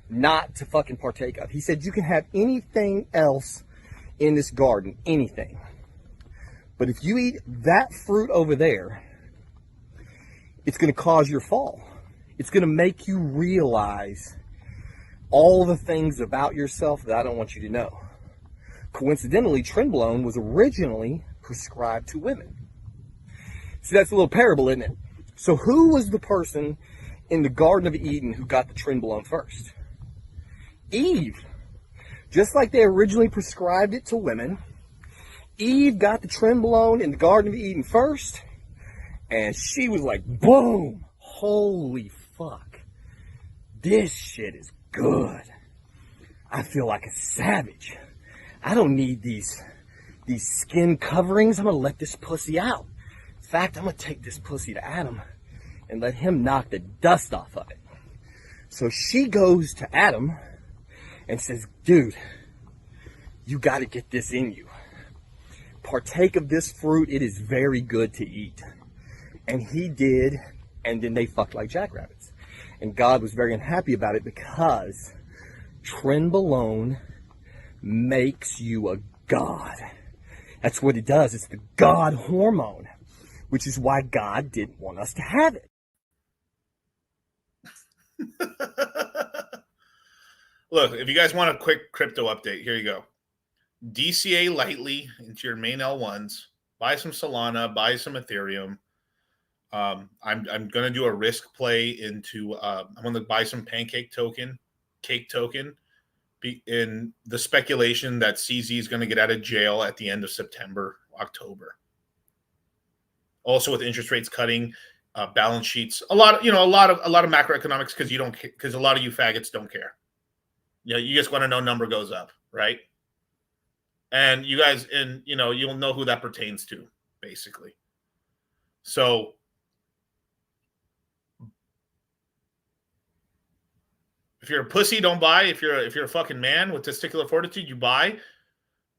not to fucking partake of. He said, you can have anything else in this garden, anything. But if you eat that fruit over there, it's going to cause your fall. It's going to make you realize all the things about yourself that I don't want you to know. Coincidentally, Trendblown was originally prescribed to women. See, that's a little parable, isn't it? So who was the person in the Garden of Eden who got the Trendblown first? Eve. Just like they originally prescribed it to women, Eve got the Trendblown in the Garden of Eden first, and she was like, boom, holy fuck, this shit is good. I feel like a savage. I don't need these skin coverings. I'm gonna let this pussy out. In fact, I'm gonna take this pussy to Adam and let him knock the dust off of it. So she goes to Adam and says, dude, you got to get this in you. Partake of this fruit. It is very good to eat. And he did, and then they fucked like jackrabbits. And God was very unhappy about it because Trendblown makes you a god. That's what it does. It's the God hormone, which is why God didn't want us to have it. Look, if you guys want a quick crypto update, here you go. DCA lightly into your main L1s. Buy some Solana, buy some Ethereum. I'm going to do a risk play into I'm going to buy some cake token in the speculation that CZ is going to get out of jail at the end of September, October. Also with interest rates cutting, balance sheets, a lot of macroeconomics because a lot of you faggots don't care. You just want to know number goes up, right? And you guys, you'll know who that pertains to, basically. So if you're a pussy, don't buy. If you're a fucking man with testicular fortitude, you buy.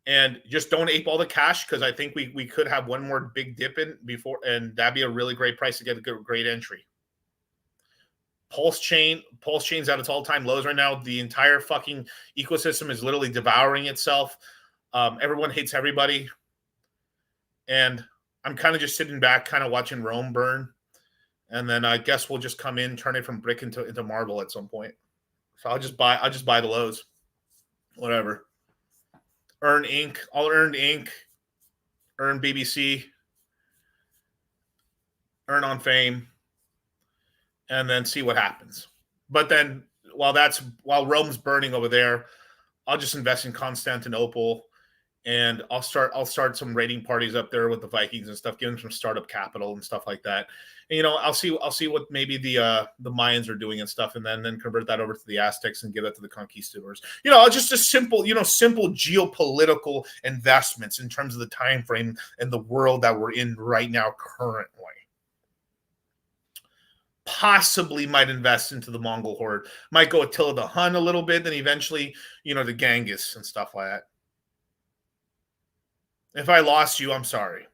And just don't ape all the cash, because I think we could have one more big dip in before, and that'd be a really great price to get a great entry. Pulse chain's at its all-time lows right now. The entire fucking ecosystem is literally devouring itself. Everyone hates everybody. And I'm kind of just sitting back, kind of watching Rome burn. And then I guess we'll just come in, turn it from brick into marble at some point. So I'll just buy the lows. Whatever. Earn ink. I'll earn ink. Earn BBC. Earn on fame. And then see what happens. But then while Rome's burning over there, I'll just invest in Constantinople, and I'll start some raiding parties up there with the Vikings and stuff, give them some startup capital and stuff like that. And, I'll see what maybe the Mayans are doing and stuff, and then convert that over to the Aztecs and give it to the conquistadors. Just a simple geopolitical investments in terms of the time frame and the world that we're in right now currently. Possibly might invest into the Mongol horde. Might go Attila the Hun a little bit, then eventually, the Genghis and stuff like that. If I lost you, I'm sorry.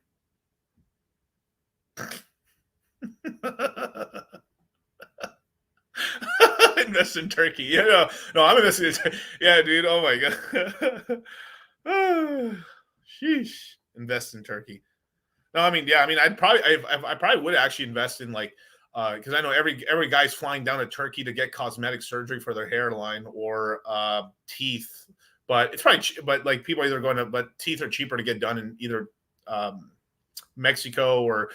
Invest in Turkey. Yeah, no, I'm investing in Turkey. Yeah, dude. Oh my god. Sheesh. Invest in Turkey. No, I probably would actually invest in because I know every guy's flying down to Turkey to get cosmetic surgery for their hairline or teeth, but it's probably people are either but teeth are cheaper to get done in either Mexico or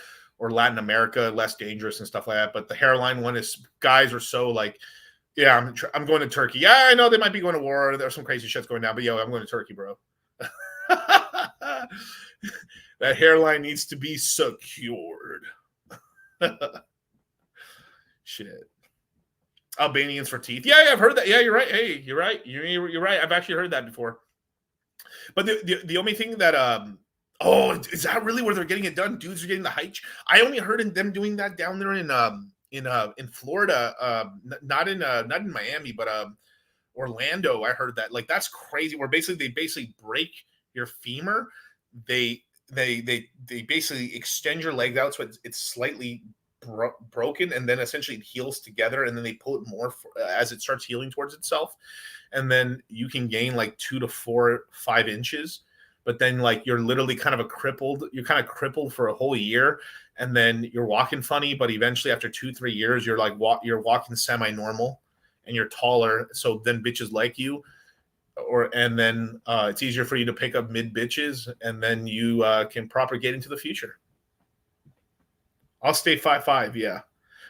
Latin America, less dangerous and stuff like that. But the hairline one is guys are so I'm going to Turkey. Yeah, I know they might be going to war. There's some crazy shit's going down, but I'm going to Turkey, bro. That hairline needs to be secured. Shit. Albanians for teeth. Yeah, I've heard that. Yeah, you're right. Hey, you're right. You're right. I've actually heard that before. But the only thing that is that really where they're getting it done? Dudes are getting the height. I only heard of them doing that down there in Florida, not in Miami, but Orlando. I heard that. That's crazy. Where they basically break your femur. They basically extend your leg out so it's slightly broken, and then essentially it heals together, and then they pull it more as it starts healing towards itself, and then you can gain 2 to 4, 5 inches, but then you're literally kind of crippled for a whole year, and then you're walking funny, but eventually after 2-3 years you're you're walking semi-normal and you're taller, so then bitches like you, and then it's easier for you to pick up mid bitches, and then you can propagate into the future. I'll stay 5'5", yeah.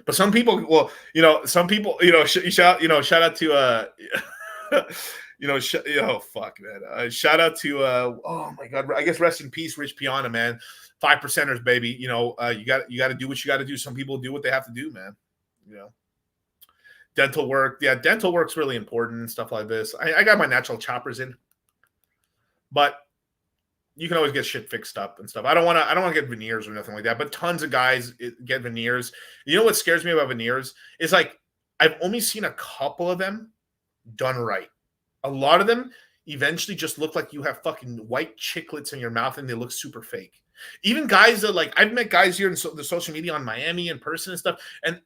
But some people, shout out to fuck, man. Shout out to oh my god, I guess rest in peace, Rich Piana, man. 5%ers, baby. You got to do what you got to do. Some people do what they have to do, man. Dental work, yeah, dental work's really important and stuff like this. I got my natural choppers in, but you can always get shit fixed up and stuff. I don't want to get veneers or nothing like that, but tons of guys get veneers. You know what scares me about veneers is I've only seen a couple of them done right. A lot of them eventually just look like you have fucking white chiclets in your mouth and they look super fake. Even guys that I've met guys here in the social media on Miami in person and stuff, and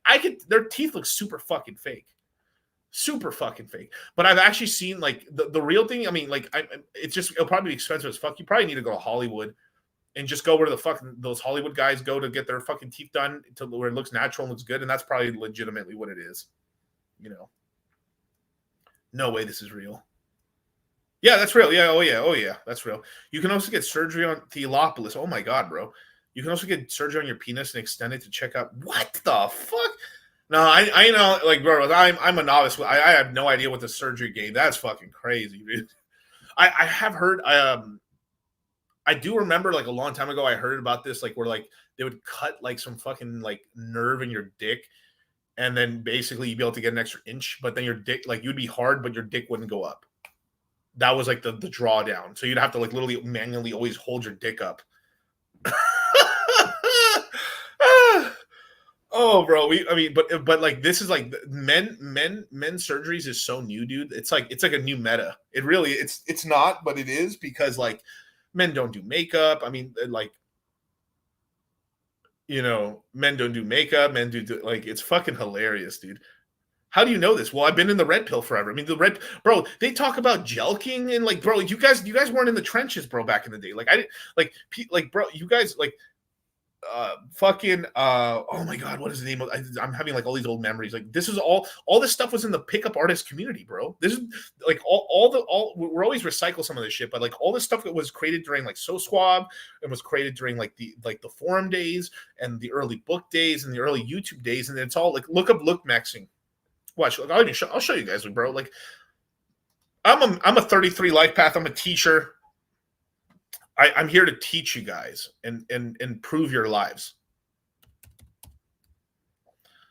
their teeth look super fucking fake. Super fucking fake. But I've actually seen like the real thing. I mean, like it'll probably be expensive as fuck. You probably need to go to Hollywood and just go where the fucking those Hollywood guys go to get their fucking teeth done to where it looks natural and looks good, and that's probably legitimately what it is. You know, no way this is real. Yeah, that's real. Yeah, oh yeah, that's real. You can also get surgery on Theophilus. Oh my god, bro. You can also get surgery on your penis and extend it to check out. What the fuck? No, I know, like, bro, I'm a novice. I have no idea what the surgery gave. That's fucking crazy, dude. I have heard. I do remember, like, a long time ago, I heard about this, like, where like they would cut like some fucking like nerve in your dick, and then basically you'd be able to get an extra inch, but then your dick, like, you'd be hard, but your dick wouldn't go up. That was like the drawdown. So you'd have to like literally manually always hold your dick up. Oh, bro. But like this is like men surgeries is so new, dude. It's like a new meta. It really it's not, but it is, because like men don't do makeup. I mean, like, you know, men don't do makeup. Men do like, it's fucking hilarious, dude. How do you know this? Well, I've been in the red pill forever. I mean, bro, they talk about jelking and like, bro, you guys weren't in the trenches, bro, back in the day. Like, I didn't like, bro, you guys like, oh my god, what is the name of? I'm having like all these old memories. Like, this is all this stuff was in the pickup artist community, bro. This is like all we're always recycle some of this shit, but like all this stuff that was created during like So Squab and was created during like the forum days and the early book days and the early YouTube days, and it's all like look maxing. Watch, look, I'll show you guys, bro. Like, I'm a 33 life path. I'm a teacher. I'm here to teach you guys and improve your lives.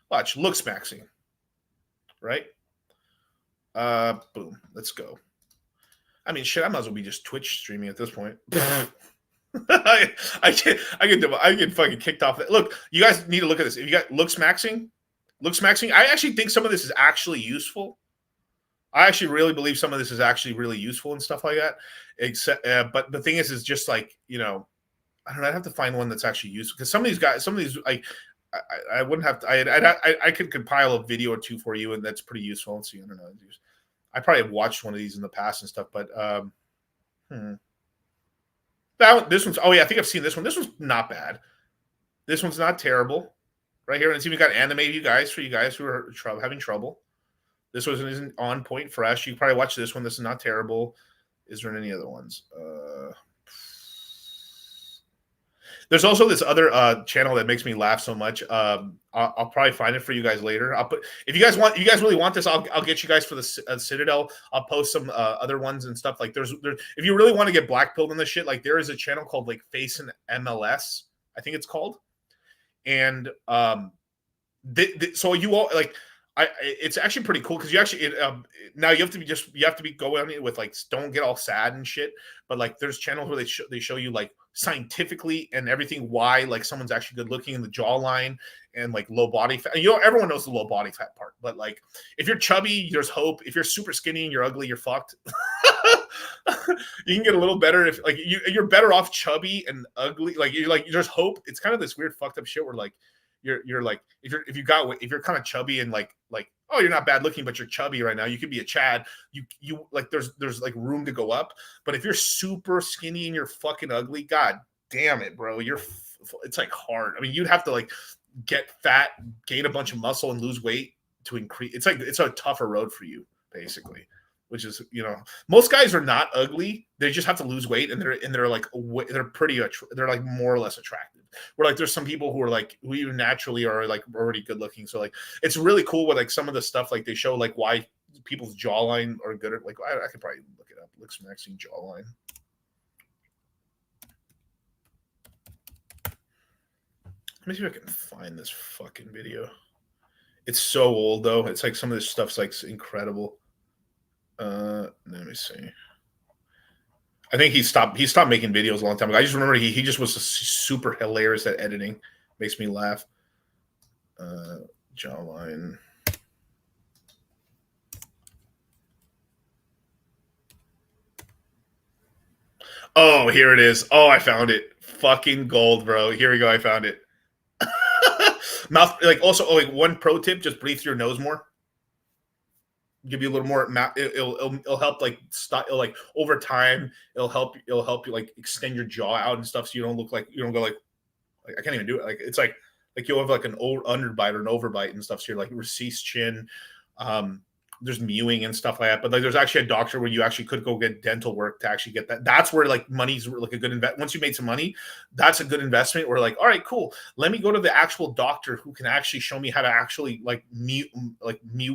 Watch, looks maxing. Right? Boom. Let's go. I mean, shit, I might as well be just Twitch streaming at this point. I get fucking kicked off. Look, you guys need to look at this. If you got looks maxing, I actually think some of this is actually useful. I actually really believe some of this is actually really useful and stuff like that. Except, but the thing is just like, you know, I don't know. I'd have to find one that's actually useful, because some of these, I wouldn't have to. I could compile a video or two for you, and that's pretty useful. Let's see. I don't know. I probably have watched one of these in the past and stuff, but this one's. Oh yeah, I think I've seen this one. This one's not bad. This one's not terrible. Right here, and it's even got animated for you guys who are having trouble. This one isn't on point fresh. You can probably watch this one. This is not terrible. Is there any other ones? There's also this other channel that makes me laugh so much. I'll probably find it for you guys later. I'll put, if you guys really want this, I'll get you guys for the Citadel. I'll post some other ones and stuff. Like there's if you really want to get blackpilled in this shit, like there is a channel called like Face and MLS, I think it's called. And so you all like, it's actually pretty cool, because you actually now you have to be going on it with like, don't get all sad and shit, but like there's channels where they show you like scientifically and everything why like someone's actually good looking in the jawline and like low body fat. You know, everyone knows the low body fat part, but like if you're chubby, there's hope. If you're super skinny and you're ugly, you're fucked. You can get a little better if like you're better off chubby and ugly. Like there's hope. It's kind of this weird fucked up shit where like you're like if you're kind of chubby and like oh, you're not bad looking, but you're chubby right now, you could be a Chad. You like there's like room to go up. But if you're super skinny and you're fucking ugly, god damn it, bro, it's like hard. I mean, you'd have to like get fat, gain a bunch of muscle, and lose weight to increase. It's a tougher road for you, basically. Which is, you know, most guys are not ugly. They just have to lose weight, and they're like they're like more or less attractive. Where like there's some people who even naturally are like already good looking. So like it's really cool with like some of the stuff like they show like why people's jawline are good at. Like I could probably look it up. Looks maxing jawline. Let me see if I can find this fucking video. It's so old though. It's like some of this stuff's like incredible. Let me see. I think he stopped making videos a long time ago. I just remember he just was super hilarious at editing. Makes me laugh. Jawline. Oh, here it is. Oh, I found it. Fucking gold, bro. Here we go. I found it. Mouth, like also, like one pro tip, just breathe through your nose more. give you a little more. It'll help like stop. Like over time, it'll help you like extend your jaw out and stuff, so you don't look like you don't go like I can't even do it. Like it's like you'll have like an underbite or an overbite and stuff. So you're like recessed chin. There's mewing and stuff like that. But like there's actually a doctor where you actually could go get dental work to actually get that. That's where like money's like a good investment. Once you made some money, that's a good investment. We're like, all right, cool. Let me go to the actual doctor who can actually show me how to actually like mew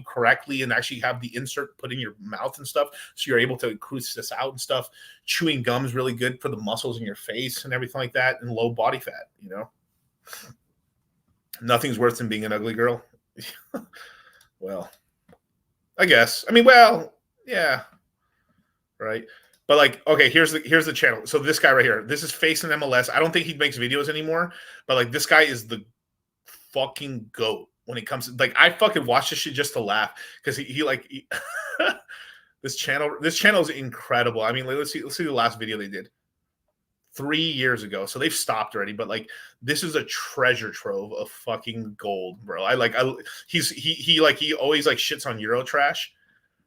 correctly and actually have the insert put in your mouth and stuff. So you're able to cruise this out and stuff. Chewing gum is really good for the muscles in your face and everything like that, and low body fat, you know. Nothing's worse than being an ugly girl. Well, I guess. I mean, well, yeah. Right. But like, okay, here's the channel. So this guy right here, this is Face and MLS. I don't think he makes videos anymore, but like this guy is the fucking GOAT when it comes to like I fucking watch this shit just to laugh because he this channel is incredible. I mean, like, let's see the last video they did 3 years ago. So they've stopped already, but like this is a treasure trove of fucking gold, bro. He always like shits on Eurotrash.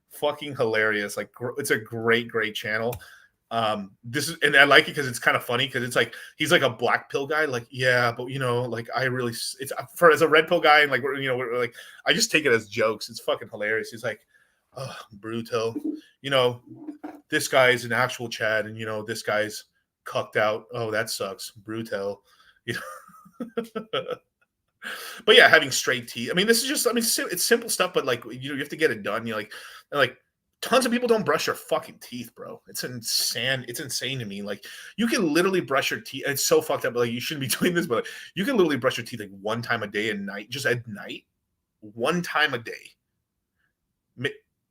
Fucking hilarious. Like it's a great channel. This is, and I like it because it's kind of funny because it's like he's like a black pill guy. Like, yeah, but you know, like I really it's for as a red pill guy, and like we're like I just take it as jokes. It's fucking hilarious. He's like, oh, Bruto, you know, this guy is an actual Chad, and you know, this guy's cucked out. Oh, that sucks. Bruto. You know. But yeah, having straight teeth. I mean, this is just, I mean, it's simple stuff, but like, you know, you have to get it done. You know, like tons of people don't brush their fucking teeth, bro. It's insane. It's insane to me. Like you can literally brush your teeth. It's so fucked up. Like you shouldn't be doing this, but like, you can literally brush your teeth like one time a day at night, just at night, one time a day.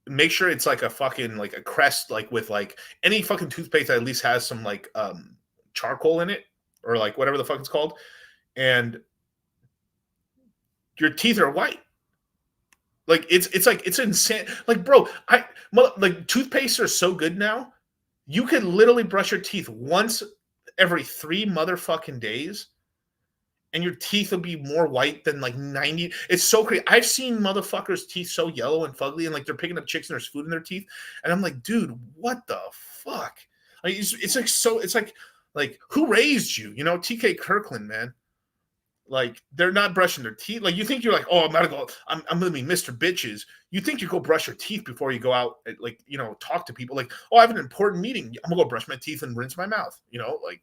Make sure it's like a fucking, like a Crest, like with like any fucking toothpaste that at least has some like charcoal in it or like whatever the fuck it's called. And your teeth are white. Like it's like it's insane. Like, bro, like toothpaste are so good now. You could literally brush your teeth once every 3 motherfucking days, and your teeth will be more white than like 90. It's so crazy. I've seen motherfuckers' teeth so yellow and fugly, and like they're picking up chicks and there's food in their teeth, and I'm like, dude, what the fuck? Like, it's like so. It's like who raised you? You know, TK Kirkland, man. Like they're not brushing their teeth. Like you think you're like, oh, I'm gonna be Mr. Bitches. You think you go brush your teeth before you go out, and, like, you know, talk to people. Like, oh, I have an important meeting. I'm gonna go brush my teeth and rinse my mouth. You know, like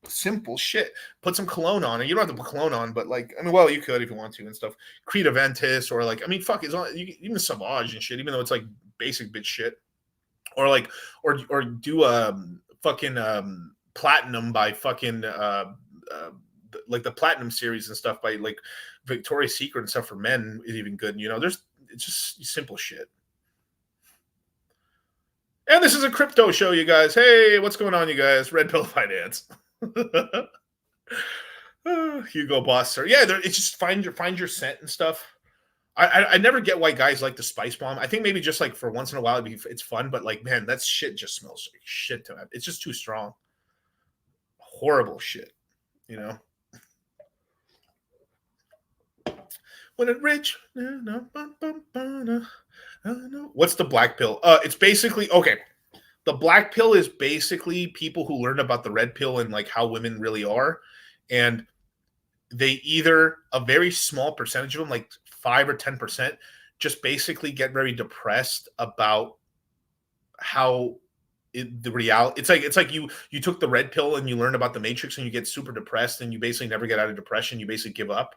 simple shit. Put some cologne on, and you don't have to put cologne on, but like, I mean, well, you could if you want to and stuff. Creed Aventus or like, I mean, fuck, it's on even Sauvage and shit. Even though it's like basic bitch shit, or like, or do fucking Platinum by fucking like the Platinum series and stuff by like Victoria's Secret and stuff for men is even good. You know, it's just simple shit. And this is a crypto show, you guys. Hey, what's going on, you guys? Red Pill Finance. Hugo Boss, sir. Yeah, it's just find your scent and stuff. I never get why guys like the spice bomb. I think maybe just like for once in a while it's fun, but like, man, that shit just smells like shit to me. It's just too strong. Horrible shit, you know. When it rich, what's the black pill? It's basically okay. The black pill is basically people who learn about the red pill and like how women really are, and they either a very small percentage of them, like 5 or 10%, just basically get very depressed about how the reality. It's like you took the red pill and you learn about the Matrix and you get super depressed and you basically never get out of depression. You basically give up,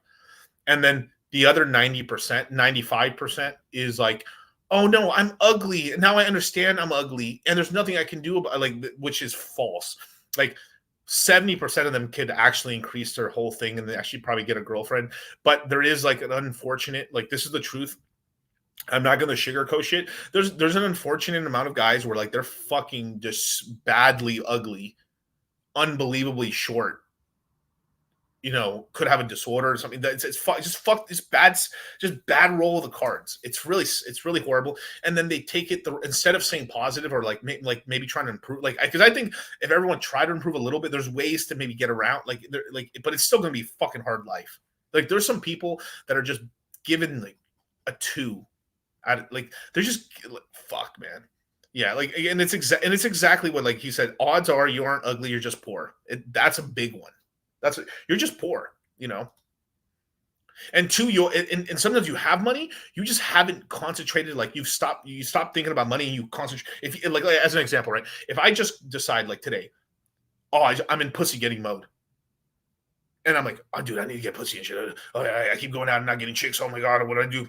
and then the other 90%, 95% is like, oh no, I'm ugly. Now I understand I'm ugly, and there's nothing I can do about, like, which is false. Like 70% of them could actually increase their whole thing and they actually probably get a girlfriend. But there is like an unfortunate, like, this is the truth. I'm not going to sugarcoat shit. There's an unfortunate amount of guys where like they're fucking just badly ugly, unbelievably short, you know, could have a disorder or something. Just bad roll of the cards. It's really horrible. And then they take it instead of saying positive or like maybe trying to improve, like, because I think if everyone tried to improve a little bit, there's ways to maybe get around, but it's still gonna be fucking hard life. Like there's some people that are just given like a 2 Like they're just fuck, man. Yeah, like, and it's exactly what, like you said. Odds are you aren't ugly, you're just poor. That's a big one. You're just poor, you know. And two, and sometimes you have money, you just haven't concentrated. Like you stop thinking about money and you concentrate. If like as an example, right? If I just decide like today, I'm in pussy getting mode. And I'm like, oh, dude, I need to get pussy and shit. Oh, I keep going out and not getting chicks. Oh my God, what do I do?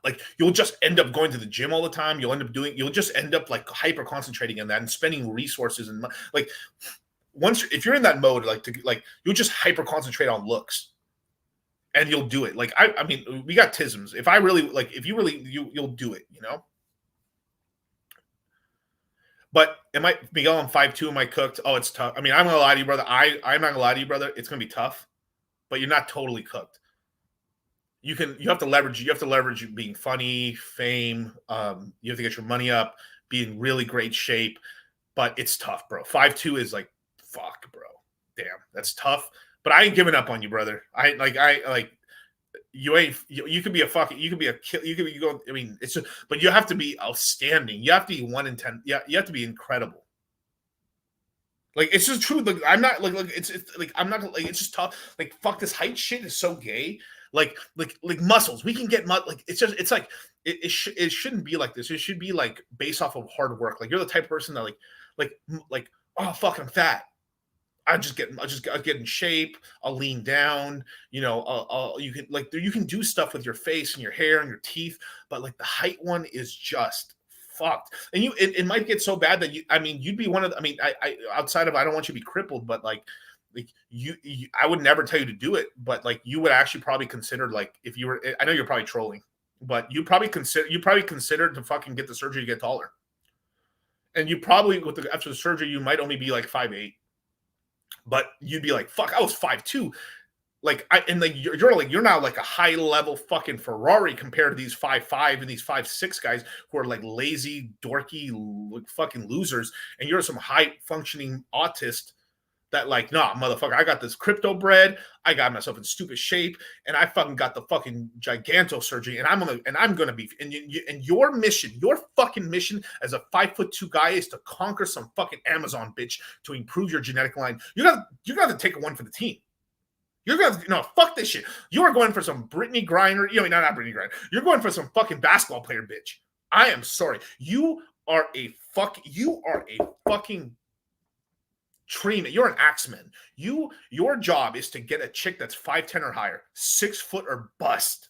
Like, you'll just end up going to the gym all the time. You'll just end up like hyper concentrating on that and spending resources and like if you're in that mode, you'll just hyper concentrate on looks and you'll do it. Like, I mean, we got tisms. If you'll do it, you know? But Miguel, I'm 5'2", am I cooked? Oh, it's tough. I mean, I'm going to lie to you, brother. I'm not going to lie to you, brother. It's going to be tough, but you're not totally cooked. You have to leverage being funny, fame. You have to get your money up, be in really great shape, but it's tough, bro. 5'2" is like, fuck, bro. Damn, that's tough. But I ain't giving up on you, brother. You could be a fucking, you could be a kill. You could be going. I mean, it's just, but you have to be outstanding. You have to be 1 in 10. Yeah, you have to be incredible. Like, it's just true. Like, I'm not like it's like I'm not like it's just tough. Like, fuck, this height shit is so gay. Like muscles. We can get like it's like it shouldn't be like this. It should be like based off of hard work. Like, you're the type of person that like oh fuck, I'm fat. I'll get in shape. I'll lean down. You know, you can do stuff with your face and your hair and your teeth, but like the height one is just fucked. And it might get so bad that you'd be one of the, I outside of, I don't want you to be crippled, but like you I would never tell you to do it, but like you would actually probably consider, like, if you were, I know you're probably trolling, but you probably consider to fucking get the surgery to get taller. And you probably after the surgery you might only be like 5'8". But you'd be like, fuck, I was 5'2". You're now like a high level fucking Ferrari compared to these 5'5" and these 5'6" guys who are like lazy, dorky, fucking losers. And you're some high functioning autist that like, nah, motherfucker, I got this crypto bread. I got myself in stupid shape, and I fucking got the fucking giganto surgery, and I'm gonna be. And your mission, your fucking mission as a 5'2" guy is to conquer some fucking Amazon bitch to improve your genetic line. You're gonna take one for the team. Fuck this shit. You are going for some Brittany Griner. Not Brittany Griner. You're going for some fucking basketball player bitch. I am sorry. You are a fucking Trina, you're an axeman. Your job is to get a chick that's 5'10" or higher, 6 foot or bust.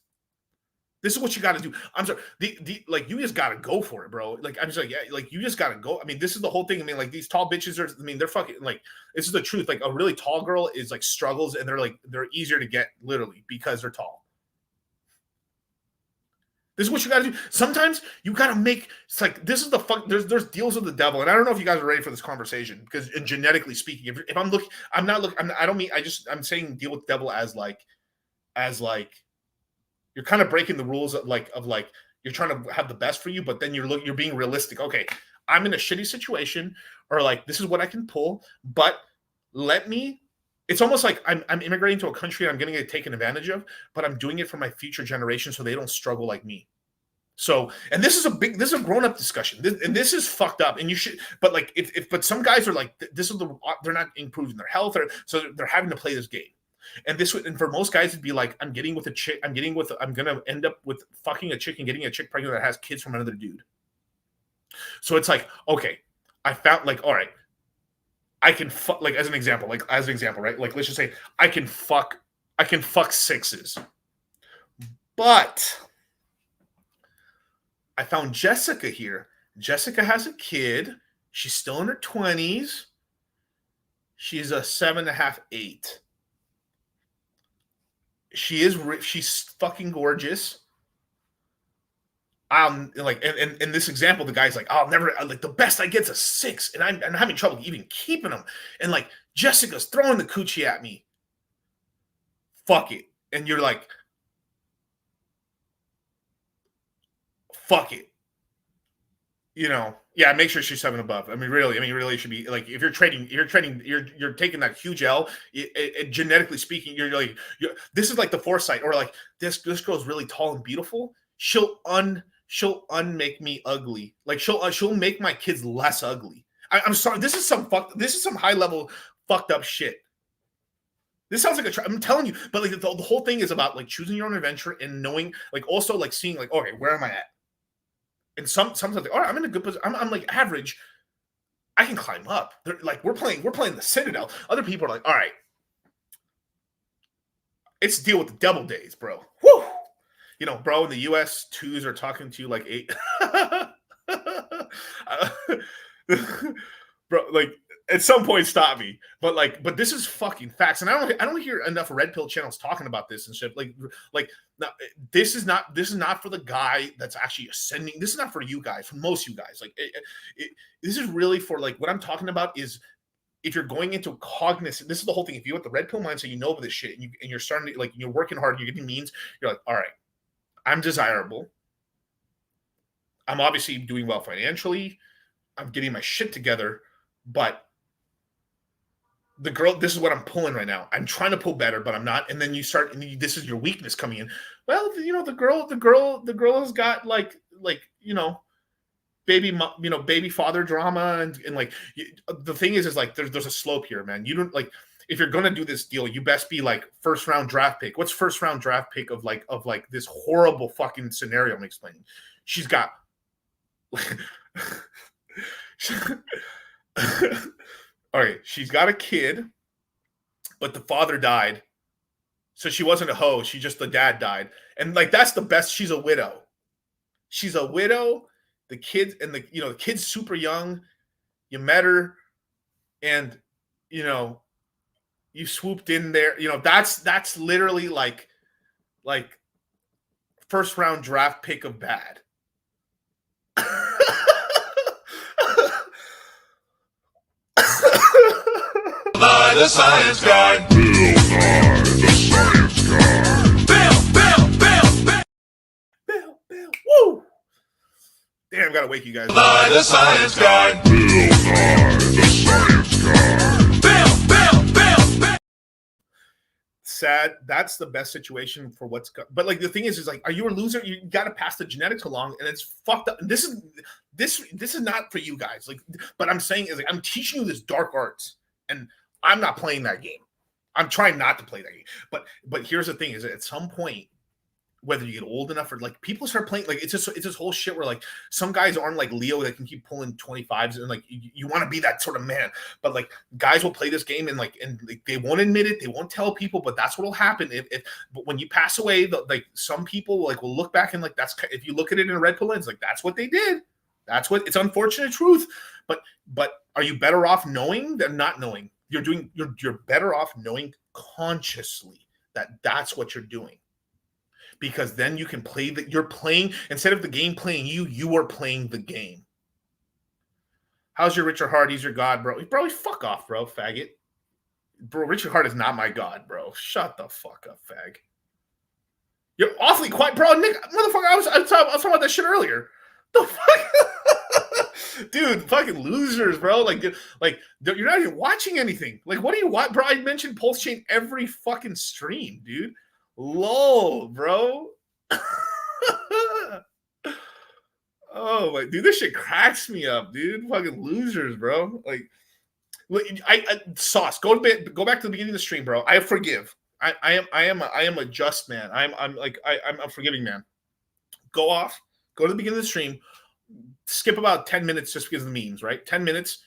This is what you got to do. I'm sorry, you just got to go for it, bro. Like, I'm just like, yeah, like you just got to go. I mean, this is the whole thing. I mean, like, these tall bitches are. I mean, they're fucking like. This is the truth. Like, a really tall girl is like struggles, and they're easier to get literally because they're tall. This is what you got to do. Sometimes you got to make. It's like, this is the fuck. There's deals with the devil, and I don't know if you guys are ready for this conversation, because, genetically speaking, if I'm looking, I'm not looking. I don't mean. I'm saying deal with the devil as like you're kind of breaking the rules of you're trying to have the best for you, but then you're being realistic. Okay, I'm in a shitty situation, or like, this is what I can pull, but let me. It's almost like I'm immigrating to a country I'm going to get taken advantage of, but I'm doing it for my future generation so they don't struggle like me. So, and this is a grown-up discussion, and this is fucked up. And you should, but like, but some guys are like, they're not improving their health, or so they're having to play this game. And for most guys, it'd be like, I'm going to end up with fucking a chick and getting a chick pregnant that has kids from another dude. So it's like, okay, I found, like, all right, I can fuck, like, as an example, right? Like, let's just say I can fuck 6s. But I found Jessica here. Jessica has a kid. She's still in her 20s. She's a 7.5, 8. She's fucking gorgeous. Like, and in this example, the guy's like, I'll never, like, the best I get's a 6, and I'm having trouble even keeping them. And like, Jessica's throwing the coochie at me. Fuck it. And you're like, fuck it. Yeah, make sure she's 7 above. I mean, really should be like, if you're taking that huge L. Genetically speaking, you're like, this is like the foresight, or like, this girl's really tall and beautiful. She'll she'll unmake me ugly. Like she'll make my kids less ugly. I'm sorry. This is some high level fucked up shit. This sounds like I'm telling you, but like the whole thing is about like choosing your own adventure and knowing, like also like seeing like, okay, where am I at? And sometimes like, all right, I'm in a good position. I'm like average. I can climb up. They're like, we're playing the Citadel. Other people are like, all right, it's deal with the double days, bro. Woo! You know, bro, in the US, 2s are talking to you like 8. Bro, like at some point stop me. But this is fucking facts. And I don't hear enough red pill channels talking about this and shit. Like now, this is not for the guy that's actually ascending. This is not for you guys, for most of you guys. Like this is really for like what I'm talking about is if you're going into cognizant, this is the whole thing. If you have the red pill mindset, you know this shit, and you're starting to like, you're working hard, you're getting means, you're like, all right, I'm desirable. I'm obviously doing well financially. I'm getting my shit together, but the girl, this is what I'm pulling right now. I'm trying to pull better, but I'm not. And then you start, and this is your weakness coming in. Well, you know, the girl has got like, you know, baby father drama. And like, the thing is like, there's a slope here, man. You don't like, if you're going to do this deal, you best be like first round draft pick. What's first round draft pick of like this horrible fucking scenario I'm explaining? She's got, all right, she's got a kid, but the father died. So she wasn't a hoe. The dad died. And like, that's the best. She's a widow. She's a widow. The kids and the kid's super young. You met her and, you know, you swooped in there. You know, that's literally like first round draft pick of bad. By the science guy. Bill Nye, the science guy. Bill. Woo! Damn, gotta wake you guys up. By the science guy. Bill Nye, the science guy. Bill. Sad. That's the best situation for what's. But like the thing is like, are you a loser? You got to pass the genetics along, and it's fucked up. This is not for you guys. Like, but I'm saying is like I'm teaching you this dark arts, and I'm not playing that game. I'm trying not to play that game. But here's the thing: is at some point, whether you get old enough or like people start playing, like it's this whole shit where like some guys aren't like Leo that can keep pulling 25s and like you want to be that sort of man. But like guys will play this game and they won't admit it, they won't tell people, but that's what'll happen but when you pass away, like some people like will look back and like that's, if you look at it in a red pill lens, like that's what they did. That's what it's unfortunate truth. But are you better off knowing than not knowing? You're better off knowing consciously that that's what you're doing. Because then you can play that you're playing, instead of the game playing you are playing the game. How's your Richard Hart? He's your God, bro. Bro, fuck off, bro, faggot. Bro, Richard Hart is not my God, bro. Shut the fuck up, fag. You're awfully quiet, bro. Nick, motherfucker, I was talking about that shit earlier. The fuck? Dude, fucking losers, bro. Like you're not even watching anything. Like, what do you want, bro? I mentioned Pulse Chain every fucking stream, dude. Lol, bro. Oh my dude, this shit cracks me up, dude. Fucking losers, bro. Like, I Sauce. Go back to the beginning of the stream, bro. I forgive. I am a just man. I'm a forgiving man. Go to the beginning of the stream, skip about 10 minutes just because of the memes, right? 10 minutes,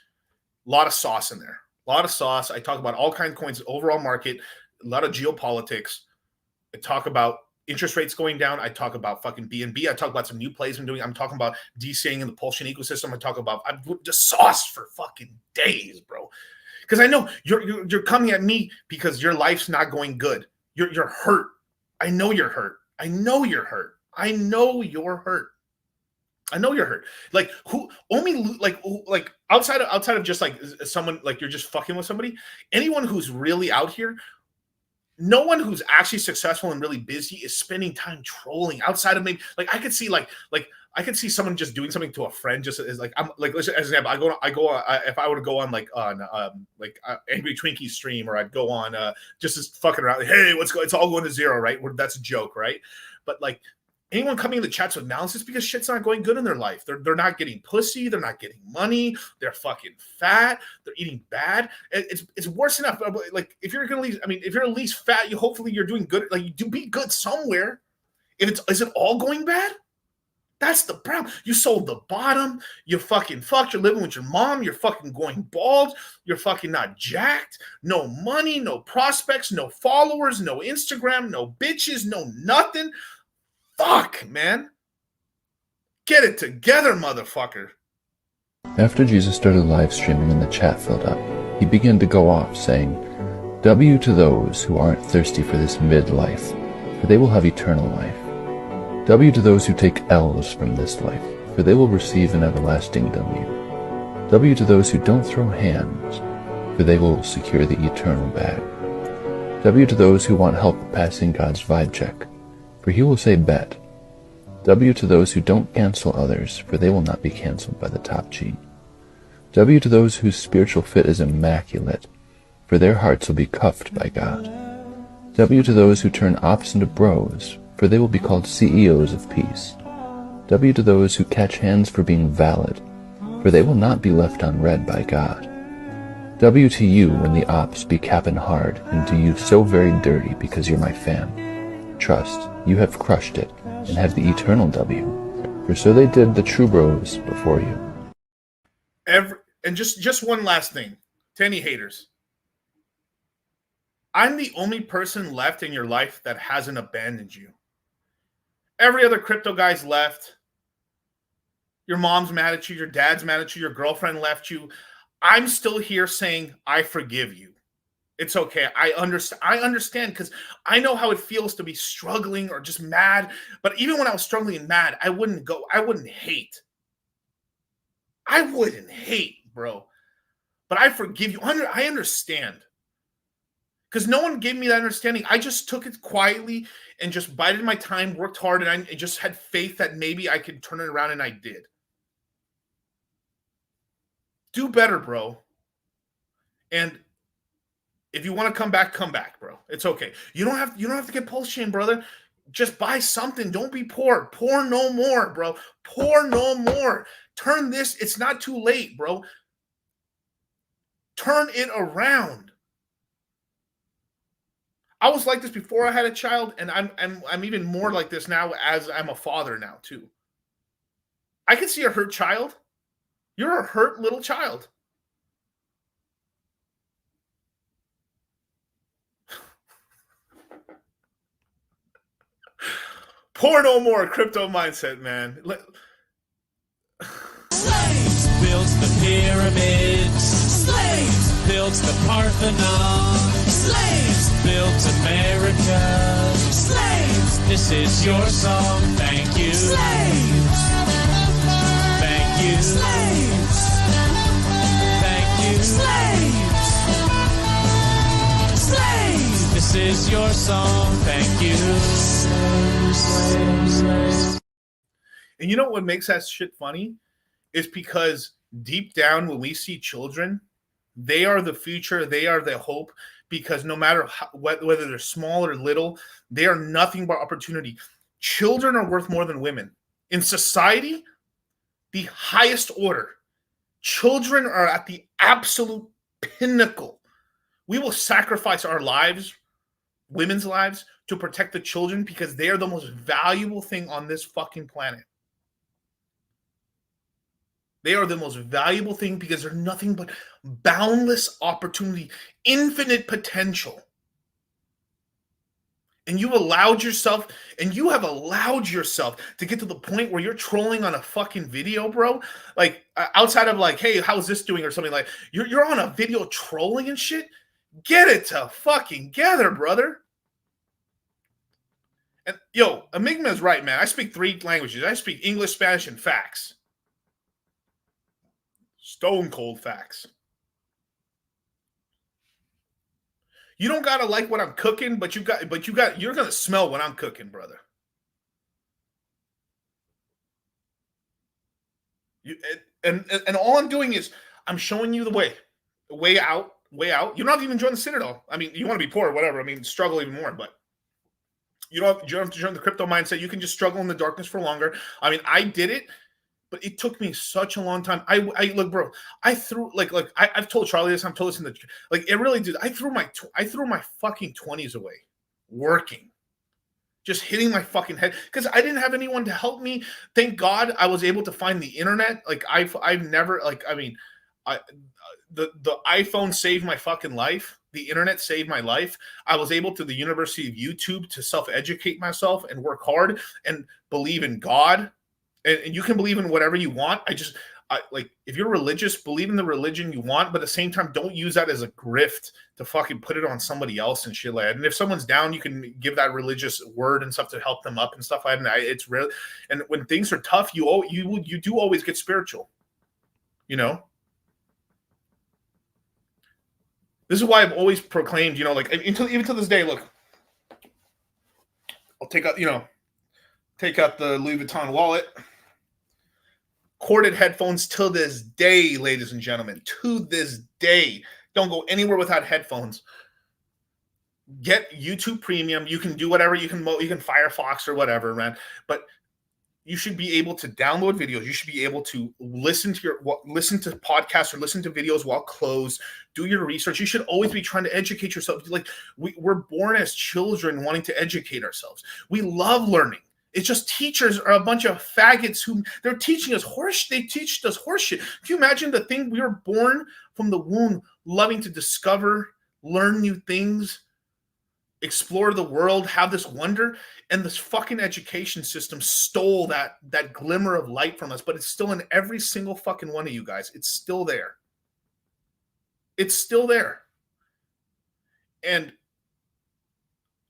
a lot of sauce in there. A lot of sauce. I talk about all kinds of coins, overall market, a lot of geopolitics. I talk about interest rates going down. I talk about fucking BNB. I talk about some new plays I'm doing. I'm talking about DCing in the Pulsion ecosystem. I'm just sauce for fucking days, bro. Because I know you're coming at me because your life's not going good. You're hurt. I know you're hurt. I know you're hurt. Like who only like outside of just like someone like you're just fucking with somebody. Anyone who's really out here. No one who's actually successful and really busy is spending time trolling outside of maybe like I could see I could see someone just doing something to a friend just as like I'm like as an example I go if I were to go on Angry Twinkie stream or I'd go on just as fucking around like, hey what's going, it's all going to zero, right? That's a joke, right? But like anyone coming in the chats with analysis because shit's not going good in their life. They're not getting pussy. They're not getting money. They're fucking fat. They're eating bad. It's worse enough. Like if you're gonna least, I mean, if you're at least fat, hopefully you're doing good. Like you do be good somewhere. Is it all going bad? That's the problem. You sold the bottom. You fucking fucked. You're living with your mom. You're fucking going bald. You're fucking not jacked. No money, no prospects, no followers, no Instagram, no bitches, no nothing. Fuck, man. Get it together, motherfucker. After Jesus started live streaming and the chat filled up, he began to go off saying, W to those who aren't thirsty for this midlife, for they will have eternal life. W to those who take L's from this life, for they will receive an everlasting W. W to those who don't throw hands, for they will secure the eternal bag. W to those who want help passing God's vibe check, for he will say bet. W to those who don't cancel others, for they will not be canceled by the top G. W to those whose spiritual fit is immaculate, for their hearts will be cuffed by God. W to those who turn ops into bros, for they will be called CEOs of peace. W to those who catch hands for being valid, for they will not be left unread by God. W to you when the ops be capping hard, and to you so very dirty because you're my fam. Trust, you have crushed it, and have the eternal W, for so they did the true bros before you. And just one last thing to any haters. I'm the only person left in your life that hasn't abandoned you. Every other crypto guy's left. Your mom's mad at you. Your dad's mad at you. Your girlfriend left you. I'm still here saying, I forgive you. It's okay. I understand because I know how it feels to be struggling or just mad. But even when I was struggling and mad, I wouldn't hate. I wouldn't hate, bro. But I forgive you. I understand. Because no one gave me that understanding. I just took it quietly and just bided my time, worked hard, and I just had faith that maybe I could turn it around, and I did. Do better, bro. And if you want to come back, bro. It's okay. You don't have to get pulse chain, brother. Just buy something. Don't be poor. Poor no more, bro. Poor no more. Turn this. It's not too late, bro. Turn it around. I was like this before I had a child, and I'm even more like this now as I'm a father now too. I can see a hurt child. You're a hurt little child. Pour no more crypto mindset, man. Slaves built the pyramids. Slaves built the Parthenon. Slaves built America. Slaves, this is your song. Thank you. Slaves. Thank you. Slaves. Thank you. Slaves. Slaves, this is your song. Thank you. Slaves. And you know what makes that shit funny? Is because deep down when we see children, they are the future, they are the hope, because no matter whether they're small or little, they are nothing but opportunity. Children are worth more than women. In society, the highest order. Children are at the absolute pinnacle. We will sacrifice our lives, women's lives, to protect the children because they are the most valuable thing on this fucking planet. They are the most valuable thing because they're nothing but boundless opportunity, infinite potential. And you have allowed yourself to get to the point where you're trolling on a fucking video, bro. Like outside of like, hey, how's this doing or something, like you're on a video trolling and shit. Get it to fucking together, brother. And yo, Enigma is right, man. I speak 3 languages. I speak English, Spanish, and facts. Stone cold facts. You don't gotta like what I'm cooking, but you're gonna smell what I'm cooking, brother. And all I'm doing is I'm showing you the way out. You don't have to even join the Citadel. I mean, you want to be poor or whatever. I mean, struggle even more, but You don't have to join the crypto mindset. You can just struggle in the darkness for longer. I mean, I did it, but it took me such a long time. I look, bro. I threw I've told Charlie this. I've told this in the it really did. I threw my fucking 20s away, working, just hitting my fucking head because I didn't have anyone to help me. Thank God I was able to find the internet. Like I've never the iPhone saved my fucking life. The internet saved my life. I was able to the University of YouTube to self-educate myself and work hard and believe in God. And you can believe in whatever you want. If you're religious, believe in the religion you want, but at the same time, don't use that as a grift to fucking put it on somebody else and shit like that. And if someone's down, you can give that religious word and stuff to help them up and stuff like that. And it's real. And when things are tough, you do always get spiritual, you know? This is why I've always proclaimed, you know, like even to this day, look, I'll take out the Louis Vuitton wallet. Corded headphones till this day, ladies and gentlemen, to this day. Don't go anywhere without headphones. Get YouTube Premium. You can do whatever. You can Firefox or whatever, man. But you should be able to download videos. You should be able to listen to podcasts or listen to videos while closed. Do your research. You should always be trying to educate yourself. Like we're born as children wanting to educate ourselves. We love learning. It's just teachers are a bunch of faggots who they're teaching us horse. They teach us horse shit. Can you imagine the thing we were born from the womb, loving to discover, learn new things, explore the world, have this wonder, and this fucking education system stole that glimmer of light from us, but it's still in every single fucking one of you guys. It's still there. It's still there. And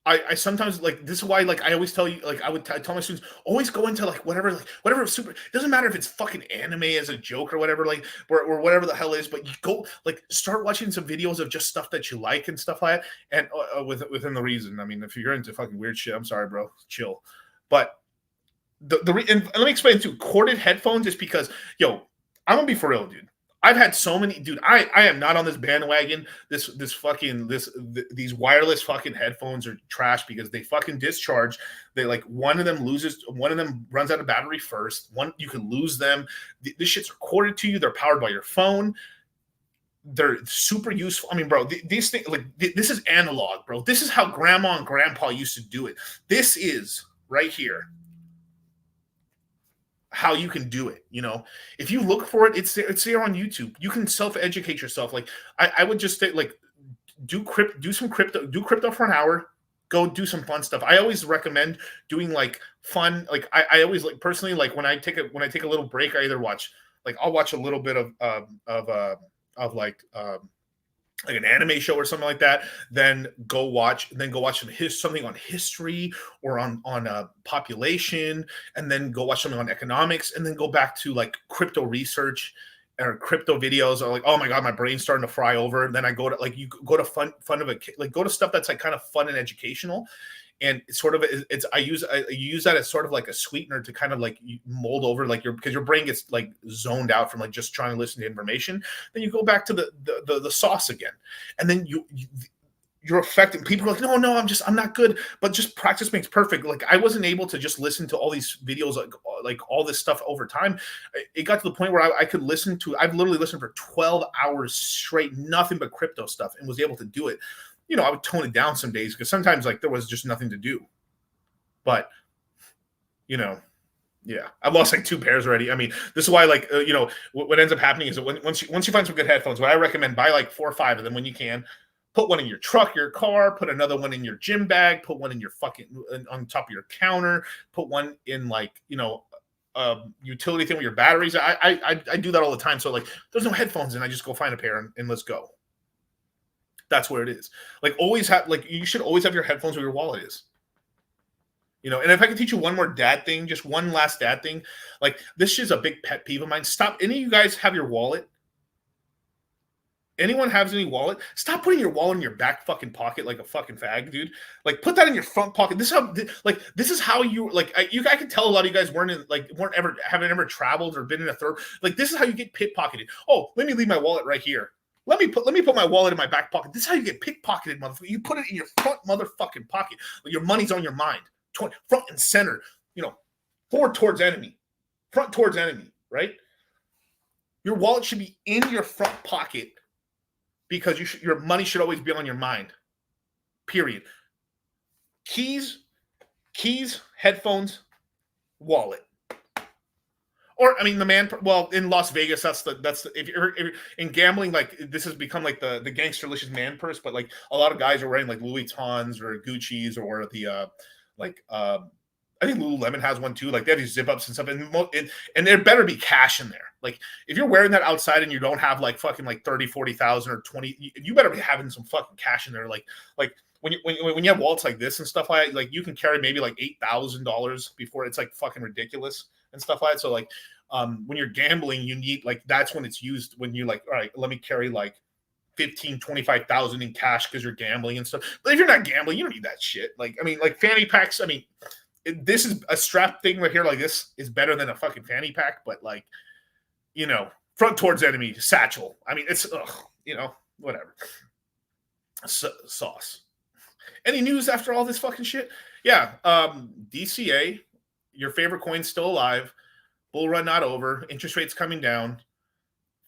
I sometimes this is why I always tell you I tell my students always go into whatever super, it doesn't matter if it's fucking anime as a joke or whatever or whatever the hell is, but you go start watching some videos of just stuff that you like and stuff like that, and within the reason. I mean, if you're into fucking weird shit, I'm sorry, bro, chill. But and let me explain too. Corded headphones is because I'm gonna be for real, dude. I've had so many, dude. I am not on this bandwagon. These wireless fucking headphones are trash because they fucking discharge. They one of them runs out of battery first. You can lose them. This shit's recorded to you. They're powered by your phone. They're super useful. I mean, bro, these things this is analog, bro. This is how grandma and grandpa used to do it. This is right here how you can do it. If you look for it, it's there on YouTube. You can self-educate yourself. I would just say do crypto for an hour, go do some fun stuff. I always recommend doing fun, I always personally, when I take a little break, I either watch I'll watch a little bit of an anime show or something like that, then go watch something on history or on population, and then go watch something on economics, and then go back to crypto research or crypto videos, or oh my god, my brain's starting to fry over. And then I go to you go to fun of a go to stuff that's kind of fun and educational. And it's sort of I use that as sort of a sweetener to kind of mold over because your brain gets zoned out from just trying to listen to information. Then you go back to the sauce again, and then you're affecting people are no, I'm not good, but just practice makes perfect. I wasn't able to just listen to all these videos all this stuff over time. It got to the point where I've literally listened for 12 hours straight, nothing but crypto stuff, and was able to do it. I would tone it down some days because sometimes there was just nothing to do. But, yeah, I've lost 2 pairs already. I mean, this is why what ends up happening is that once you find some good headphones, what I recommend, buy 4 or 5 of them when you can. Put one in your truck, your car, put another one in your gym bag, put one in your on top of your counter, put one in utility thing with your batteries. I do that all the time. So there's no headphones and I just go find a pair and let's go. That's where it is. Always have you should always have your headphones where your wallet is. And if I could teach you one more dad thing, just one last dad thing, this is a big pet peeve of mine. Stop. Any of you guys have your wallet? Anyone has any wallet? Stop putting your wallet in your back fucking pocket like a fucking fag, dude. Put that in your front pocket. This is how you I can tell a lot of you guys haven't ever traveled or been in a third. This is how you get pickpocketed. Oh, let me leave my wallet right here. Let me put my wallet in my back pocket. This is how you get pickpocketed, motherfucker. You put it in your front motherfucking pocket. Your money's on your mind. Front and center. Forward towards enemy. Front towards enemy, right? Your wallet should be in your front pocket because your money should always be on your mind. Period. Keys, headphones, wallet. Or in Las Vegas, that's the if you're in gambling, like this has become like the gangsterlicious man purse, but like a lot of guys are wearing like Louis Vuittons or Gucci's or the I think Lululemon has one too. Like they have these zip ups and stuff, and there better be cash in there. Like if you're wearing that outside and you don't have like fucking like 30, 40,000 or 20, you better be having some fucking cash in there. Like when you have wallets like this and stuff like you can carry maybe like $8,000 before it's like fucking ridiculous and stuff like that. So like when you're gambling, you need like that's when it's used when you're like, all right, let me carry like 15, 25,000 in cash because you're gambling and stuff. But if you're not gambling, you don't need that shit. Like fanny packs. This is a strap thing right here. Like this is better than a fucking fanny pack, but like, front towards enemy satchel. It's whatever. Sauce. Any news after all this fucking shit? Yeah. DCA, your favorite coin's still alive. Bull run not over. Interest rates coming down.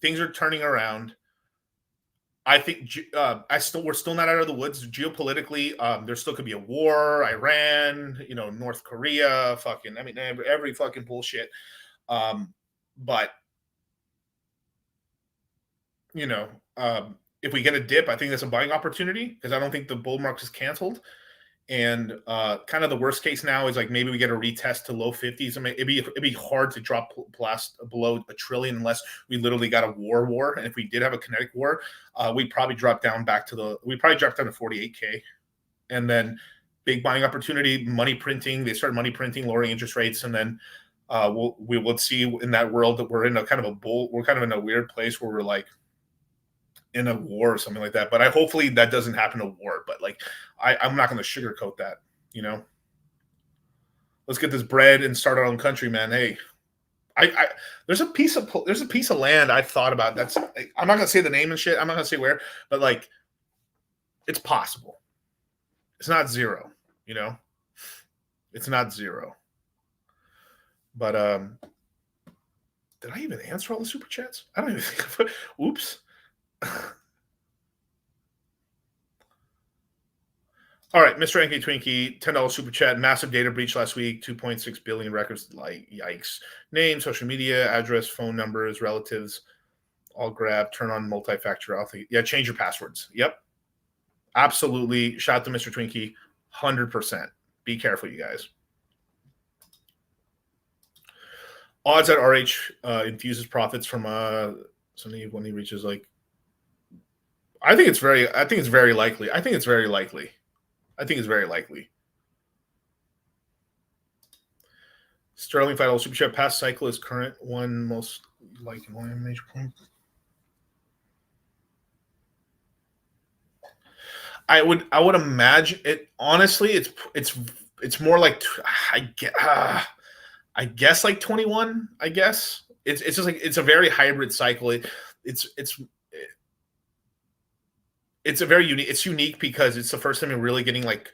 Things are turning around. I think we're still not out of the woods geopolitically. There still could be a war, Iran, North Korea, fucking. Every fucking bullshit. But if we get a dip, I think that's a buying opportunity because I don't think the bull market is canceled. And kind of the worst case now is like maybe we get a retest to low 50s. It'd be hard to drop below $1 trillion unless we literally got a war. And if we did have a kinetic war, we'd probably drop down to 48K. And then big buying opportunity, money printing. They start money printing, lowering interest rates, and then we will see in that world that we're in a kind of a bull. We're kind of in a weird place where we're like in a war or something like that. But hopefully that doesn't happen to war. But like I'm not going to sugarcoat that, Let's get this bread and start our own country, man. Hey, there's a piece of land I've thought about. I'm not going to say the name and shit. I'm not going to say where, but like it's possible. It's not zero, It's not zero. But did I even answer all the super chats? I don't even think. Oops. All right, Mr. Anky Twinkie, $10 super chat. Massive data breach last week, 2.6 billion records. Like, yikes. Name, social media, address, phone numbers, relatives, all grab. Turn on multi-factor. Yeah, change your passwords. Yep. Absolutely. Shout out to Mr. Twinkie. 100%. Be careful, you guys. Odds that RH infuses profits from something when he reaches like. I think it's very likely. Sterling $5 super chat. Past cycle is current one most like in one major point. I would imagine it. Honestly, it's more like I guess like 21. I guess it's just like it's a very hybrid cycle. It's a very unique. It's unique because it's the first time we're really getting like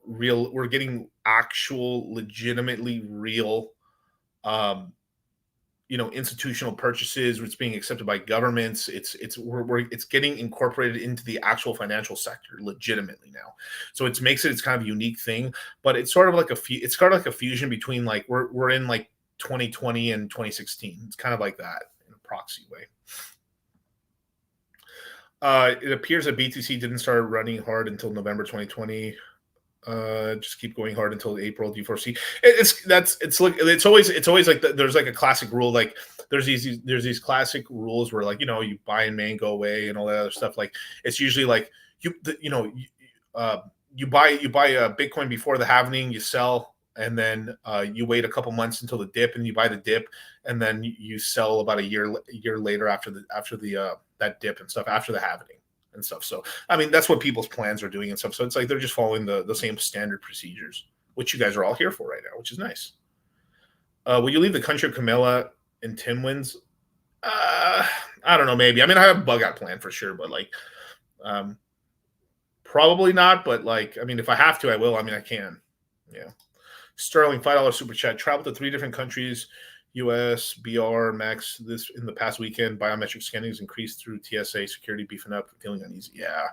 real. We're getting actual, legitimately real, institutional purchases. It's being accepted by governments. It's getting incorporated into the actual financial sector legitimately now. So it makes it's kind of a unique thing. But it's sort of like a fusion between like we're in like 2020 and 2016. It's kind of like that in a proxy way. It appears that BTC didn't start running hard until November 2020. Just keep going hard until April. Do you foresee? It's always like there's like a classic rule. Like there's these classic rules where like you buy in May and go away and all that other stuff. Like it's usually like you buy a Bitcoin before the halving, you sell, and then you wait a couple months until the dip, and you buy the dip, and then you sell about a year later after the that dip and stuff after the halving and stuff. So that's what people's plans are doing and stuff. So it's like they're just following the same standard procedures, which you guys are all here for right now, which is nice. Will you leave the country of Camilla and Tim wins? I don't know, maybe. I mean, I have a bug out plan for sure, but like, probably not. But like, I mean, if I have to, I will. I mean, I can. Yeah. Sterling, $5 super chat. Traveled to 3 different countries: U.S., BR, Mex. This in the past weekend. Biometric scanning has increased through TSA security beefing up. Feeling uneasy. Yeah,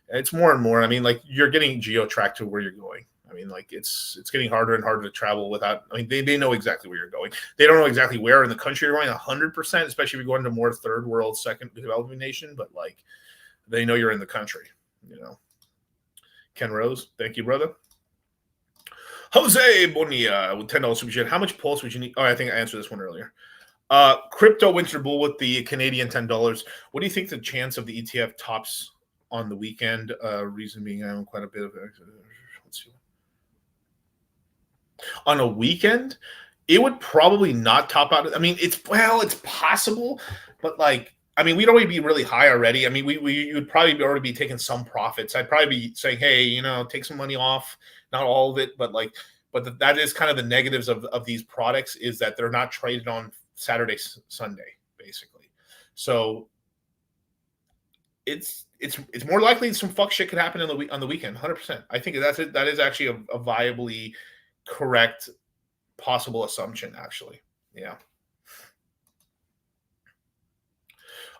it's more and more. I mean, like you're getting geo-tracked to where you're going. I mean, like it's getting harder and harder to travel without. I mean, they know exactly where you're going. They don't know exactly where in the country you're going 100%, especially if you're going to more third world, second developing nation. But like, they know you're in the country. You know. Ken Rose, thank you, brother. Jose Bonilla with $10 super chat. How much pulse would you need? Oh, I think I answered this one earlier. Crypto Winter Bull with the Canadian $10. What do you think the chance of the ETF tops on the weekend? Reason being, I own quite a bit of it. Let's see. On a weekend, it would probably not top out. I mean, it's possible, but like, I mean, we'd already be really high already. I mean, we would probably already be taking some profits. I'd probably be saying, hey, you know, take some money off, not all of it, but like, that is kind of the negatives of these products is that they're not traded on Saturday, Sunday, basically. So it's more likely some fuck shit could happen on the weekend, 100%. I think that is actually a viably correct possible assumption, actually. Yeah.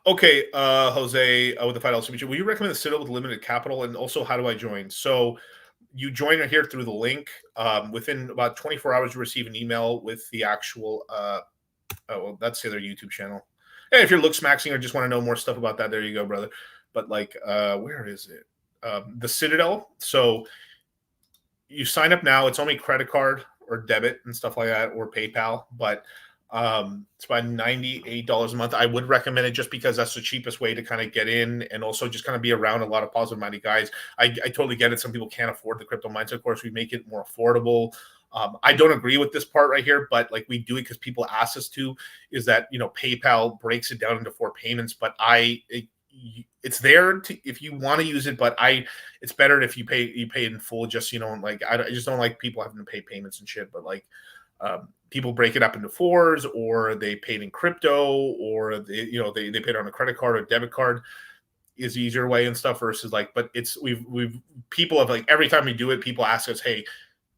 Okay, Jose, with the $5 super chat, will you recommend the Citadel with limited capital? And also, how do I join? So you join here through the link. Within about 24 hours, you receive an email with the actual, that's their YouTube channel. Hey, if you're looks maxing or just want to know more stuff about that, there you go, brother. But like, where is it? The Citadel. So you sign up now. It's only credit card or debit and stuff like that, or PayPal. But it's about $98 a month. I would recommend it just because that's the cheapest way to kind of get in and also just kind of be around a lot of positive-minded guys. I totally get it. Some people can't afford the crypto mindset. Of course, we make it more affordable. I don't agree with this part right here, but like we do it because people ask us to, is that, you know, PayPal breaks it down into 4 payments, but it's there to, if you want to use it, but it's better if you pay it in full. Just, you know, like I just don't like people having to pay payments and shit, but like, people break it up into 4s, or they paid in crypto, or they paid on a credit card or debit card is the easier way and stuff versus like, but people have like, every time we do it, people ask us, hey,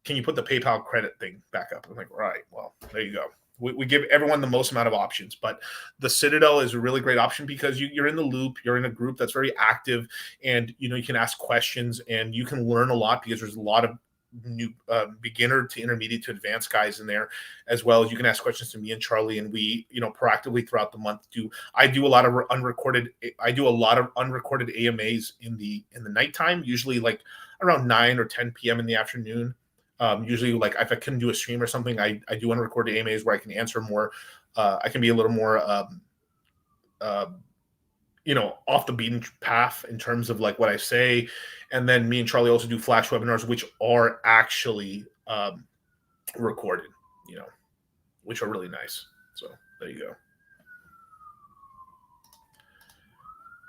can you put the PayPal credit thing back up? I'm like, all right, well, there you go. We give everyone the most amount of options, but the Citadel is a really great option because you're in the loop, you're in a group that's very active, and you know, you can ask questions and you can learn a lot because there's a lot of new beginner to intermediate to advanced guys in there, as well as you can ask questions to me and Charlie, and we, you know, proactively throughout the month I do a lot of unrecorded AMAs in the nighttime, usually like around 9 or 10 p.m. in the afternoon. Usually, like if I couldn't do a stream or something, I do unrecorded AMAs where I can answer more. I can be a little more you know, off the beaten path in terms of like what I say. And then me and Charlie also do flash webinars, which are actually recorded, you know, which are really nice. So there you go.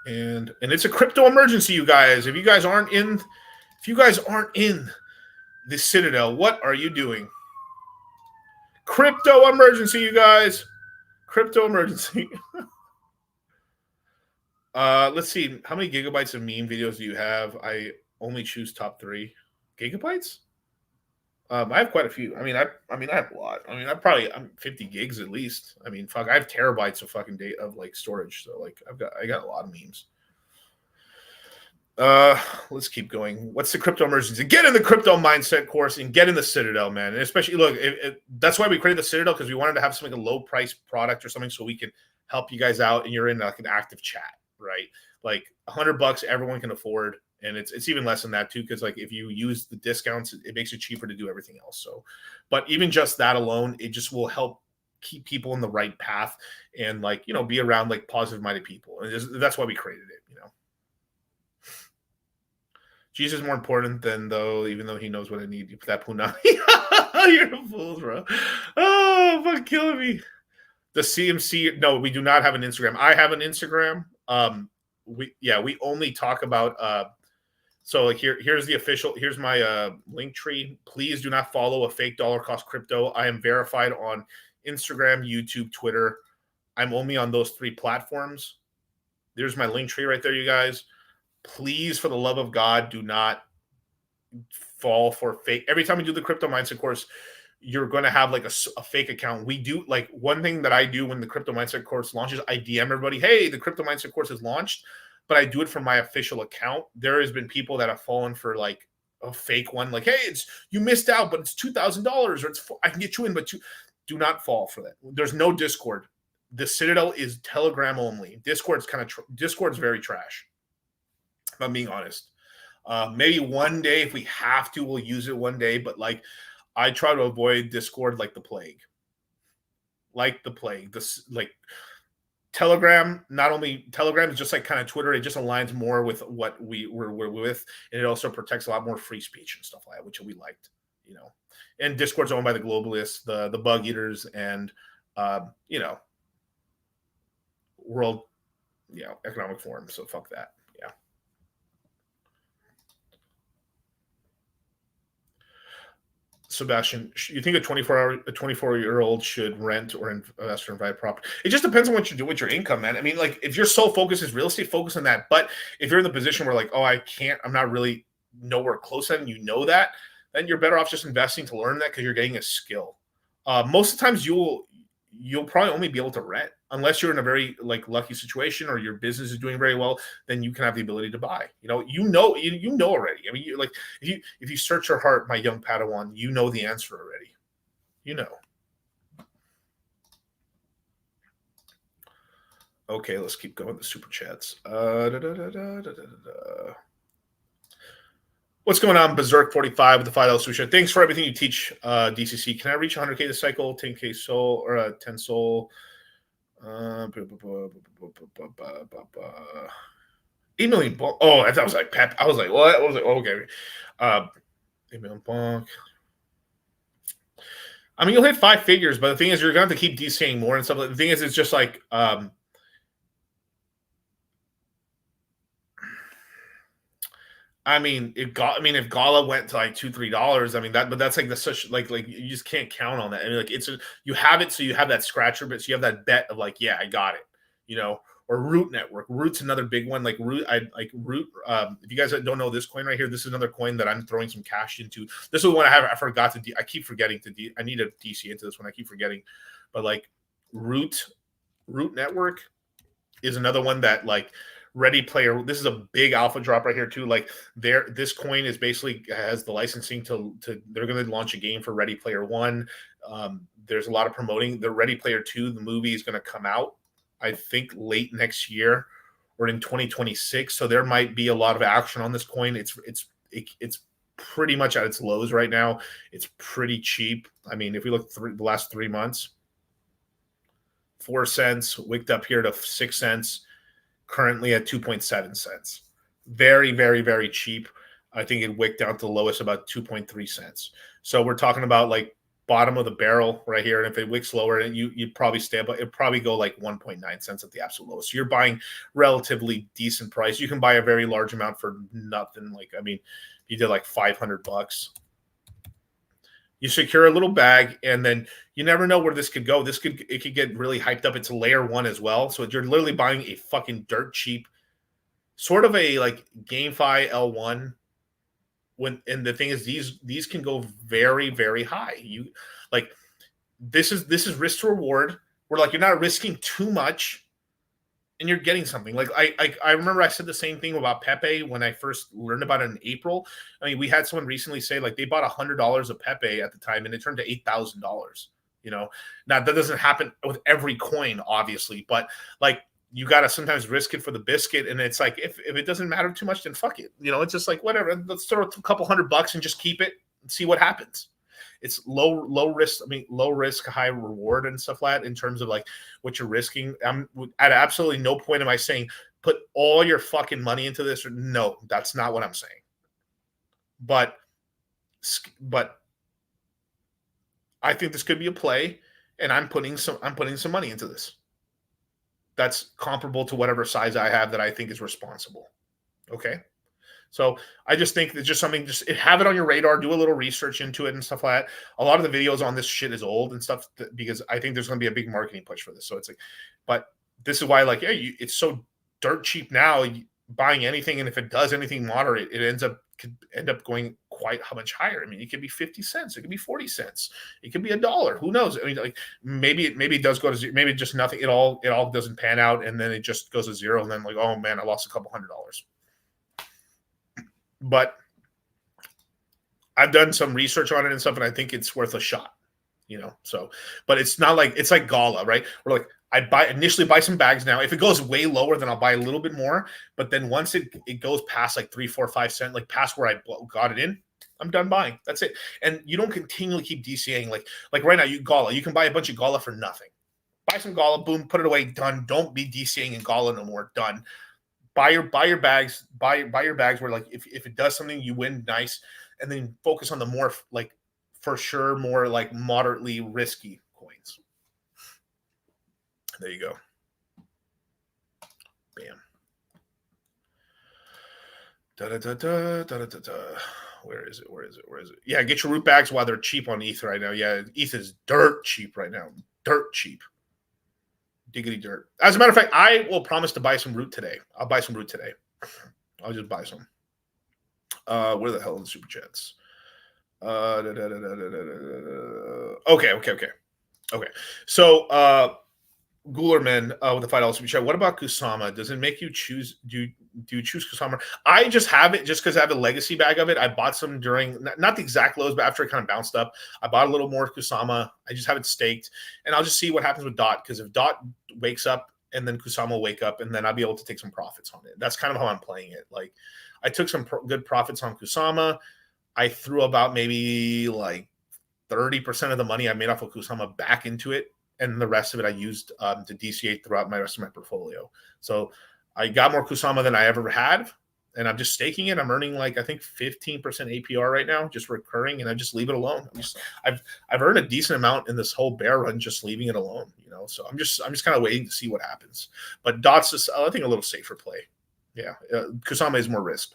And it's a crypto emergency, you guys. If you guys aren't in the Citadel, what are you doing? Crypto emergency, you guys. Crypto emergency. Let's see. How many gigabytes of meme videos do you have? I only choose top 3. Gigabytes? I have quite a few. I mean, I have a lot. I mean, I'm 50 gigs at least. I mean, fuck, I have terabytes of fucking data of like storage. So like, I got a lot of memes. Let's keep going. What's the crypto emergency? Get in the crypto mindset course and get in the Citadel, man. And especially, look, that's why we created the Citadel, because we wanted to have something, a low price product or something, so we can help you guys out. And you're in like an active chat, right? Like $100 everyone can afford, and it's even less than that too, because like if you use the discounts, it makes it cheaper to do everything else. So, but even just that alone, it just will help keep people in the right path and like, you know, be around like positive minded people. And that's why we created it, you know. Jesus is more important than even though he knows what I need. You put that punani. You're a fool, bro. Oh, fuck, killing me. The CMC. No, we do not have an Instagram. I have an Instagram. We only talk about. So like here's the official. Here's my link tree. Please do not follow a fake dollar cost crypto. I am verified on Instagram, YouTube, Twitter. I'm only on those 3 platforms. There's my link tree right there, you guys. Please, for the love of God, do not fall for fake. Every time we do the crypto mindset course, you're going to have like a fake account. We do like one thing that I do when the crypto mindset course launches, I DM everybody, hey, the crypto mindset course is launched, but I do it from my official account. There has been people that have fallen for like a fake one, like, hey, it's you missed out, but it's $2,000 or it's I can get you in, but do not fall for that. There's no Discord. The Citadel is Telegram only. Discord's Discord's very trash, if I'm being honest. Maybe one day, if we have to, we'll use it one day. But like, I try to avoid Discord like the plague. Like the plague. This like Telegram. Not only Telegram is just like kind of Twitter. It just aligns more with what we're with, and it also protects a lot more free speech and stuff like that, which we liked. You know, and Discord's owned by the globalists, the bug eaters, and you know, World, Economic Forum. So fuck that. Yeah. Sebastian, you think a 24-year-old should rent or invest or invite property? It just depends on what you do with your income, man. I mean, like if your sole focus is real estate, focus on that. But if you're in the position where like, oh, I'm not really nowhere close to that, and you know that, then you're better off just investing to learn that because you're getting a skill. Most of the times you'll probably only be able to rent unless you're in a very like lucky situation or your business is doing very well. Then you can have the ability to buy. You know already. I mean, if you search your heart, my young Padawan, you know the answer already. You know. Okay, let's keep going. The super chats. What's going on, Berserk45 with the $5 super chat? Thanks for everything you teach, DCC. Can I reach 100K this cycle, 10K soul, or 10 soul? 8 million. Oh, I thought it was like Pep. I was like, what? I was like, okay. 8 million bonk. I mean, you'll hit 5 figures, but the thing is, you're going to have to keep DCing more and stuff. The thing is, it's just like, I mean, if Gala went to like $2-3, I mean but that's like like you just can't count on that. I mean, like you have it, so you have that scratcher, but so you have that bet of like, yeah, I got it, or Root Network. Root's another big one. Like Root, Root. If you guys don't know this coin right here, this is another coin that I'm throwing some cash into. This is one I forgot to. I keep forgetting I need to DC into this one. I keep forgetting, but like Root Network is another one that like. Ready Player, this is a big alpha drop right here too. Like this coin is basically has the licensing to they're going to launch a game for Ready Player One. There's a lot of promoting. The Ready Player 2, the movie is going to come out, I think, late next year or in 2026. So there might be a lot of action on this coin. It's pretty much at its lows right now. It's pretty cheap. I mean, if we look through the last 3 months, 4 cents, wicked up here to 6 cents. Currently at 2.7 cents. Very, very, very cheap. I think it wicked down to the lowest about 2.3 cents. So we're talking about like bottom of the barrel right here. And if it wicks lower, you'd probably stay up. It'd probably go like 1.9 cents at the absolute lowest. So you're buying relatively decent price. You can buy a very large amount for nothing. Like, I mean, you did like $500. You secure a little bag, and then you never know where this could go. It could get really hyped up. It's a layer 1 as well. So you're literally buying a fucking dirt cheap, sort of a like GameFi L1. And the thing is, these can go very, very high. You like this is risk to reward. Where like you're not risking too much, and you're getting something. Like I remember I said the same thing about Pepe when I first learned about it in April. I mean, we had someone recently say like they bought $100 of Pepe at the time, and it turned to $8,000. Now that doesn't happen with every coin, obviously, but like you got to sometimes risk it for the biscuit. And it's like if it doesn't matter too much, then fuck it. It's just like whatever. Let's throw a couple $100 and just keep it and see what happens. It's low risk. I mean, low risk, high reward and stuff like that in terms of like what you're risking. I'm at absolutely no point am I saying put all your fucking money into this. No, that's not what I'm saying. But I think this could be a play, and I'm putting some money into this. That's comparable to whatever size I have that I think is responsible. Okay. So I just think it's just something, just have it on your radar, do a little research into it and stuff like that. A lot of the videos on this shit is old and stuff because I think there's going to be a big marketing push for this. So it's like, but this is why, like, yeah, it's so dirt cheap now, buying anything. And if it does anything moderate, it could end up going quite much higher. I mean, it could be 50 cents. It could be 40 cents. It could be $1. Who knows? I mean, like maybe it does go to zero. Maybe just nothing. It all doesn't pan out. And then it just goes to zero. And then like, oh man, I lost a couple $100. But I've done some research on it and stuff, and I think it's worth a shot, so, but it's not like, it's like Gala, right? We're like, I initially buy some bags now. If it goes way lower, then I'll buy a little bit more. But then once it goes past like 3, 4, 5 cents, like past where I got it in, I'm done buying. That's it. And you don't continually keep DCAing. Like right now, you can buy a bunch of Gala for nothing. Buy some Gala, boom, put it away, done. Don't be DCAing in Gala no more, done. Buy your bags where, like, if it does something, you win, nice, and then focus on the more, like, for sure, more like moderately risky coins. There you go. Bam. Where is it? Yeah, get your root bags while they're cheap on ETH right now. Yeah, ETH is dirt cheap right now. Dirt cheap. Diggity dirt. As a matter of fact, I will promise to buy some root today. I'll buy some root today. I'll just buy some. Where the hell are the super chats? Okay. So Gulerman with the $5 super chat. What about Kusama? Does it make you choose? Do you choose Kusama? I just have it just because I have a legacy bag of it. I bought some during not the exact lows, but after it kind of bounced up, I bought a little more Kusama. I just have it staked, and I'll just see what happens with Dot, because if Dot wakes up and then Kusama will wake up, and then I'll be able to take some profits on it. That's kind of how I'm playing it. Like, I took some good profits on Kusama. I threw about maybe like 30% of the money I made off of Kusama back into it, and the rest of it I used to DCA throughout my rest of my portfolio. So I got more Kusama than I ever had, and I'm just staking it. I'm earning like, I think 15% APR right now, just recurring, and I just leave it alone. I've earned a decent amount in this whole bear run just leaving it alone, So I'm just kind of waiting to see what happens. But Dot's is, I think, a little safer play. Yeah, Kusama is more risk.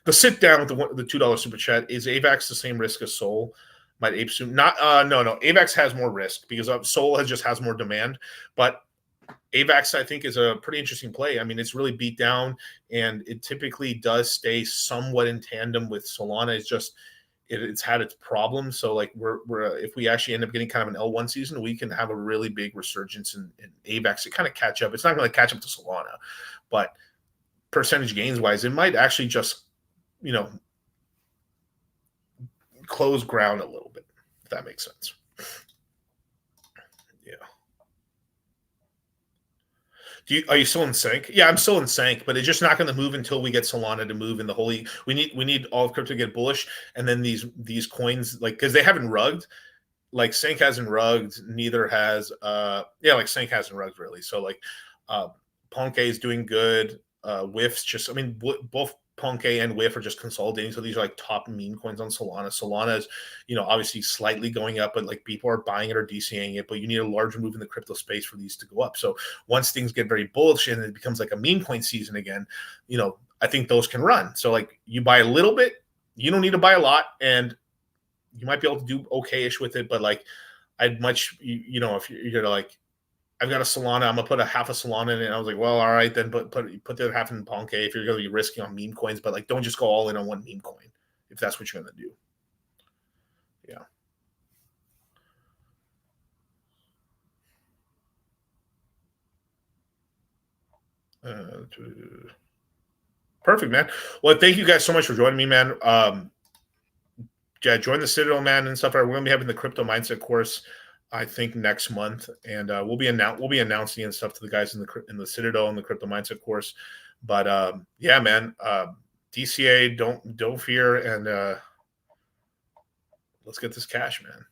The sit down with the $2 super chat, is AVAX the same risk as Sol? Might ape soon? Not no. AVAX has more risk because Sol has more demand, but AVAX I think is a pretty interesting play. I mean, it's really beat down, and it typically does stay somewhat in tandem with Solana. It's just it's had its problems. So like we're if we actually end up getting kind of an L1 season, we can have a really big resurgence in AVAX to kind of catch up. It's not going to catch up to Solana, but percentage gains wise, it might actually just close ground a little bit, if that makes sense. Yeah. Are you still in sync? Yeah, I'm still in sync, but it's just not going to move until we get Solana to move in the holy. We need all of crypto to get bullish, and then these coins, like, because they haven't rugged, like Sync hasn't rugged, neither has like Sync hasn't rugged really. So like Ponke is doing good. Whiffs just, I mean, both Ponke and Whiff are just consolidating. So these are like top meme coins on Solana. Solana is, obviously slightly going up, but like people are buying it or DCAing it, but you need a larger move in the crypto space for these to go up. So once things get very bullish and it becomes like a meme coin season again, I think those can run. So like you buy a little bit, you don't need to buy a lot, and you might be able to do okay-ish with it. But like I'd much, if you're like, I've got a Solana, I'm gonna put a half a Solana in it. And I was like, well, all right, then put the other half in Ponke if you're gonna be risking on meme coins, but like don't just go all in on one meme coin if that's what you're gonna do. Yeah. Perfect, man. Well, thank you guys so much for joining me, man. Yeah, join the Citadel, man, and stuff. We're gonna be having the crypto mindset course, I think, next month, and we'll be announcing and stuff to the guys in the Citadel and the crypto mindset course. But yeah, man, DCA, don't fear, and let's get this cash, man.